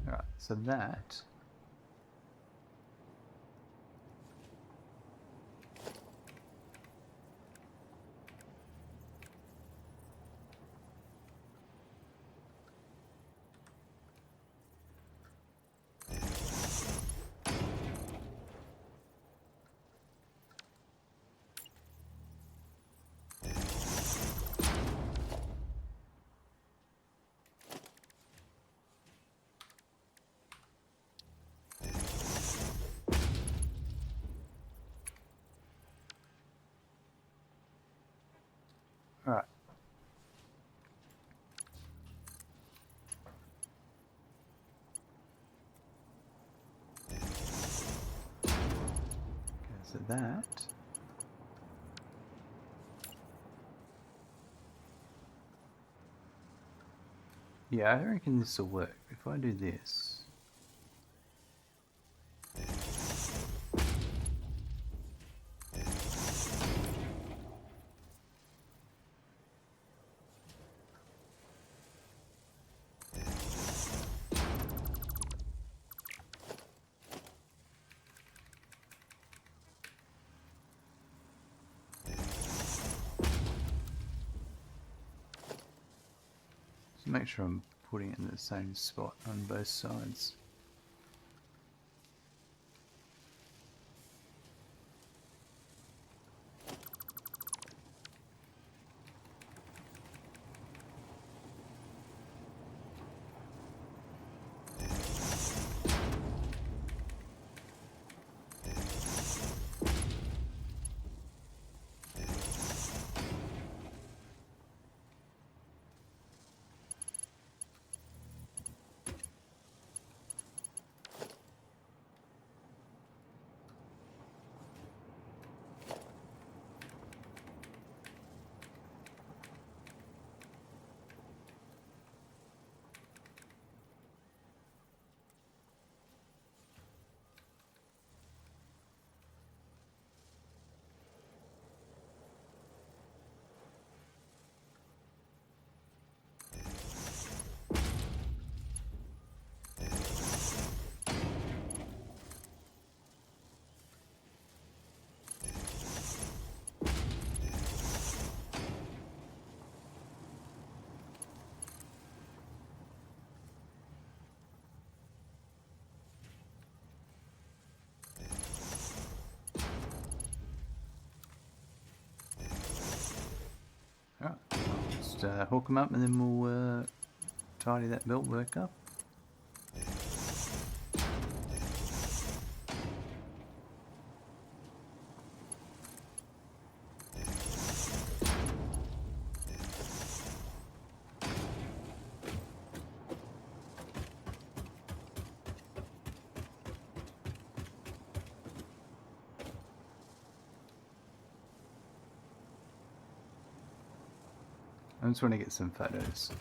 Alright, so that... Alright. Okay, so that... Yeah, I reckon this will work. If I do this... Just make sure I'm putting it in the same spot on both sides. hook them up and then we'll tidy that belt work up. I just want to get some photos.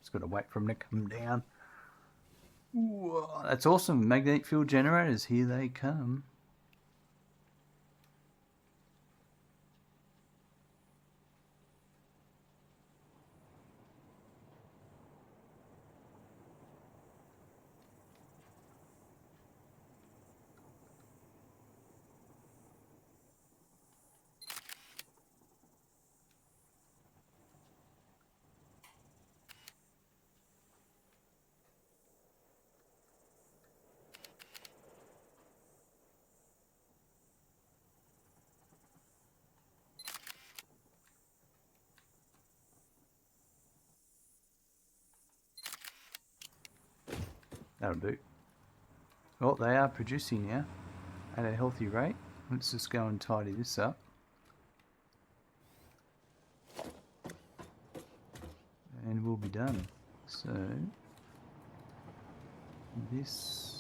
Just got to wait for them to come down. Whoa, that's awesome. Magnetic field generators, here they come. That'll do. Oh, they are producing now at a healthy rate. Let's just go and tidy this up. And we'll be done. So, this...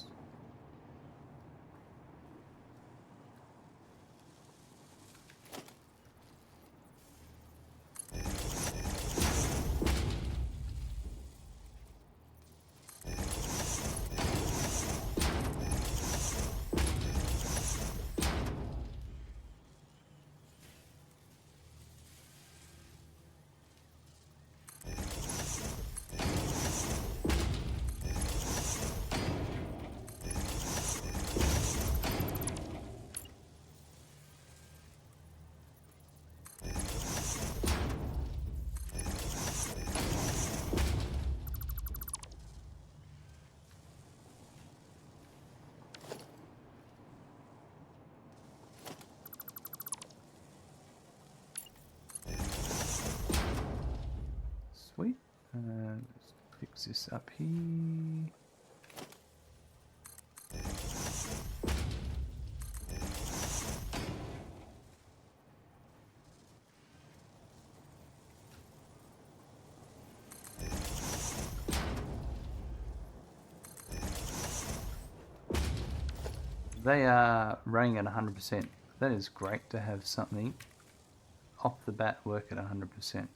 Sweet. Let's fix this up here. They are running at 100%. That is great to have something off the bat work at 100%.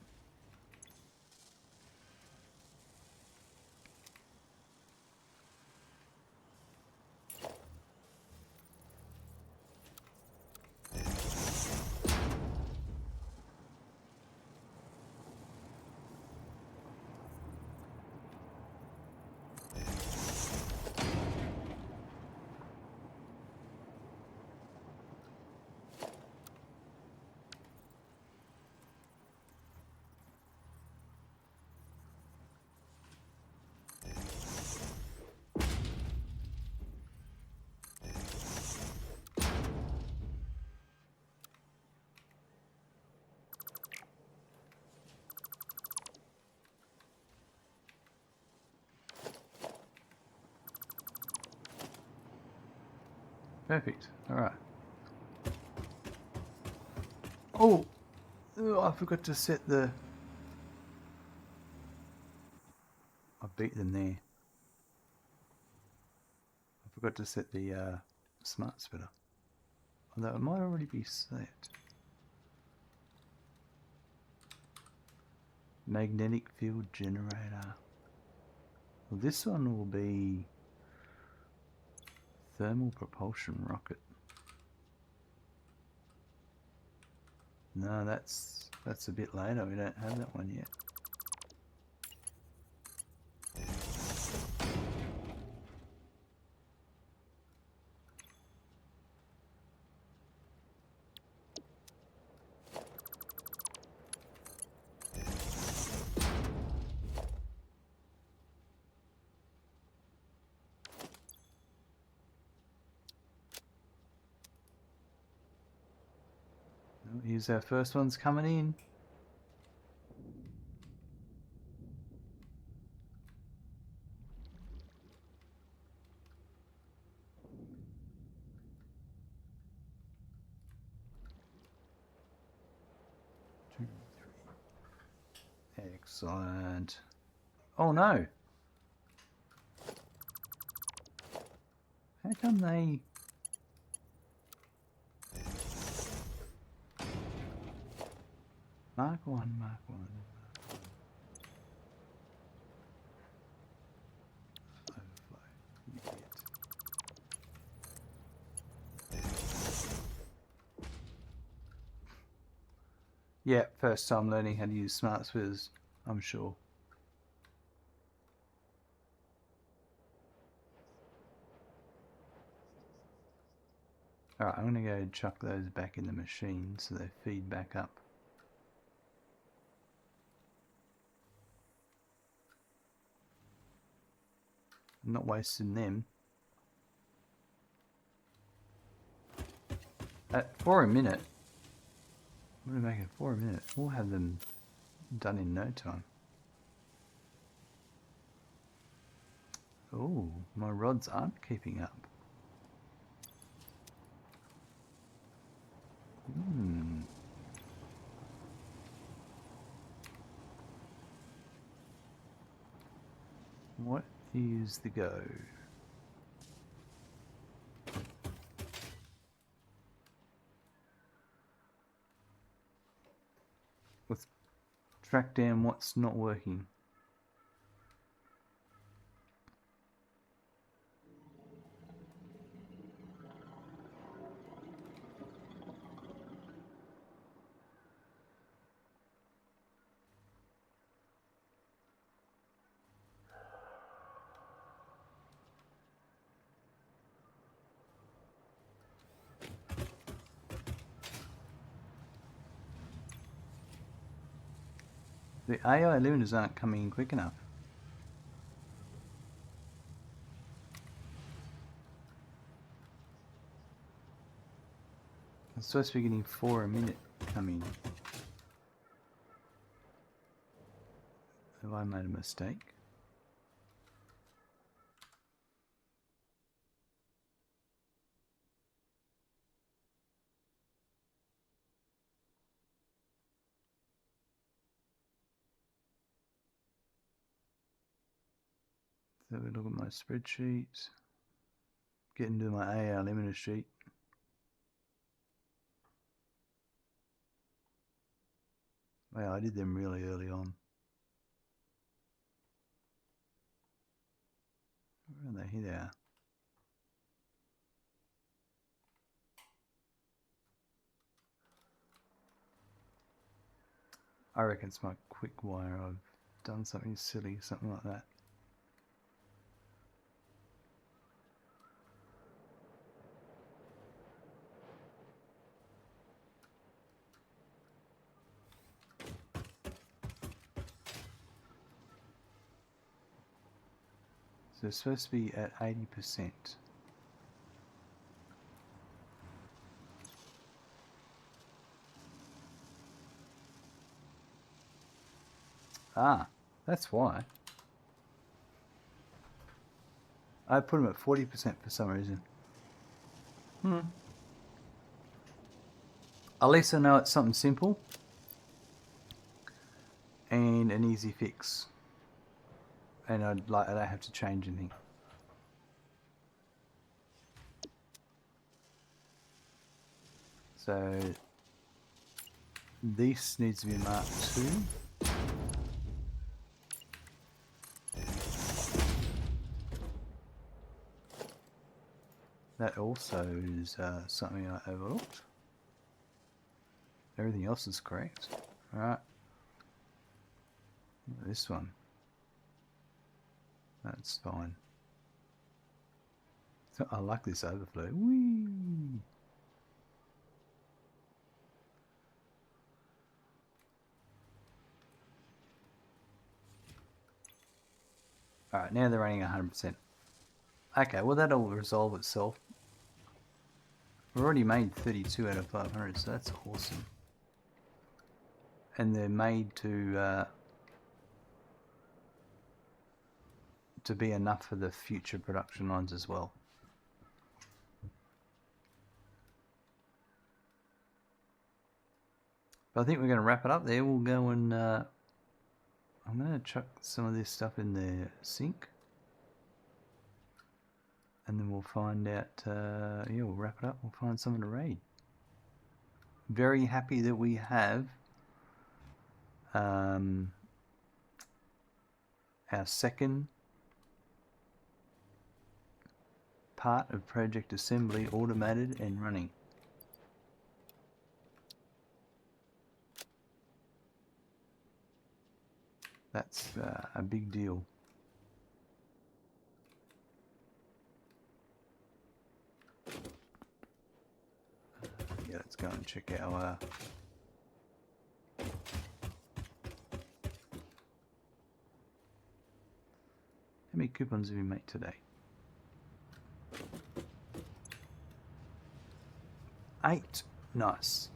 Perfect. Alright. Oh! I forgot to set the... I beat them there. I forgot to set the smart splitter. Although it might already be set. Magnetic field generator. Well, this one will be thermal propulsion rocket. No, that's a bit later. We don't have that one yet. Here's our first ones coming in. Excellent. Oh no! How come they... Mark 1, Mark 1. Overflow. You get. Yeah, first time learning how to use smart splitters, I'm sure. Alright, I'm going to go chuck those back in the machine so they feed back up. I'm not wasting them. At 4 a minute. I'm going to make it 4 a minute. We'll have them done in no time. Oh, my rods aren't keeping up. What is the go? Let's track down what's not working. The AI limiters aren't coming in quick enough. I'm supposed to be getting 4 a minute coming. Have I made a mistake? So we look at my spreadsheet. Get into my AI limiter sheet. Wow, I did them really early on. Where are they? Here they are. I reckon it's my Quickwire. I've done something silly, something like that. So it's supposed to be at 80%. Ah, that's why. I put them at 40% for some reason. At least I know it's something simple and an easy fix. And I don't have to change anything. So this needs to be marked 2. That also is something I overlooked. Everything else is correct. Alright. This one. That's fine. So I like this overflow. Whee! Alright, now they're running 100%. Okay, well that'll resolve itself. We've already made 32 out of 500, so that's awesome. and they're made to be enough for the future production lines as well. But I think we're going to wrap it up there. We'll go and I'm going to chuck some of this stuff in the sink, and then we'll find out. Yeah, we'll wrap it up. We'll find someone to raid. Very happy that we have our second part of project assembly automated and running. That's a big deal. Yeah, let's go and check our how many coupons have we made today? 8. Nice.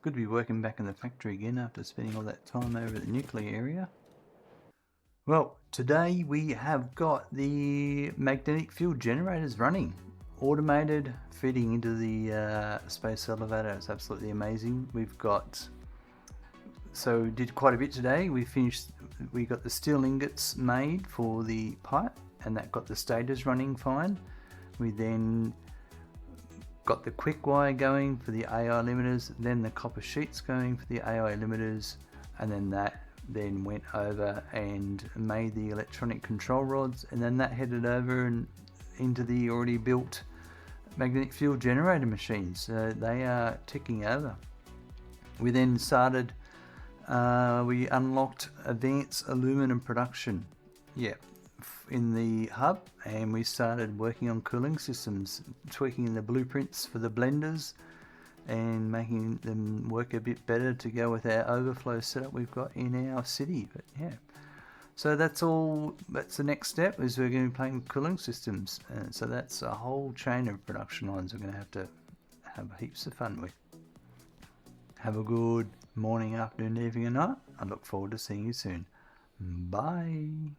Good to be working back in the factory again after spending all that time over at the nuclear area. Well, today we have got the magnetic field generators running, automated, feeding into the space elevator. It's absolutely amazing. We've got, so did quite a bit today. We got the steel ingots made for the pipe, and that got the stators running fine. We then got the Quickwire going for the AI limiters, then the copper sheets going for the AI limiters, and then that then went over and made the electronic control rods, and then that headed over and into the already built magnetic field generator machines. So they are ticking over. We then started, we unlocked advanced aluminum production. Yeah. In the hub, and we started working on cooling systems, tweaking the blueprints for the blenders and making them work a bit better to go with our overflow setup we've got in our city. But yeah, so that's all. That's the next step, is we're going to be playing with cooling systems, and so that's a whole chain of production lines we're going to have heaps of fun with. Have a good morning, afternoon, evening and night. I look forward to seeing you soon. Bye.